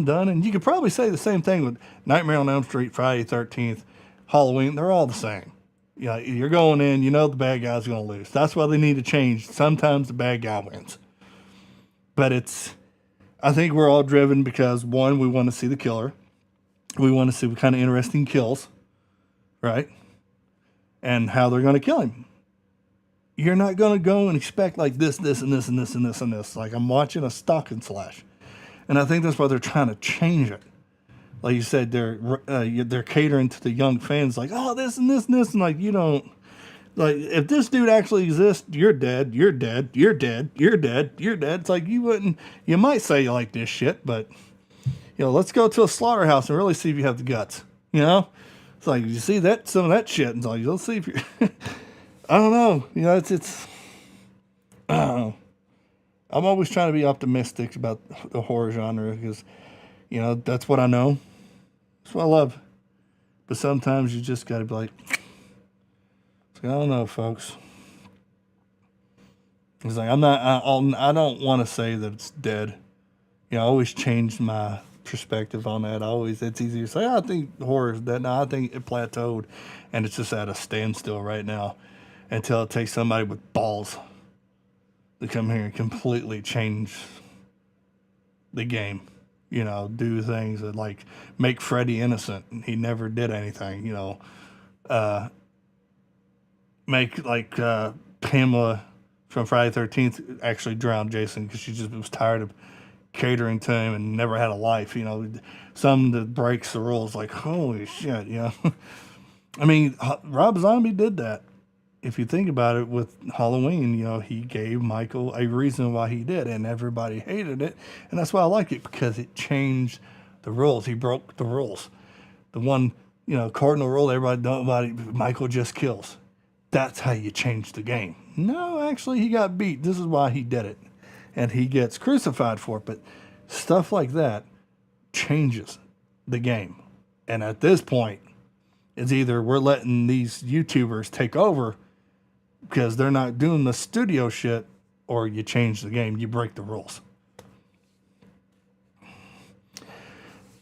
done. And you could probably say the same thing with Nightmare on Elm Street, Friday 13th, Halloween. They're all the same. Yeah, you're going in, you know the bad guy's going to lose. That's why they need to change. Sometimes the bad guy wins. But I think we're all driven because, one, we want to see the killer. We want to see what kind of interesting kills, right? And how they're going to kill him. You're not going to go and expect like this, and this, and this, and this, and this. Like I'm watching a stock and slash. And I think that's why they're trying to change it. Like you said, they're catering to the young fans, like, oh, this and this and this, and like you don't, like if this dude actually exists, you're dead, you're dead, you're dead, you're dead, you're dead. It's like you might say you like this shit, but let's go to a slaughterhouse and really see if you have the guts. It's like you see that some of that shit, and it's like let's see if you. I don't know. It's. I don't know. I'm always trying to be optimistic about the horror genre because, that's what I know. That's what I love. But sometimes you just got to be like, I don't know, folks. It's like, I don't want to say that it's dead. I always change my perspective on that. It's easy to say, I think horror is dead. No, I think it plateaued and it's just at a standstill right now until it takes somebody with balls to come here and completely change the game. Do things that like make Freddy innocent. He never did anything, make like Pamela from Friday 13th actually drowned Jason because she just was tired of catering to him and never had a life. Some that breaks the rules like, holy shit, I mean, Rob Zombie did that. If you think about it with Halloween, he gave Michael a reason why he did, and everybody hated it. And that's why I like it, because it changed the rules. He broke the rules. The one, cardinal rule, Michael just kills. That's how you change the game. No, actually, he got beat. This is why he did it. And he gets crucified for it. But stuff like that changes the game. And at this point, it's either we're letting these YouTubers take over because they're not doing the studio shit, or you change the game, you break the rules.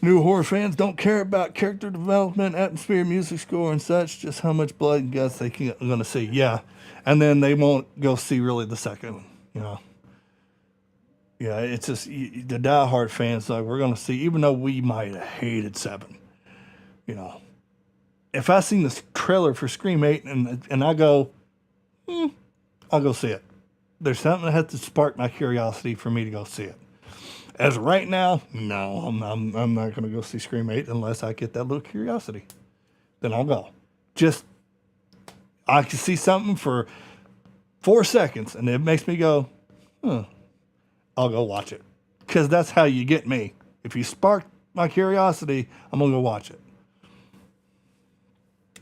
New horror fans don't care about character development, atmosphere, music score, and such, just how much blood and guts they're going to see. Yeah. And then they won't go see really the second one, Yeah, it's just the diehard fans, like, we're going to see, even though we might have hated 7, If I seen this trailer for Scream 8 and I go, I'll go see it. There's something that has to spark my curiosity for me to go see it. As of right now, no, I'm not going to go see Scream 8 unless I get that little curiosity. Then I'll go. I can see something for 4 seconds and it makes me go, I'll go watch it. Because that's how you get me. If you spark my curiosity, I'm going to go watch it.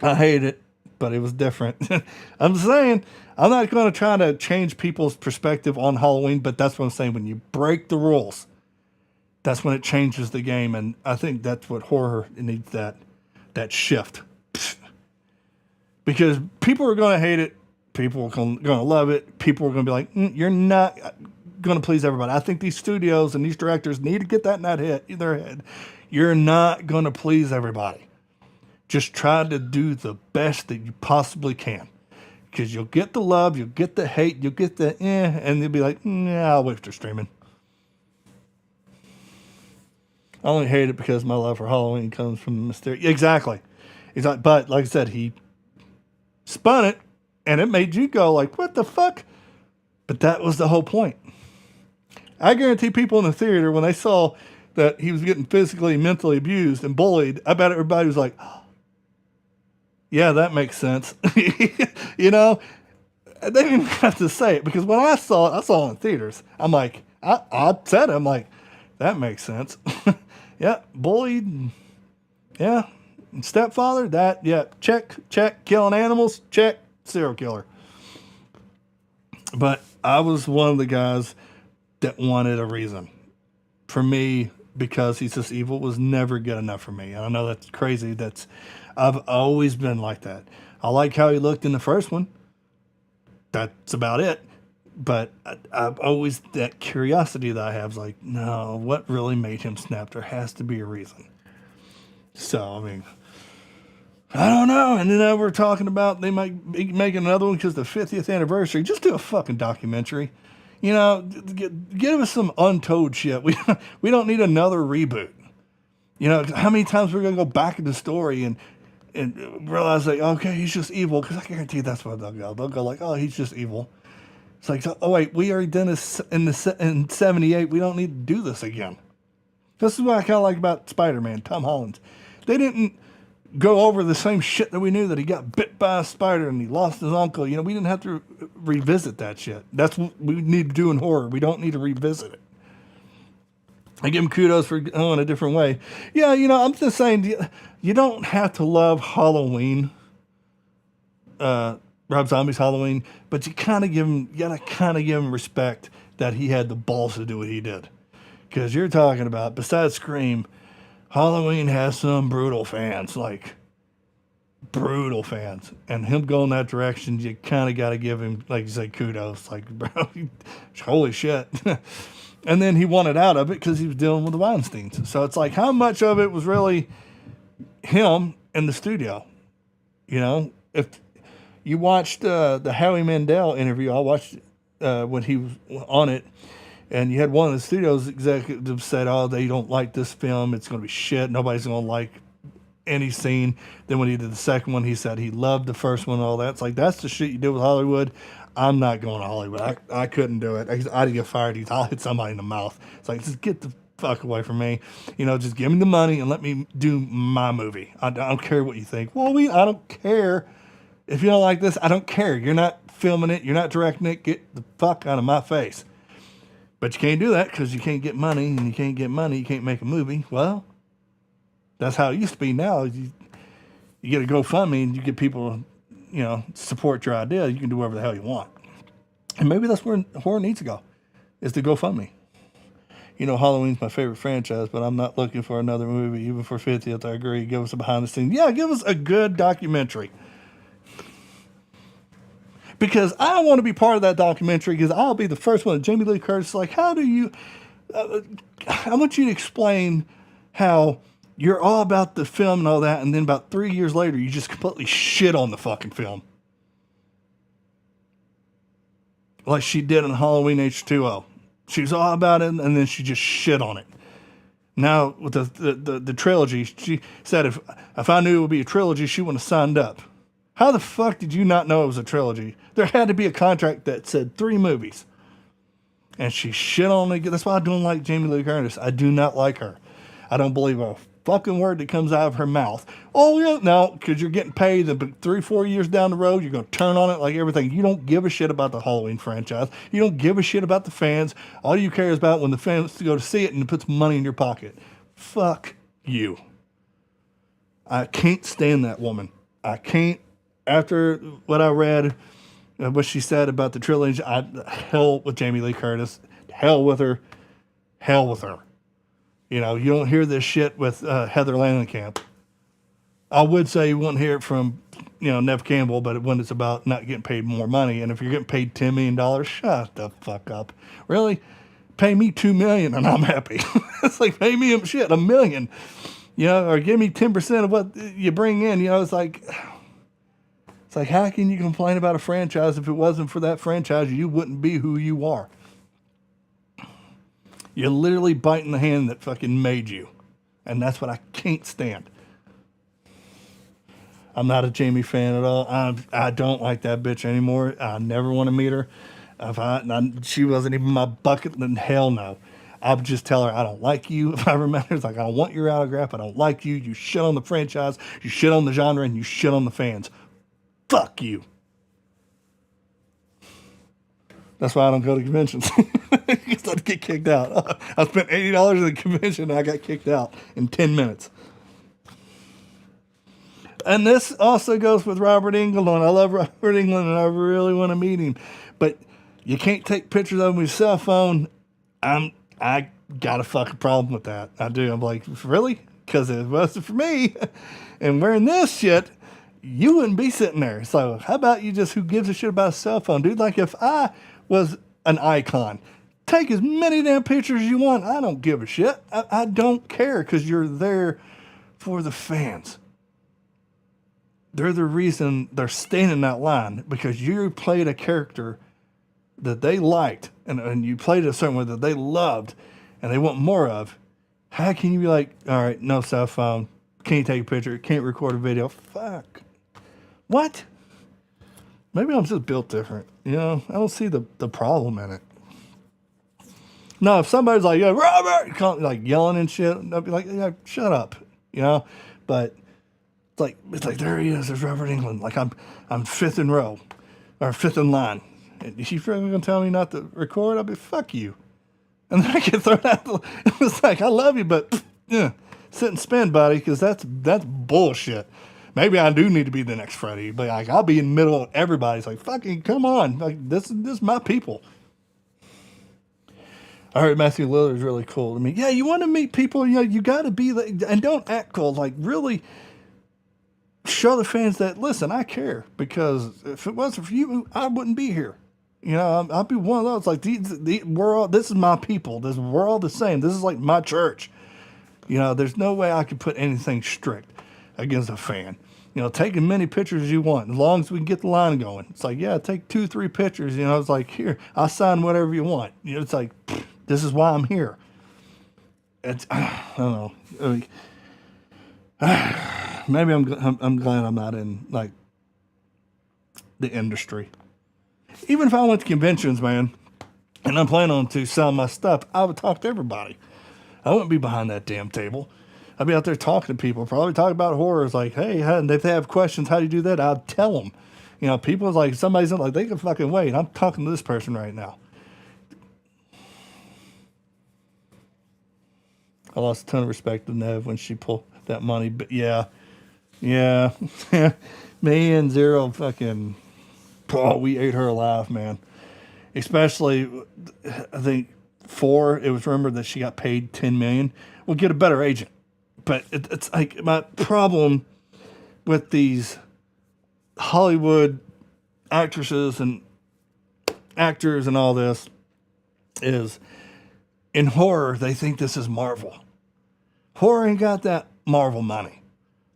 I hate it, but it was different. I'm saying, I'm not going to try to change people's perspective on Halloween, but that's what I'm saying. When you break the rules, that's when it changes the game. And I think that's what horror needs, that shift. Because people are going to hate it. People are going to love it. People are going to be like, you're not going to please everybody. I think these studios and these directors need to get that in their head. You're not going to please everybody. Just try to do the best that you possibly can. Because you'll get the love, you'll get the hate, you'll get the and you'll be like, I'll wait for streaming. I only hate it because my love for Halloween comes from the mystery. Exactly. But like I said, he spun it, and it made you go like, what the fuck? But that was the whole point. I guarantee people in the theater, when they saw that he was getting physically and mentally abused and bullied, I bet everybody was like, yeah, that makes sense. They didn't even have to say it, because when I saw it in theaters. I'm like, I said it, I'm like, that makes sense. Yeah, bullied. Yeah, stepfather, that, yeah, check, killing animals, check, serial killer. But I was one of the guys that wanted a reason. For me, because he's just evil, was never good enough for me. And I know that's crazy. I've always been like that. I like how he looked in the first one. That's about it. But I've always, that curiosity that I have is like, no, what really made him snap? There has to be a reason. So, I mean, I don't know. And then we're talking about they might be making another one because the 50th anniversary. Just do a fucking documentary. You know, give us some untold shit. We don't need another reboot. You know, how many times we're gonna go back in the story and realize like, okay, he's just evil. Because I guarantee that's what they'll go. They'll go like, oh, he's just evil. It's like, oh wait, we already done this in '78. We don't need to do this again. This is what I kind of like about Spider-Man, Tom Holland. They didn't go over the same shit that we knew, that he got bit by a spider and he lost his uncle. You know, we didn't have to revisit that shit. That's what we need to do in horror. We don't need to revisit it. I give him kudos for going a different way. Yeah, you know, I'm just saying, you don't have to love Halloween, Rob Zombie's Halloween, but you gotta kind of give him respect that he had the balls to do what he did. Because you're talking about, besides Scream, Halloween has some brutal fans, like brutal fans. And him going that direction, you kind of got to give him, like you say, kudos. Like, bro, holy shit. And then he wanted out of it because he was dealing with the Weinsteins. So it's like, how much of it was really him in the studio? You know, if you watched the Howie Mandel interview, I watched when he was on it. And you had one of the studio's executives said, oh, they don't like this film. It's going to be shit. Nobody's going to like any scene. Then when he did the second one, he said he loved the first one and all that. It's like, that's the shit you do with Hollywood. I'm not going to Hollywood. I couldn't do it. I'd get fired. I'll hit somebody in the mouth. It's like, just get the fuck away from me. You know, just give me the money and let me do my movie. I don't care what you think. Well, I don't care. If you don't like this, I don't care. You're not filming it. You're not directing it. Get the fuck out of my face. But you can't do that because you can't get money, and you can't get money, you can't make a movie. Well, that's how it used to be. Now you get a GoFundMe and you get people, you know, support your idea. You can do whatever the hell you want. And maybe that's where horror needs to go, is to GoFundMe. You know, Halloween's my favorite franchise, but I'm not looking for another movie, even for 50th. I agree. Give us a behind the scenes. Yeah, give us a good documentary. Because I want to be part of that documentary, because I'll be the first one. Jamie Lee Curtis, like, how do you... I want you to explain how you're all about the film and all that, and then about 3 years later, you just completely shit on the fucking film. Like she did in Halloween H2O. She was all about it, and then she just shit on it. Now, with the trilogy, she said if I knew it would be a trilogy, she wouldn't have signed up. How the fuck did you not know it was a trilogy? There had to be a contract that said 3 movies. And she shit on it. That's why I don't like Jamie Lee Curtis. I do not like her. I don't believe a fucking word that comes out of her mouth. Oh, yeah, no, because you're getting paid, but 3-4 years down the road, you're going to turn on it like everything. You don't give a shit about the Halloween franchise. You don't give a shit about the fans. All you care is about when the fans go to see it and it puts money in your pocket. Fuck you. I can't stand that woman. I can't. After what I read, what she said about the trilogy, hell with Jamie Lee Curtis. Hell with her. Hell with her. You know, you don't hear this shit with Heather Langenkamp. I would say you wouldn't hear it from, you know, Nev Campbell, but when it's about not getting paid more money, and if you're getting paid $10 million, shut the fuck up. Really? Pay me $2 million and I'm happy. It's like, pay me $1 million. You know, or give me 10% of what you bring in. You know, it's like, how can you complain about a franchise if it wasn't for that franchise, you wouldn't be who you are? You're literally biting the hand that fucking made you. And that's what I can't stand. I'm not a Jamie fan at all. I don't like that bitch anymore. I never want to meet her. She wasn't even my bucket, then hell no. I would just tell her, I don't like you. If I ever met her, it's like, I don't want your autograph. I don't like you. You shit on the franchise. You shit on the genre, and you shit on the fans. Fuck you. That's why I don't go to conventions. Because I'd get kicked out. I spent $80 at the convention and I got kicked out in 10 minutes. And this also goes with Robert Englund. I love Robert Englund and I really want to meet him. But you can't take pictures of him with your cell phone. I got a fucking problem with that. I do. I'm like, really? Because it wasn't for me. And wearing this shit, you wouldn't be sitting there. So how about you just, who gives a shit about a cell phone, dude? Like if I was an icon, take as many damn pictures as you want. I don't give a shit. I don't care, because you're there for the fans. they're the reason they're staying in that line because you played a character that they liked and you played it a certain way that they loved and they want more of. How can you be like, all right, no cell phone, can't take a picture, can't record a video? Fuck. What? Maybe I'm just built different. You know, I don't see the problem in it. No, if somebody's like, yeah, Robert, like yelling and shit, I'll be like, yeah, shut up. You know? But it's like there he is, there's Robert England. Like I'm fifth in row or fifth in line. And she's really gonna tell me not to record? I'll be fuck you. And then I get thrown out. It's like, I love you, but yeah, sit and spin, buddy, because that's bullshit. Maybe I do need to be the next Freddy, but like I'll be in the middle of everybody's like, fucking come on. Like this is my people. I heard Matthew Lillard is really cool to me. Yeah, you want to meet people, you know, you gotta be and don't act cool. Like really show the fans that listen, I care, because if it wasn't for you, I wouldn't be here. You know, I'll be one of those. Like, this is my people. We're all the same. This is like my church. You know, there's no way I could put anything strict against a fan. You know, take as many pictures as you want, as long as we can get the line going. It's like, yeah, take 2-3 pictures. You know, it's like, here, I'll sign whatever you want. You know, it's like, this is why I'm here. It's, I don't know. I mean, maybe I'm glad I'm not in like the industry. Even if I went to conventions, man, and I'm planning on to sell my stuff, I would talk to everybody. I wouldn't be behind that damn table. I'd be out there talking to people, probably talking about horrors. Like, hey, if they have questions, how do you do that? I'd tell them. You know, people like somebody's like, they can fucking wait. I'm talking to this person right now. I lost a ton of respect to Nev when she pulled that money. But yeah. Me and Zero fucking... Oh, we ate her alive, man. Especially, I think 4. It was rumored that she got paid $10 million. We'll get a better agent, but it's like my problem with these Hollywood actresses and actors and all this is in horror they think this is Marvel. Horror ain't got that Marvel money.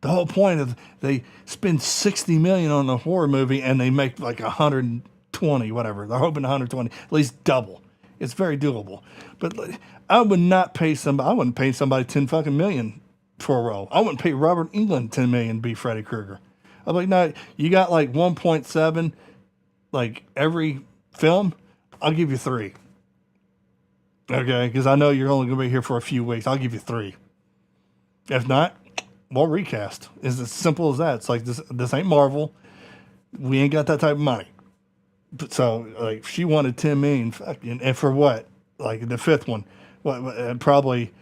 The whole point of they spend $60 million on a horror movie and they make like 120, whatever. They're hoping 120, at least double. It's very doable. But I would not pay somebody. I wouldn't pay somebody $10 million for a role. I wouldn't pay Robert England $10 million to be Freddy Krueger. I'm like, no, you got like 1.7, like every film. I'll give you 3. Okay, because I know you're only going to be here for a few weeks. I'll give you 3. If not, well, recast. It's as simple as that. It's like this ain't Marvel. We ain't got that type of money. But so like she wanted $10 million, and for what? Like the 5th one, probably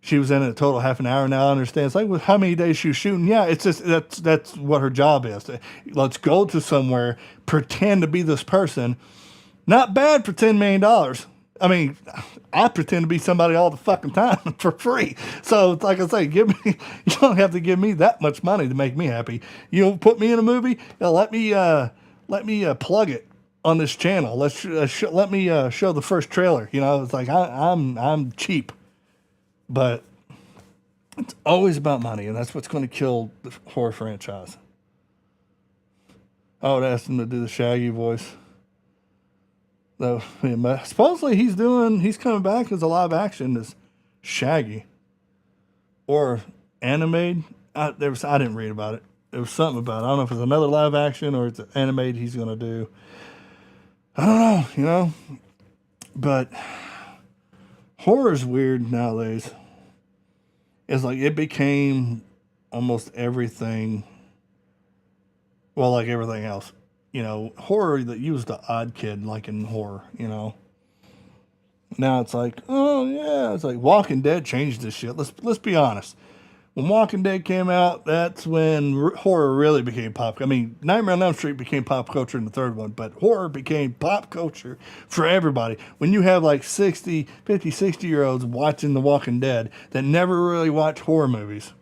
she was in it a total half an hour. Now I understand. It's like, well, how many days she was shooting? Yeah, it's just that's what her job is. Let's go to somewhere, pretend to be this person. Not bad for $10 million. I mean, I pretend to be somebody all the fucking time for free. So, like I say, you don't have to give me that much money to make me happy. You put me in a movie, let me plug it on this channel. Let me show the first trailer. You know, it's like I'm cheap, but it's always about money, and that's what's going to kill the horror franchise. I would ask him to do the Shaggy voice. Though supposedly he's coming back as a live action as Shaggy or animated. I didn't read about it. There was something about it. I don't know if it's another live action or it's an animated he's gonna do. I don't know, you know. But horror's weird nowadays. It's like it became almost everything. Well, like everything else. You know, horror that used the odd kid, like in horror, you know. Now it's like, oh yeah, it's like Walking Dead changed this shit. Let's be honest. When Walking Dead came out, that's when horror really became pop. I mean, Nightmare on Elm Street became pop culture in the 3rd one, but horror became pop culture for everybody. When you have like 50, 60-year-olds watching The Walking Dead that never really watched horror movies.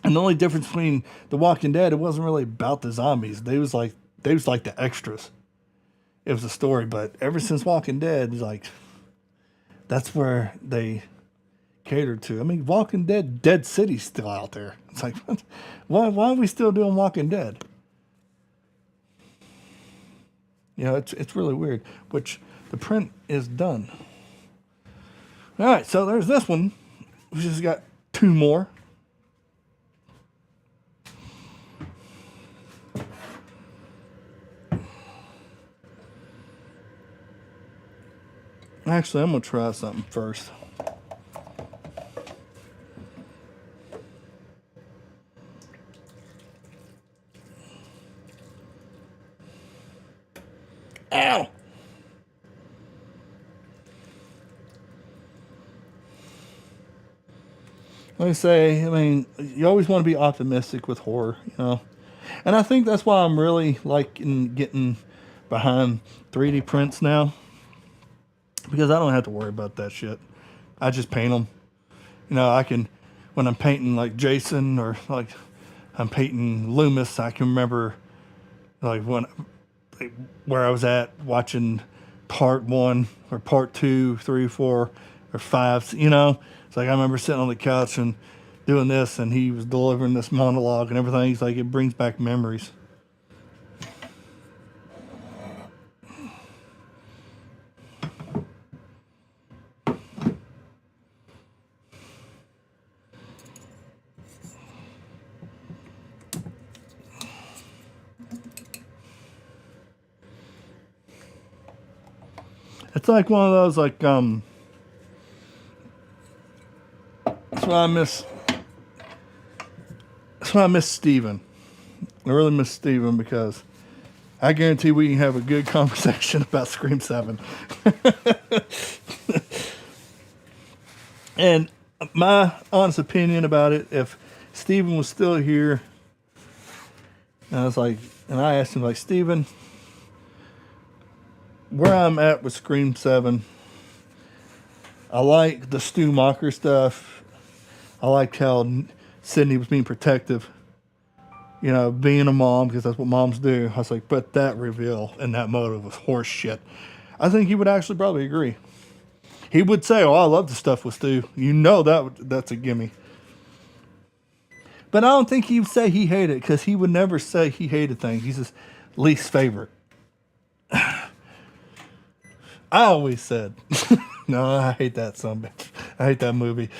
And the only difference between The Walking Dead, it wasn't really about the zombies. They was like the extras. It was a story, but ever since Walking Dead, it's like that's where they catered to. I mean, Walking Dead, Dead City's still out there. It's like, why are we still doing Walking Dead? You know, it's really weird. Which the print is done. All right, so there's this one. We just got 2 more. Actually, I'm gonna try something first. Ow! Like I say, I mean, you always want to be optimistic with horror, you know. And I think that's why I'm really liking getting behind 3D prints now, because I don't have to worry about that shit. I just paint them. You know, I can, when I'm painting like Jason or like I'm painting Loomis, I can remember like where I was at watching part 1 or part 2, 3, 4, or 5. You know, it's like I remember sitting on the couch and doing this, and he was delivering this monologue and everything. It's like it brings back memories. It's like one of those that's why I miss Steven. I really miss Steven because I guarantee we can have a good conversation about Scream 7. And my honest opinion about it, if Steven was still here, and I asked him, like, Steven, where I'm at with Scream 7, I like the Stu Macher stuff. I liked how Sydney was being protective, you know, being a mom, because that's what moms do. I was like, but that reveal and that motive was horse shit. I think he would actually probably agree. He would say, oh, I love the stuff with Stu. You know that's a gimme. But I don't think he would say he hated it, because he would never say he hated things. He's his least favorite. I always said, no, I hate that son bitch. I hate that movie.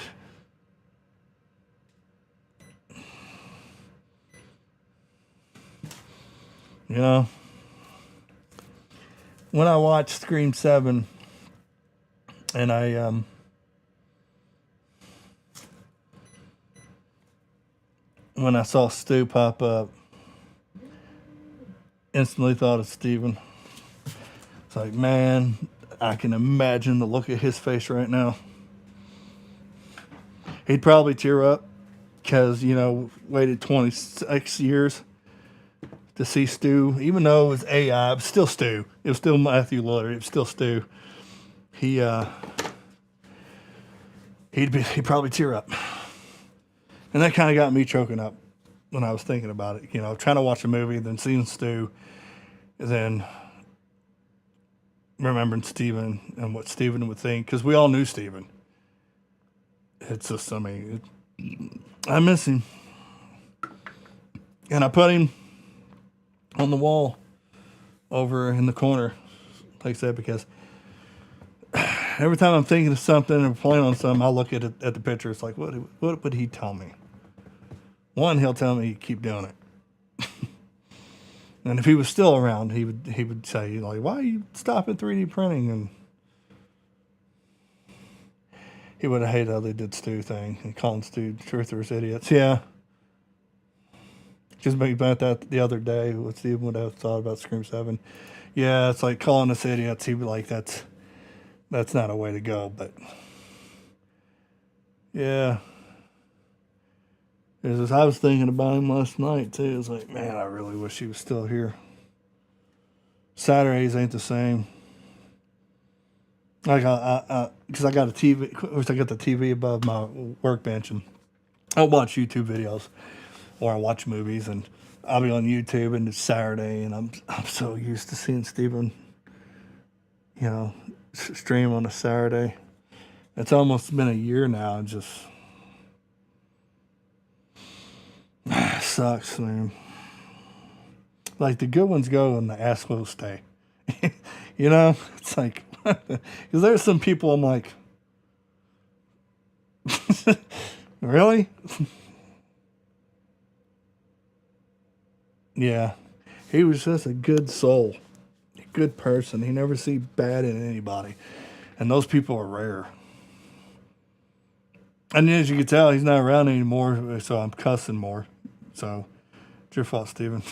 You know, when I watched Scream 7, and when I saw Stu pop up, instantly thought of Steven. It's like, man, I can imagine the look of his face right now. He'd probably tear up because, you know, waited 26 years to see Stu. Even though it was AI, it was still Stu. It was still Matthew Lillard. It was still Stu. He'd probably tear up. And that kind of got me choking up when I was thinking about it. You know, trying to watch a movie, then seeing Stu, and then remembering Steven and what Steven would think, because we all knew Steven. It's just, I mean, I miss him. And I put him on the wall over in the corner, like I said, because every time I'm thinking of something or playing on something, I look at the picture. It's like, what would he tell me? One, he'll tell me keep doing it. And if he was still around, he would say, like, why are you stopping 3D printing? And he would have hated how they did Stu thing and calling Stu truthers idiots. Yeah. Just me about that the other day. What Steven would have thought about Scream 7. Yeah, it's like calling us idiots. He'd be like, that's not a way to go. But yeah. I was thinking about him last night too. It's like, man, I really wish he was still here. Saturdays ain't the same. Like because I got a TV. Of course, I got the TV above my workbench, and I'll watch YouTube videos, or I watch movies, and I'll be on YouTube, and it's Saturday, and I'm so used to seeing Steven, you know, stream on a Saturday. It's almost been a year now, and just sucks, man. Like the good ones go, and the assholes stay. You know, it's like, because there's some people I'm like, really? Yeah. He was just a good soul, a good person. He never see bad in anybody. And those people are rare. And as you can tell, he's not around anymore, so I'm cussing more. So, it's your fault, Steven.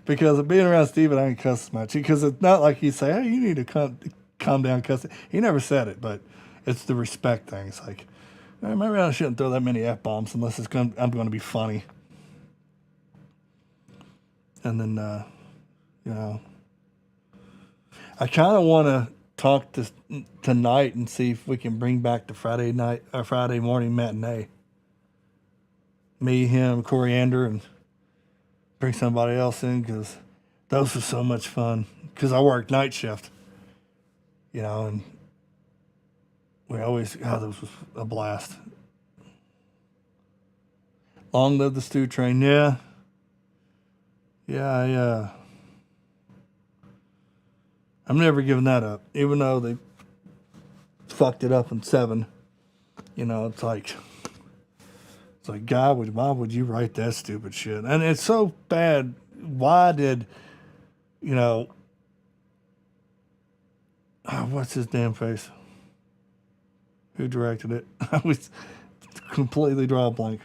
Because of being around Steven, I ain't cuss as much. Because it's not like he say, hey, you need to calm down, cuss. He never said it, but it's the respect thing. It's like, maybe I shouldn't throw that many F-bombs unless I'm going to be funny. And then, you know, I kind of want to talk tonight and see if we can bring back the Friday night or Friday morning matinee. Me, him, Coriander, and bring somebody else in because those were so much fun. Because I worked night shift, you know, and we always, those was a blast. Long live the stew train. Yeah. Yeah, I'm never giving that up. Even though they fucked it up in 7. You know, it's like God, why would you write that stupid shit? And it's so bad. Why did, you know, what's his damn face? Who directed it? I was completely draw a blank.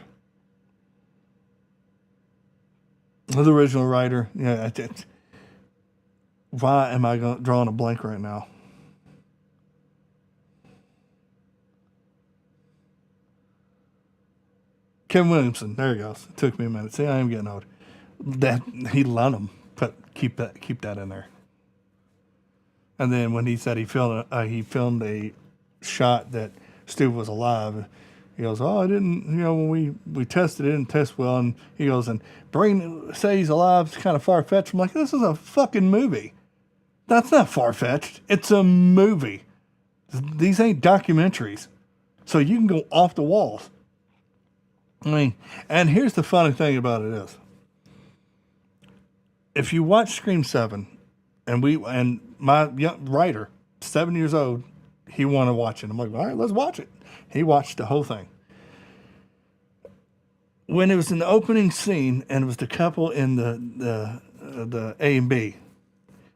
The original writer. Yeah, I did. Why am I drawing a blank right now? Kevin Williamson. There he goes. It took me a minute. See, I am getting old. That he let him keep that in there. And then when he said he filmed a shot that Stu was alive, he goes, "Oh, I didn't. You know, when we tested it, didn't test well." And he goes, "And say he's alive. It's kind of far fetched." I'm like, "This is a fucking movie. That's not far fetched. It's a movie. These ain't documentaries, so you can go off the walls." I mean, and here's the funny thing about it is, if you watch Scream 7, and my young writer, 7 years old, he wanted to watch it. I'm like, all right, let's watch it. He watched the whole thing. When it was in the opening scene, and it was the couple in the A and B,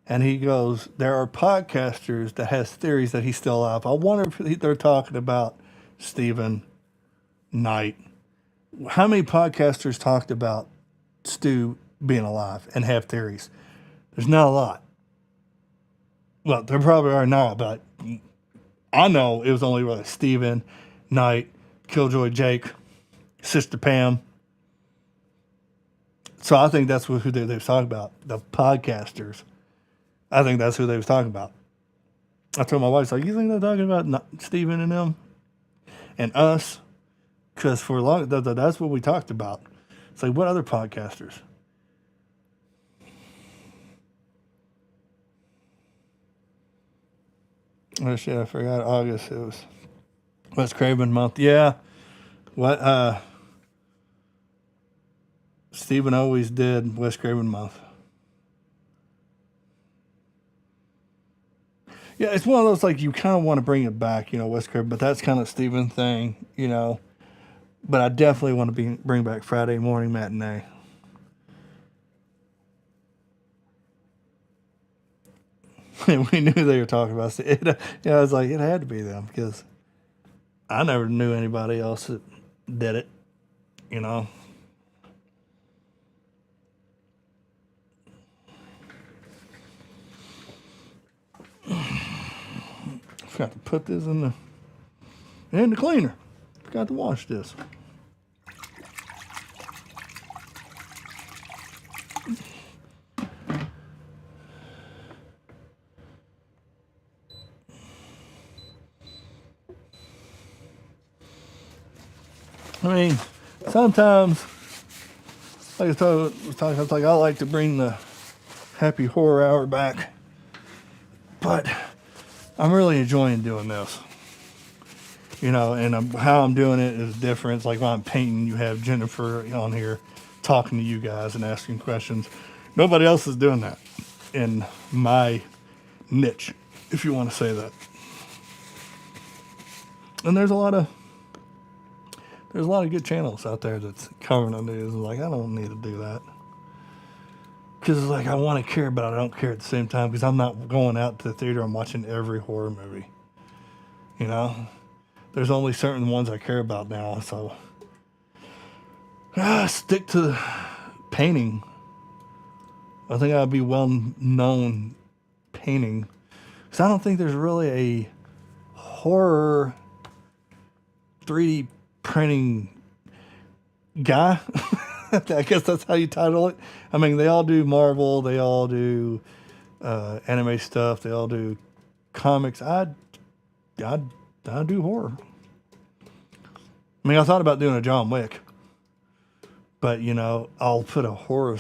and he goes, there are podcasters that has theories that he's still alive. I wonder if they're talking about Stephen Knight. How many podcasters talked about Stu being alive and have theories? There's not a lot. Well, there probably are now, but I know it was only really Stephen Knight, Killjoy Jake, Sister Pam. So I think that's who they was talking about, the podcasters. I think that's who they was talking about. I told my wife, like, you think they're talking about Stephen and them and us? Because for a long, that's what we talked about. It's like, what other podcasters? Oh shit, I forgot August. It was Wes Craven month. Yeah. What Stephen always did Wes Craven month. Yeah, it's one of those, like, you kind of want to bring it back, you know, Wes Craven, but that's kind of Stephen thing, you know. But I definitely want to bring back Friday morning matinee. And we knew they were talking about it. I was like, it had to be them because I never knew anybody else that did it, you know. Forgot to put this in the cleaner. Forgot to wash this. I mean, sometimes, like I was like, I like to bring the happy horror hour back, but I'm really enjoying doing this. You know, and how I'm doing it is different. It's like when I'm painting, you have Jennifer on here talking to you guys and asking questions. Nobody else is doing that. in my niche, if you want to say that. And there's a lot of good channels out there that's covering the news. Like, I don't need to do that. Because it's like, I want to care, but I don't care at the same time. Because I'm not going out to the theater and watching every horror movie. You know? There's only certain ones I care about now. So, stick to painting. I think I'd be well known painting. Because I don't think there's really a horror 3D printing guy. I guess that's how you title it. I mean, they all do Marvel, they all do anime stuff, they all do comics. I do horror. I mean, I thought about doing a John Wick, but you know, I'll put a horror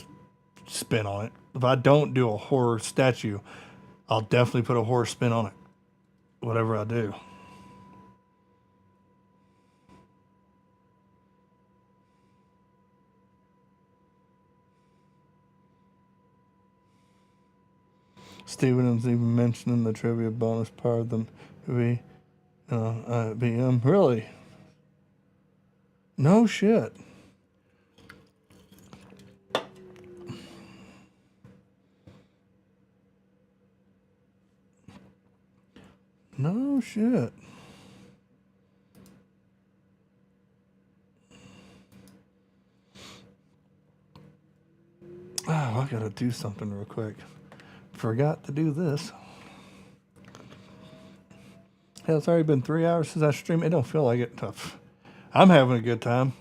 spin on it. If I don't do a horror statue, I'll definitely put a horror spin on it. Whatever I do. Steven was even mentioned in the trivia bonus part of the movie. BM. Really? No shit. No shit. Oh, I gotta do something real quick. Forgot to do this. Hell, it's already been 3 hours since I streamed. It don't feel like it. Tough. I'm having a good time.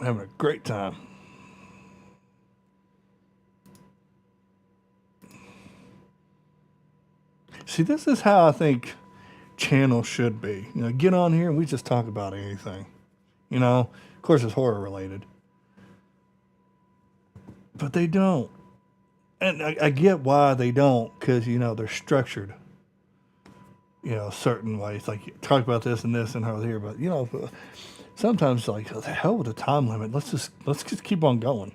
Having a great time. See, this is how I think channels should be. You know, get on here and we just talk about anything. You know, of course it's horror related. But they don't. And I get why they don't, because, you know, they're structured, you know, certain ways. Like, talk about this and over here. But, you know, sometimes, like, oh, the hell with the time limit. Let's just keep on going.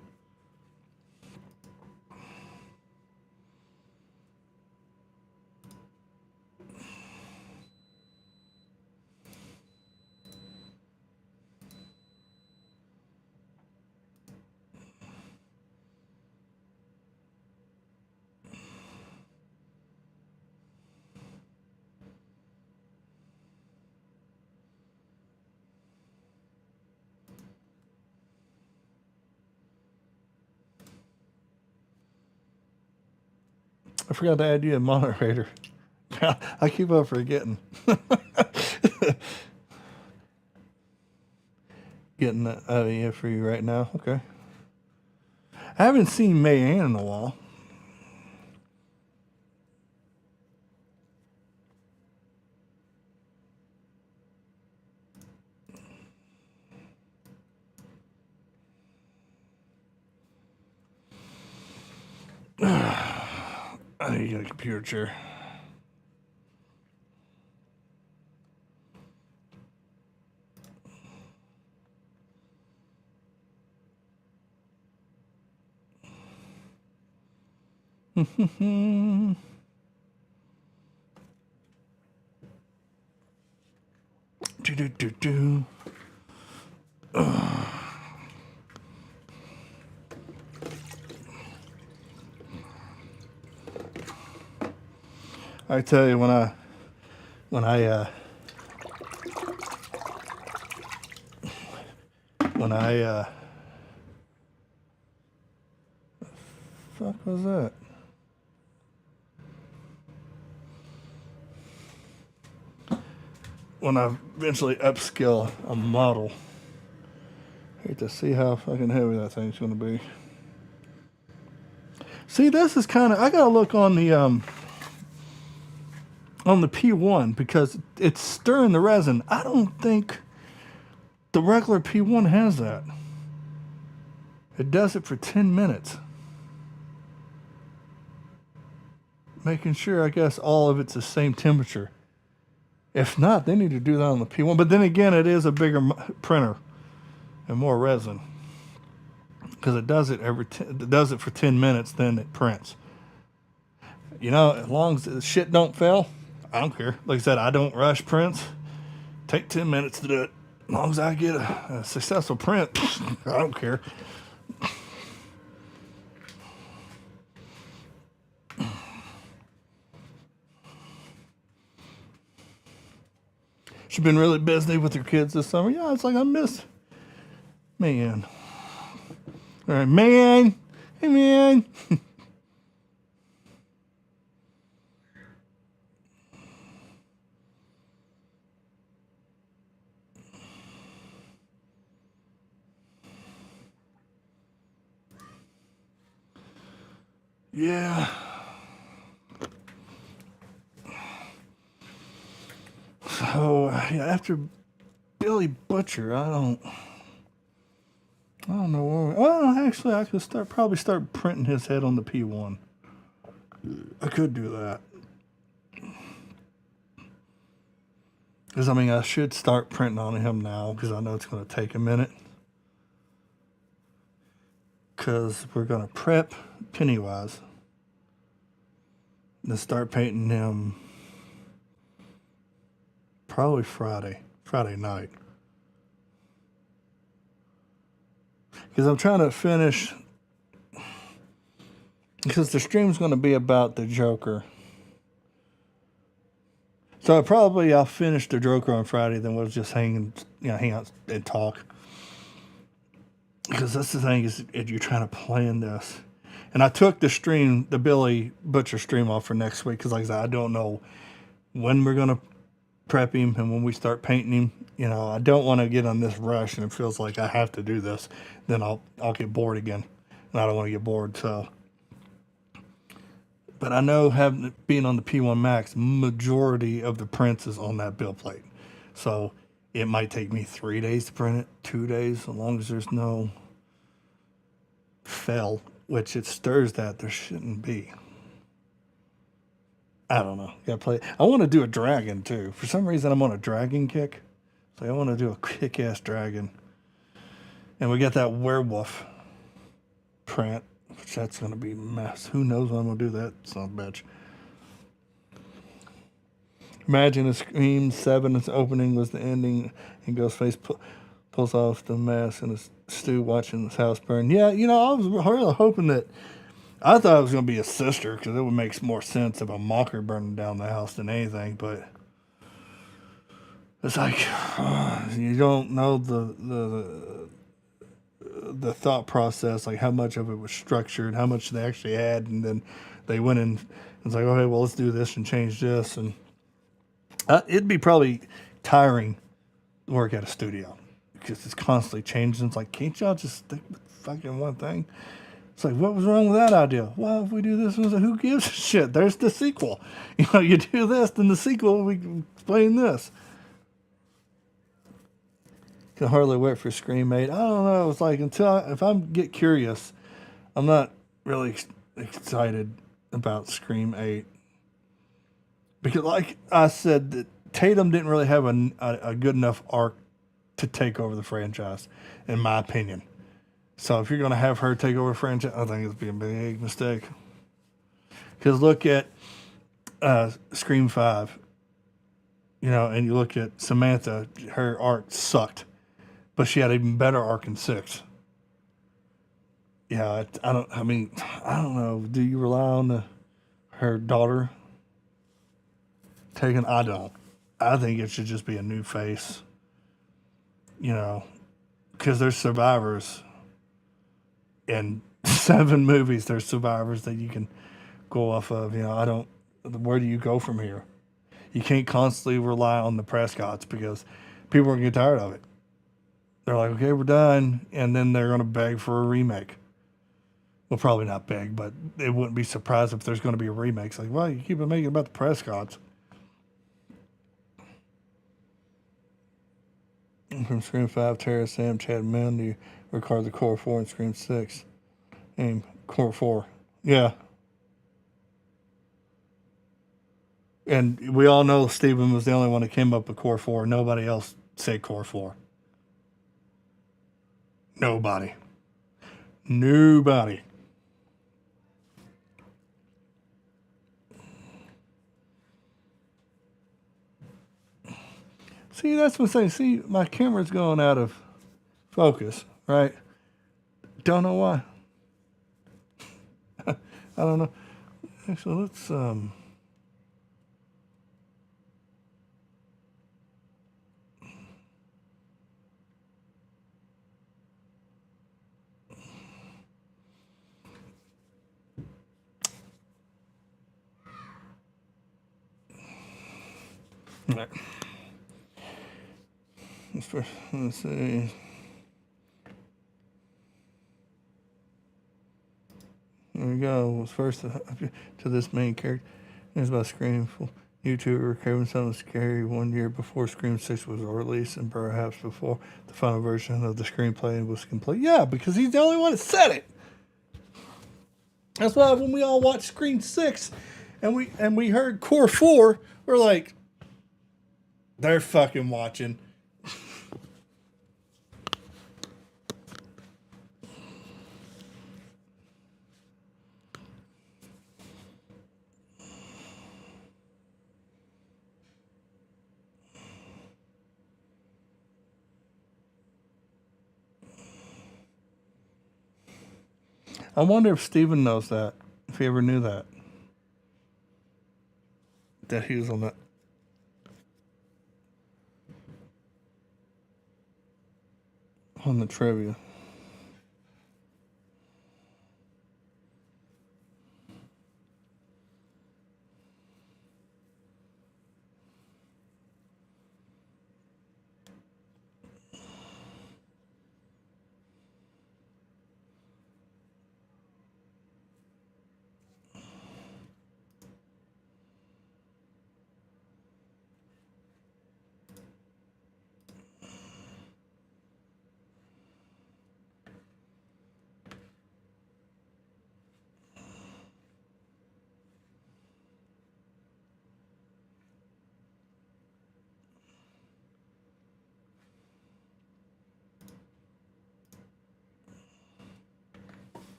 I forgot to add you a moderator. I keep on forgetting. Getting that out of here for you right now. Okay. I haven't seen May Ann in a while. I need to get a computer chair. Do. I tell you, when I fuck was that? When I eventually upskill a model, I hate to see how fucking heavy that thing's gonna be. See, this is kind of, I gotta look on the P1 because it's stirring the resin. I don't think the regular P1 has that. It does it for 10 minutes. Making sure, I guess, all of it's the same temperature. If not, they need to do that on the P1. But then again, it is a bigger printer and more resin. because it does it it does it for 10 minutes, then it prints. You know, as long as the shit don't fail, I don't care. Like I said, I don't rush prints. Take 10 minutes to do it. As long as I get a successful print, I don't care. She's been really busy with her kids this summer. Yeah, it's like I miss. Man. All right, man. Hey, man. Yeah. So, yeah, after Billy Butcher, I don't know where. Well, actually, I could probably start printing his head on the P1. I could do that. Because, I mean, I should start printing on him now because I know it's going to take a minute. Because we're going to prep Pennywise. And then start painting him probably Friday night. Because I'm trying to finish, because the stream's going to be about the Joker. So I'll finish the Joker on Friday, then we'll just hang out and talk. Because that's the thing, is you're trying to plan this. And I took the Billy Butcher stream off for next week, because like I said, I don't know when we're going to prep him and when we start painting him. You know, I don't want to get on this rush and it feels like I have to do this. Then I'll get bored again. And I don't want to get bored, so. But I know being on the P1 Max, majority of the prints is on that build plate. So it might take me 3 days to print it, 2 days, as long as there's no fail, which it stirs that there shouldn't be. I don't know. Gotta play. I want to do a dragon too. For some reason, I'm on a dragon kick. So I want to do a kick-ass dragon. And we got that werewolf print, which that's going to be a mess. Who knows when I'm going to do that, son of a bitch. Imagine a Scream 7's opening was the ending, and Ghostface pulls off the mask and Stu watching his house burn. Yeah, you know, I was really hoping that. I thought it was going to be a sister, because it would make more sense of a mocker burning down the house than anything, but it's like you don't know the thought process, like how much of it was structured, how much they actually had, and then they went in. It's like, okay, well, let's do this and change this, and it'd be probably tiring to work at a studio because it's constantly changing. It's like, can't y'all just stick with fucking one thing? It's like, what was wrong with that idea? Well, if we do this, who gives a shit? There's the sequel. You know, you do this, then the sequel, we can explain this. Can hardly wait for Scream 8. I don't know. It's like, if I get curious, I'm not really excited about Scream 8. Because like I said, that Tatum didn't really have a good enough arc to take over the franchise, in my opinion. So if you're going to have her take over the franchise, I think it'd be a big mistake. Because look at Scream 5, you know, and you look at Samantha, her arc sucked. But she had an even better arc in 6. Yeah, I don't know. Do you rely on her daughter taking? I don't. I think it should just be a new face. You know, because there's survivors. In 7 movies, there's survivors that you can go off of. You know, where do you go from here? You can't constantly rely on the Prescotts because people are going to get tired of it. They're like, okay, we're done. And then they're going to beg for a remake. Well, probably not beg, but it wouldn't be surprised if there's going to be a remake. It's like, well, you keep on making about the Prescotts. From Scream 5, Tara, Sam, Chad, Mandy, record the Core 4 and Scream 6. And Core 4. Yeah. And we all know Steven was the only one that came up with Core 4. Nobody else said Core 4. Nobody. Nobody. See, that's what I'm saying. See, my camera's going out of focus, right? Don't know why. I don't know. Actually, let's right. Let's see. There we go. First to this main character. It's about Scream. YouTuber craving something scary 1 year before Scream 6 was released and perhaps before the final version of the screenplay was complete. Yeah, because he's the only one that said it. That's why when we all watched Scream 6 and we heard Core 4, we're like, they're fucking watching. I wonder if Steven knows that. If he ever knew that. That he was on that. On the trivia.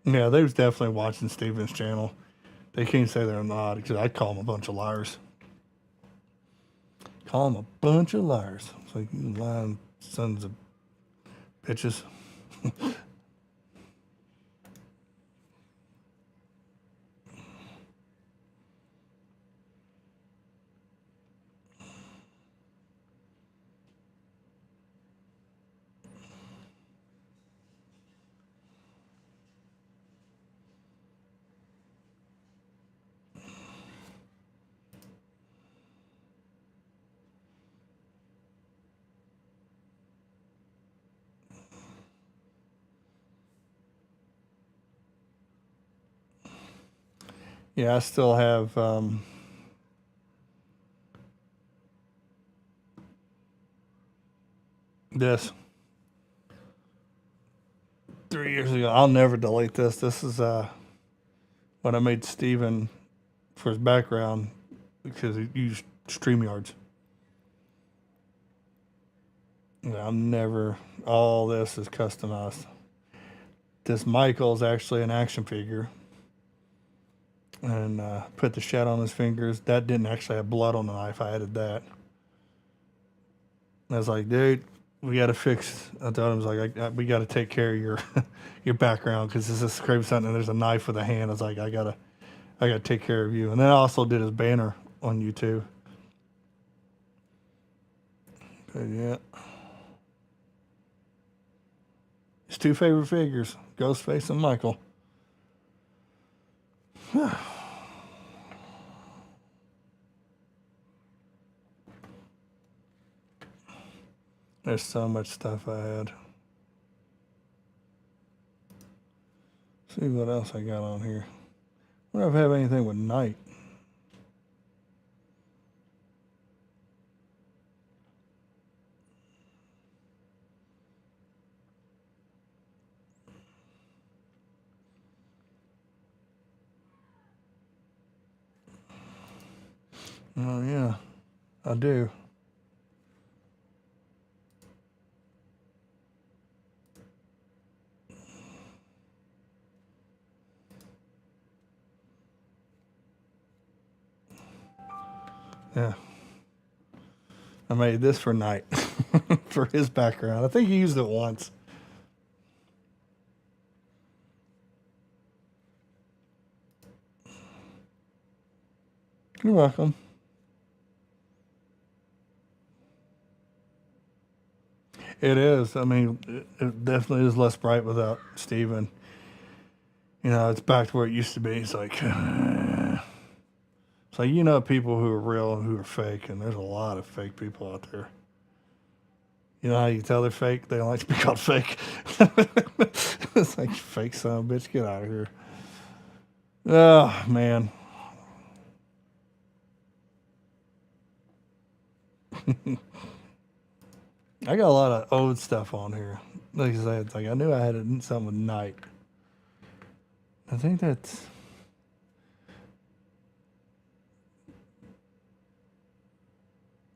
Yeah, they was definitely watching Steven's channel. They can't say they're not, because I'd call them a bunch of liars. Call them a bunch of liars. It's like, you lying sons of bitches. Yeah, I still have this 3 years ago. I'll never delete this. This is when I made Steven for his background because he used StreamYards. Yeah, I'm never. All this is customized. This Michael is actually an action figure, and put the shed on his fingers. That didn't actually have blood on the knife. I added that. I was like, dude, we got to fix. I told him, I was like, we got to take care of your your background because this is crazy something. And there's a knife with a hand. I was like, I gotta take care of you. And then I also did his banner on YouTube. But yeah, his two favorite figures, Ghostface and Michael. There's so much stuff I had. See what else I got on here. I wonder if I have anything with night. Oh yeah, I do. Yeah. I made this for Knight for his background. I think he used it once. You're welcome. It is. I mean, it definitely is less bright without Steven. You know, it's back to where it used to be. It's like, you know, people who are real and who are fake, and there's a lot of fake people out there. You know how you tell they're fake? They don't like to be called fake. It's like, fake son of a bitch, get out of here. Oh, man. I got a lot of old stuff on here. Like I said, it's like I knew I had something with Night. I think that's.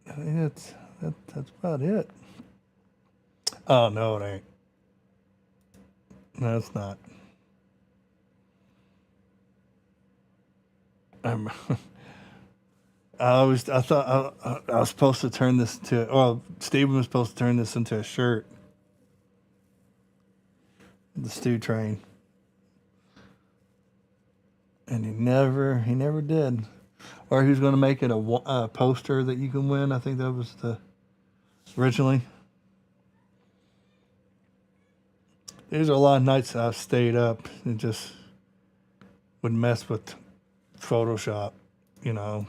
I think that's about it. Oh no, it ain't. No, it's not. I'm. I thought I was supposed to turn this into. Well, Steven was supposed to turn this into a shirt. The stew train. And he never did. Or he was going to make it a poster that you can win. I think that was the originally. There's a lot of nights I've stayed up and just would mess with Photoshop, you know.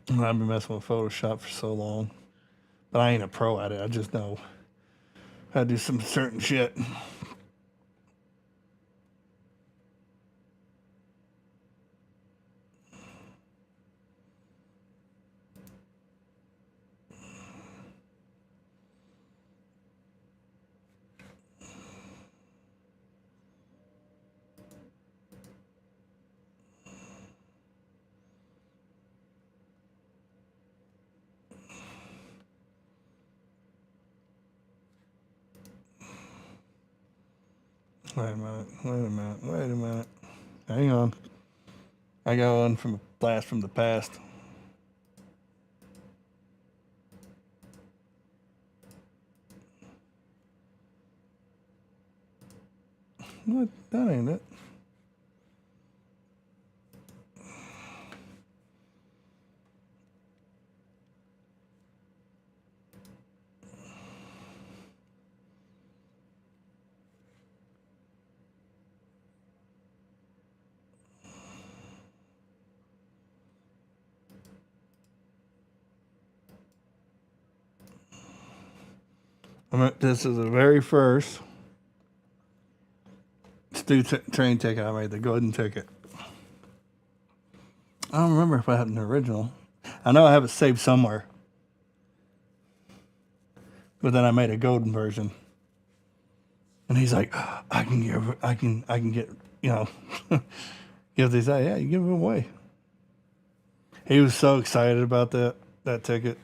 And I've been messing with Photoshop for so long. But I ain't a pro at it. I just know how to do some certain shit. Wait a minute. Hang on. I got one from a blast from the past. What? That ain't it. This is the very first train ticket I made, the golden ticket. I don't remember if I had an original. I know I have it saved somewhere. But then I made a golden version. And he's like, I can get, you know, give these out. Yeah, you give them away. He was so excited about that ticket.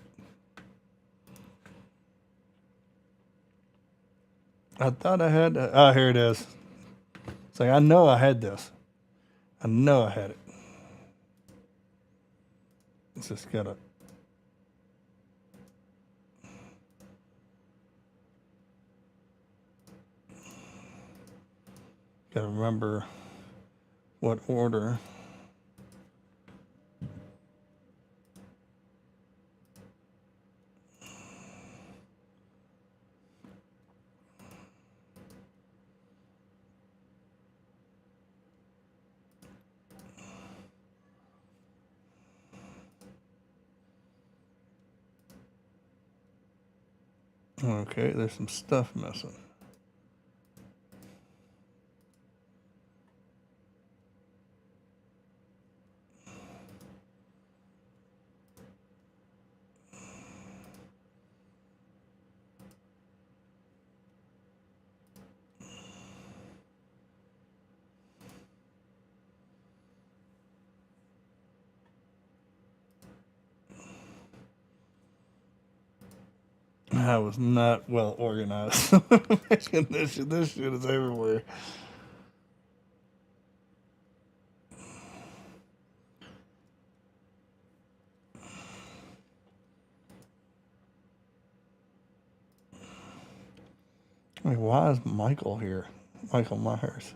I thought I had. Oh, here it is. It's like I know I had this. I know I had it. It's just gotta. Gotta remember what order. Okay, there's some stuff missing. I was not well organized. this shit is everywhere. Like, why is Michael here? Michael Myers.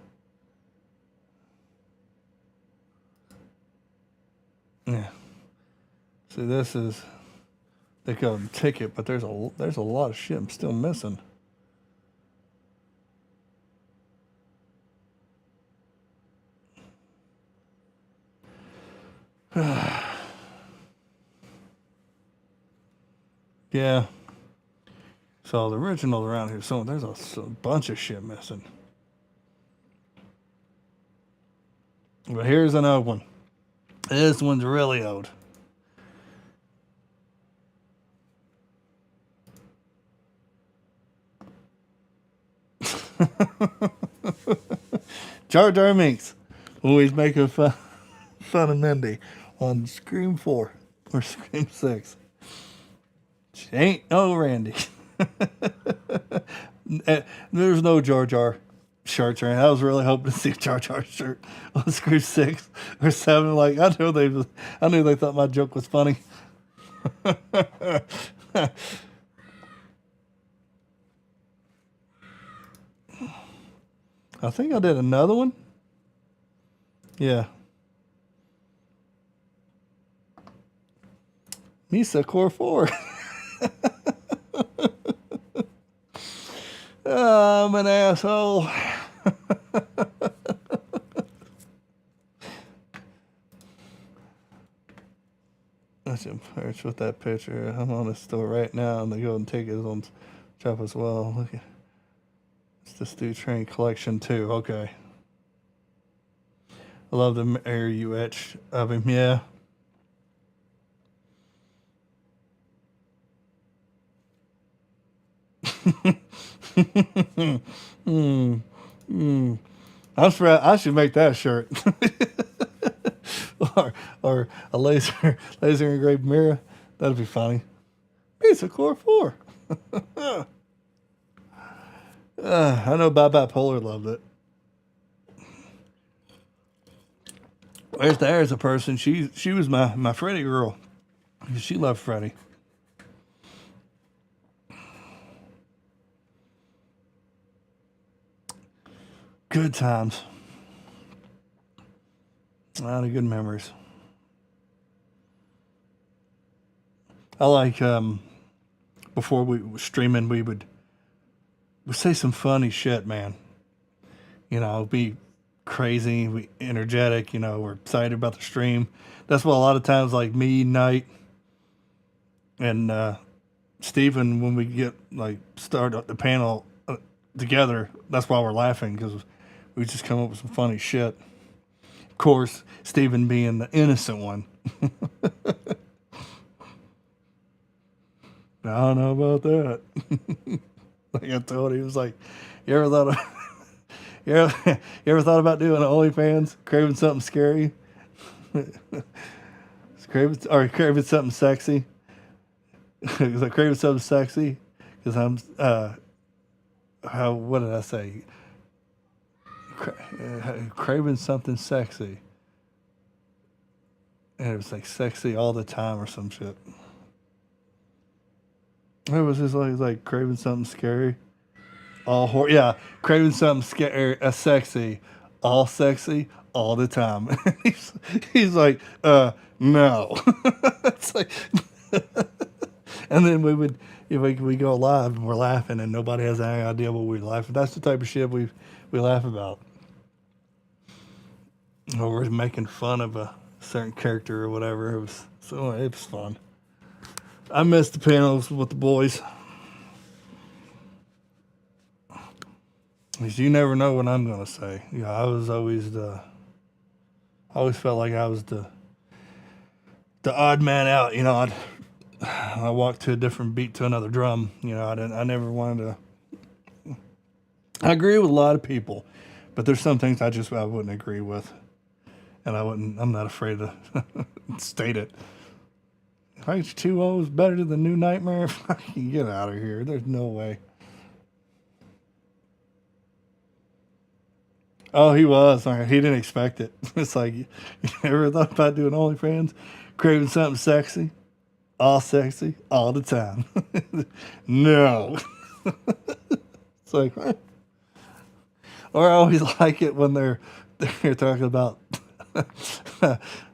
Yeah. See, this is they call them ticket, but there's a lot of shit I'm still missing. Yeah. So the original around here, so there's a bunch of shit missing. But here's an old one. This one's really old. Jar Jar Minks always making fun of Mindy on Scream 4 or Scream 6. She ain't no Randy. There's no Jar Jar shirts or anything. I was really hoping to see a Jar Jar shirt on Scream 6 or 7. Like, I knew they thought my joke was funny. I think I did another one. Yeah. Misa Core 4. Oh, I'm an asshole. That's impressed with that picture. I'm on the store right now, and the golden ticket is on shop as well. Look at it's the Stu Train Collection too. Okay. I love the air you etch of him. Yeah. I should make that shirt. or a laser engraved mirror. That'd be funny. It's a Core 4. I know Bye Bipolar loved it. There's a person. She was my Freddy girl. She loved Freddy. Good times. A lot of good memories. I like before we were streaming, we would say some funny shit, man. You know, be crazy, we energetic. You know, we're excited about the stream. That's why a lot of times, like me, Knight, and Steven, when we get like start the panel together, that's why we're laughing, because we just come up with some funny shit. Of course, Steven being the innocent one. I don't know about that. Like I told him, he was like, "You ever thought of, you ever thought about doing an OnlyFans, craving something scary, craving something sexy?" Because I craving something sexy, because I'm what did I say? Craving something sexy, and it was like sexy all the time or some shit. It was just like craving something scary, yeah, craving something scary, sexy, all the time. he's like, no. It's like, and then we go live and we're laughing and nobody has any idea what we're laughing. That's the type of shit we laugh about. Or we're making fun of a certain character or whatever. It was fun. I missed the panels with the boys. Because you never know what I'm gonna say. Yeah, I always felt like I was the odd man out. You know, I walked to a different beat to another drum. You know, I never wanted to. I agree with a lot of people, but there's some things I wouldn't agree with, and I'm not afraid to state it. H2O is better than the New Nightmare. Fucking get out of here. There's no way. Oh, he was. He didn't expect it. It's like, you ever thought about doing OnlyFans? Craving something sexy? All sexy? All the time. No. It's like, or I always like it when they're talking about,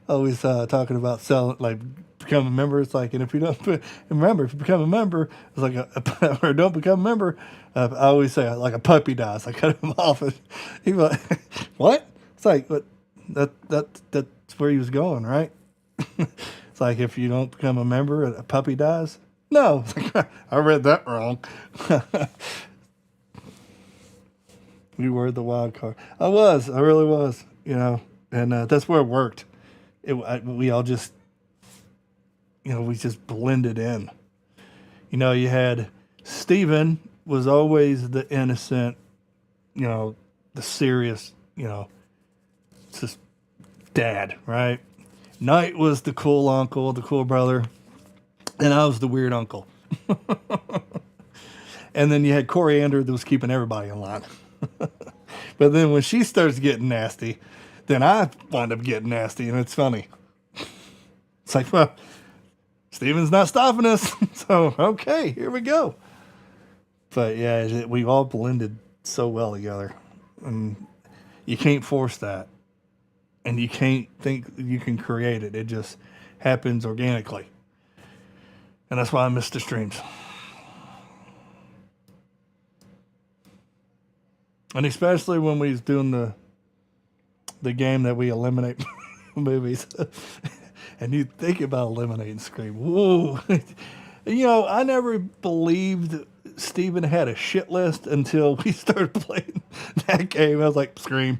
always talking about selling, like, become a member. It's like, and if you don't remember, if you become a member, it's like or don't become a member. I always say like a puppy dies. I cut him off, and he's like, "What?" It's like, but that's where he was going, right? It's like if you don't become a member, a puppy dies. No, I read that wrong. You were the wild card. I really was, and that's where it worked. We all just, we just blended in. You had Steven was always the innocent, the serious, just dad, right? Knight was the cool uncle, the cool brother, and I was the weird uncle. And then you had Coriander that was keeping everybody in line. But then when she starts getting nasty, then I wind up getting nasty, and it's funny. It's like, well, Steven's not stopping us, so okay, here we go. But yeah, we all blended so well together, and you can't force that, and you can't think you can create it. It just happens organically, and that's why I miss the streams. And especially when we was doing the game that we eliminate movies, and you think about eliminating Scream. Whoa, I never believed Steven had a shit list until we started playing that game. I was like, Scream,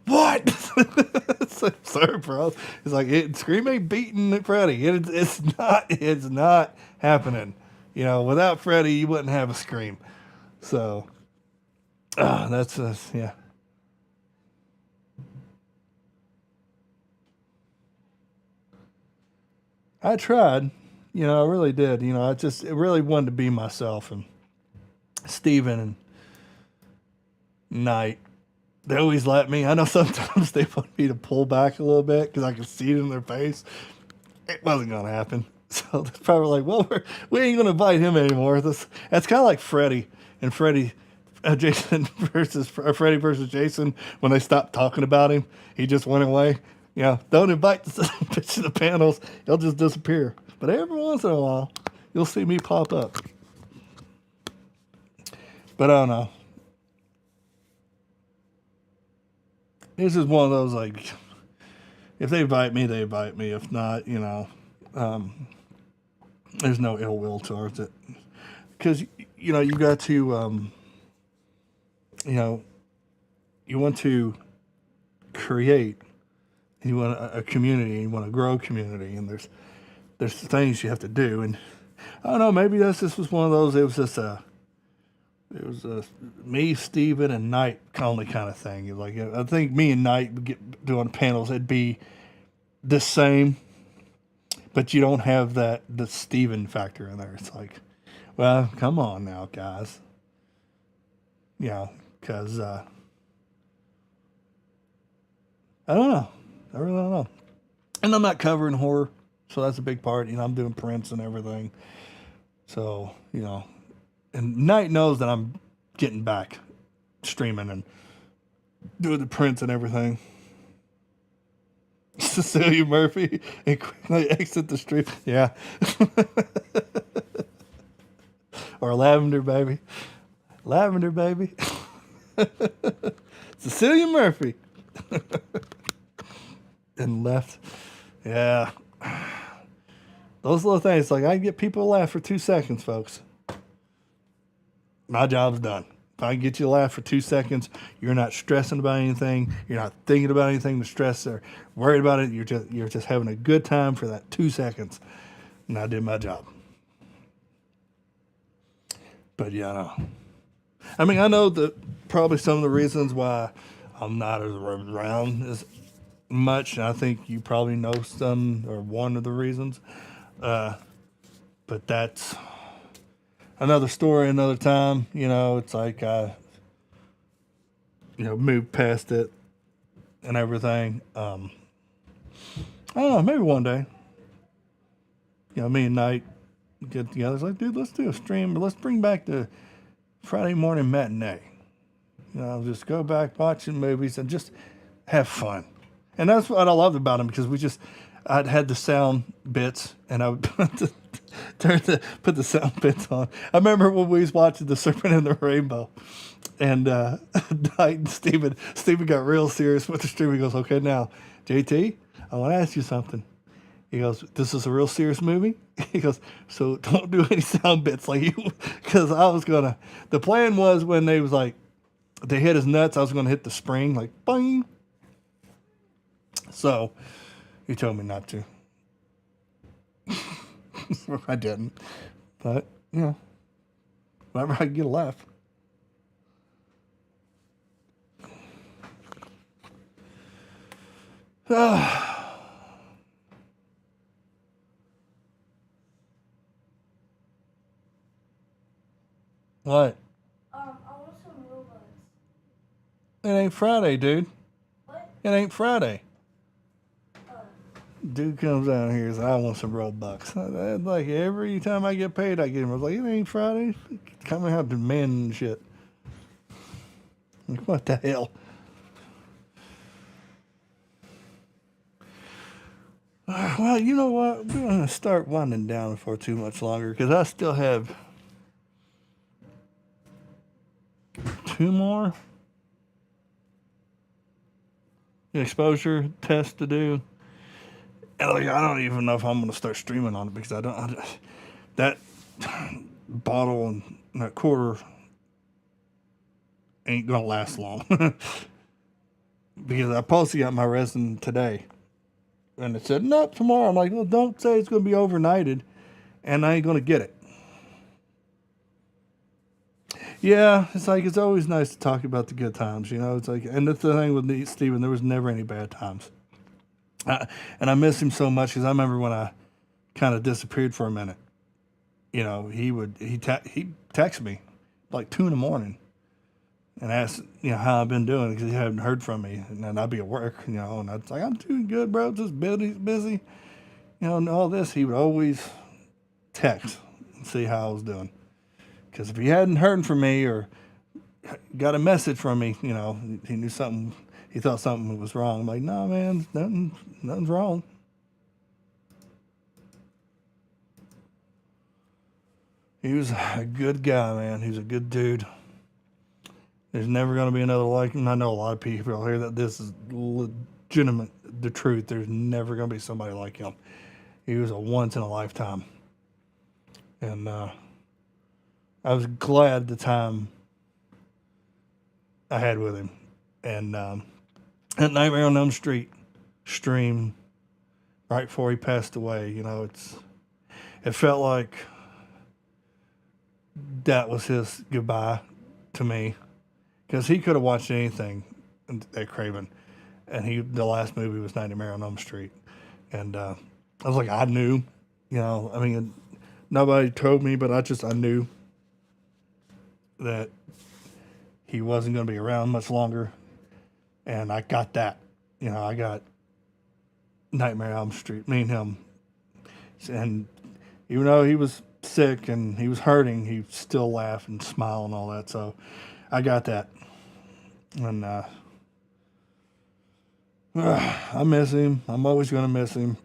what? It's like, sorry, bro. It's like Scream ain't beating Freddy. It's not happening. Without Freddy, you wouldn't have a Scream. So. That's yeah. I tried, I really did. I really wanted to be myself, and Steven and Knight, they always let me. I know sometimes they want me to pull back a little bit because I could see it in their face. It wasn't going to happen. So they're probably like, well, we ain't going to invite him anymore. That's kind of like Freddy and Freddy. Jason versus Freddy versus Jason, when they stopped talking about him, he just went away. Don't invite the bitch to the panels; he'll just disappear. But every once in a while, you'll see me pop up. But I don't know. This is one of those, like, if they invite me, they invite me. If not, there's no ill will towards it, because you got to. You want to create, you want a community, you want to grow community, and there's things you have to do. And I don't know, maybe this was one of those. It was me, Steven, and Knight only kind of thing. Like, I think me and Knight doing panels, it'd be the same, but you don't have the Steven factor in there. It's like, well, come on now, guys. Because I don't know. I really don't know. And I'm not covering horror, so that's a big part. I'm doing Prince and everything. So, and Knight knows that I'm getting back streaming and doing the Prince and everything. Cecilia Murphy and quickly exit the stream. Yeah. Or Lavender Baby. Lavender Baby. Cecilia Murphy. And left. Yeah. Those little things, like, I get people to laugh for 2 seconds, folks. My job's done. If I can get you to laugh for 2 seconds, you're not stressing about anything. You're not thinking about anything to stress or worried about it. You're just having a good time for that 2 seconds. And I did my job. But yeah, I mean, I know that probably some of the reasons why I'm not around as much, and I think you probably know some, or one of the reasons. But that's another story, another time. You know, it's like I, moved past it and everything. I don't know, maybe one day. Me and Knight get together. It's like, dude, let's do a stream, but let's bring back the Friday morning matinee. Just go back watching movies and just have fun. And that's what I loved about him, because I'd had the sound bits, and I would put the sound bits on. I remember when we was watching The Serpent and the Rainbow, and Knight and Steven got real serious with the stream. He goes, okay, now, JT, I want to ask you something. He goes, this is a real serious movie? He goes, so don't do any sound bits like you, because the plan was when they hit his nuts, I was going to hit the spring, like, boing. So, he told me not to. I didn't. But, whenever I get a laugh. What? I want some robots. It ain't Friday, dude. What? It ain't Friday. Dude comes down here and says, I want some Robux. Like, every time I get paid, I get him. I was like, it ain't Friday. Coming out demanding shit. Like, what the hell? Well, you know what? We're going to start winding down for too much longer, because I still have 2 more exposure tests to do. And I don't even know if I'm going to start streaming on it, because that bottle and that quarter ain't going to last long. Because I posted got my resin today, and it said, nope, tomorrow. I'm like, well, don't say it's going to be overnighted, and I ain't going to get it. Yeah, it's like, it's always nice to talk about the good times, It's like, and that's the thing with Steven, there was never any bad times. And I miss him so much, because I remember when I kind of disappeared for a minute. He texted me like 2 a.m. and asked, how I've been doing, because he hadn't heard from me, and then I'd be at work, and I'd say, I'm doing good, bro, just busy, and all this. He would always text and see how I was doing, because if he hadn't heard from me or got a message from me, he knew something. He thought something was wrong. I'm like, no, man, nothing's wrong. He was a good guy, man. He was a good dude. There's never going to be another like him. I know a lot of people out here that this is legitimate, the truth. There's never going to be somebody like him. He was a once in a lifetime. And I was glad the time I had with him. And at Nightmare on Elm Street stream, right before he passed away, it felt like that was his goodbye to me, because he could have watched anything at Craven, and the last movie was Nightmare on Elm Street, and I was like, I knew, nobody told me, but I knew that he wasn't going to be around much longer. And I got that. I got Nightmare on Elm Street, me and him. And even though he was sick and he was hurting, he still laughed and smiled and all that. So I got that. And I miss him. I'm always going to miss him.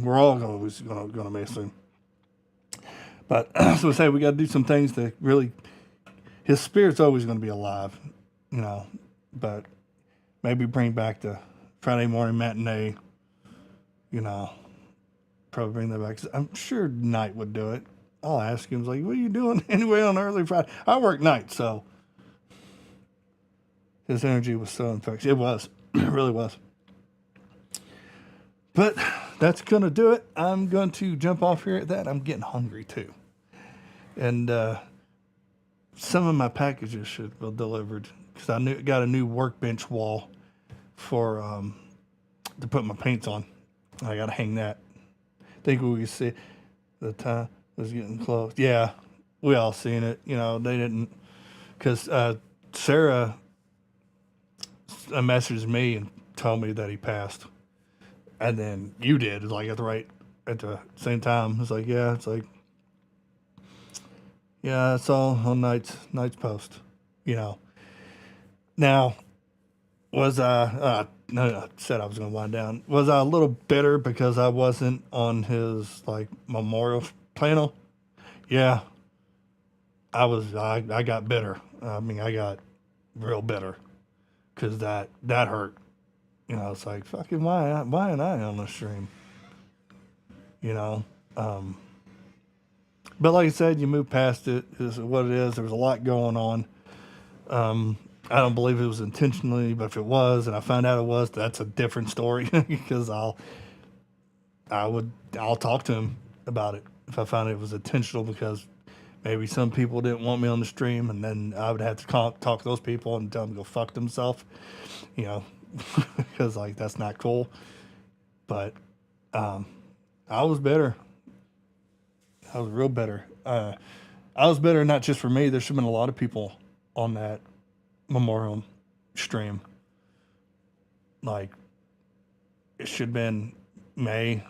We're all always going to miss him. But so I say, we got to do some things to really, his spirit's always going to be alive, but maybe bring back the Friday morning matinee, probably bring that back. I'm sure Knight would do it. I'll ask him, like, what are you doing anyway on early Friday? I work night, so his energy was so infectious. It was. It really was. But that's going to do it. I'm going to jump off here at that. I'm getting hungry, too. And some of my packages should be delivered, because I got a new workbench wall for to put my paints on. I got to hang that. I think we see the time was getting close. Yeah, we all seen it. You know, they didn't because Sarah messaged me and told me that he passed, and then you did like at the same time. It's like yeah, it's all on night's post. You know. Now was I said I was going to wind down. Was I a little bitter because I wasn't on his like memorial panel? Yeah, I was. I got bitter. I mean, I got real bitter because that hurt. You know, it's like fucking why am I on the stream? You know, but like I said, you move past it. Is what it is. There was a lot going on. I don't believe it was intentionally, but if it was, and I found out it was, that's a different story because I'll talk to him about it if I found it was intentional because maybe some people didn't want me on the stream, and then I would have to talk to those people and tell them to go fuck themselves, you know, because like that's not cool. But I was bitter. I was real bitter. I was bitter not just for me. There should have been a lot of people on that memorial stream. Like it should have been May.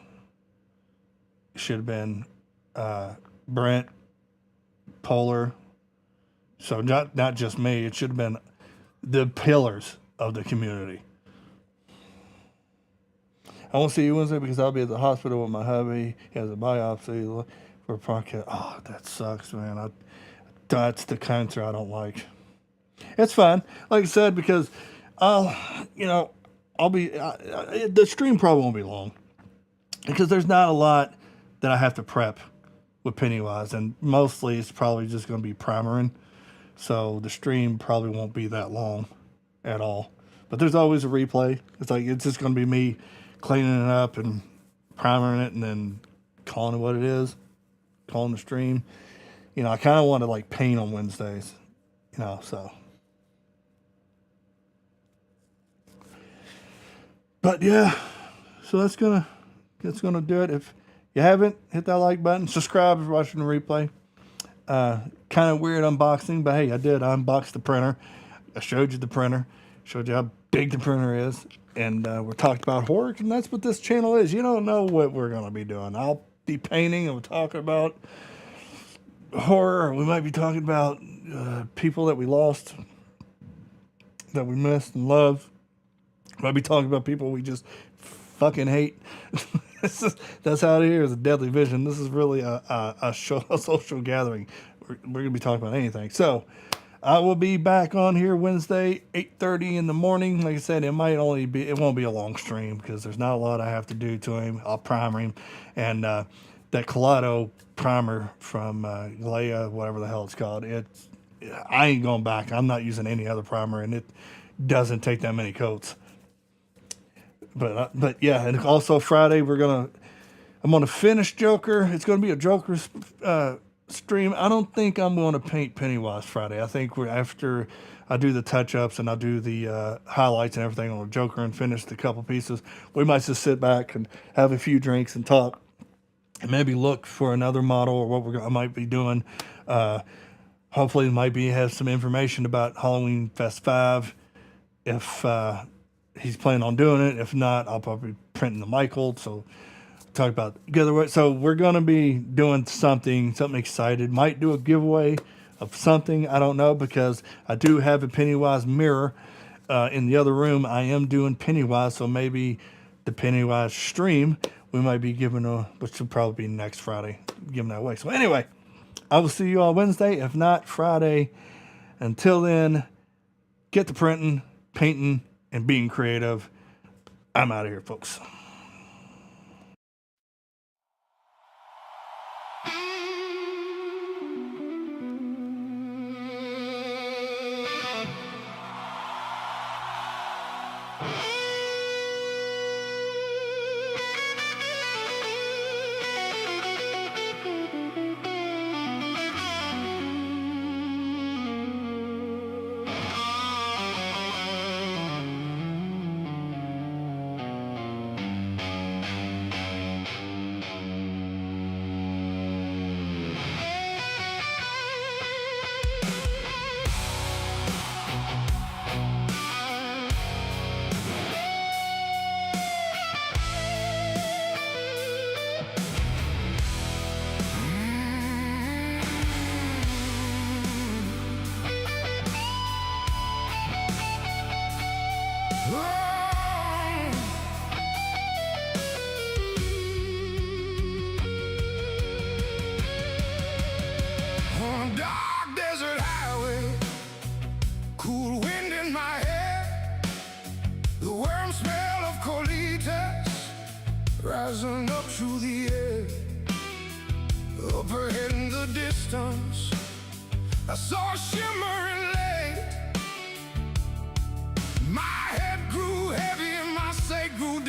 It should have been Brent, Polar. So not just me. It should have been the pillars of the community. I won't see you Wednesday because I'll be at the hospital with my hubby. He has a biopsy for a podcast. Oh, that sucks, man. That's the cancer I don't like. It's fine. Like I said, because I'll be, the stream probably won't be long because there's not a lot that I have to prep with Pennywise, and mostly it's probably just going to be primering. So the stream probably won't be that long at all. But there's always a replay. It's just going to be me cleaning it up and primering it and then calling it what it is, calling the stream. You know, I kind of want to like paint on Wednesdays, you know, so. But yeah, so that's gonna do it. If you haven't, hit that like button, subscribe if you're watching the replay. Kind of weird unboxing, but hey, I did. I unboxed the printer. I showed you the printer, showed you how big the printer is, and we talked about horror, and that's what this channel is. You don't know what we're gonna be doing. I'll be painting, and we'll talk about horror. We might be talking about people that we lost, that we missed and loved. Might be talking about people we just fucking hate. That's how it is. A deadly vision. This is really a social gathering. We're going to be talking about anything. So I will be back on here Wednesday, 8:30 in the morning. Like I said, it won't be a long stream because there's not a lot I have to do to him. I'll primer him. And that Kaleido primer from Galea, whatever the hell it's called, I ain't going back. I'm not using any other primer, and it doesn't take that many coats. But yeah, and also Friday I'm gonna finish Joker. It's gonna be a Joker stream. I don't think I'm gonna paint Pennywise Friday. I think after I do the touch ups and I do the highlights and everything on the Joker and finish the couple pieces, we might just sit back and have a few drinks and talk, and maybe look for another model or what I might be doing. Hopefully, have some information about Halloween Fest 5 if he's planning on doing it. If not, I'll probably print in the Michael. So talk about together. So we're gonna be doing something excited. Might do a giveaway of something. I don't know because I do have a Pennywise mirror in the other room. I am doing Pennywise, so maybe the Pennywise stream we might be giving which will probably be next Friday, giving that away. So anyway, I will see you all Wednesday. If not Friday. Until then, get to printing, painting, and being creative. I'm out of here, folks. rising up through the air. Up ahead in the distance, I saw a shimmering light. My head grew heavy and my sight grew dim.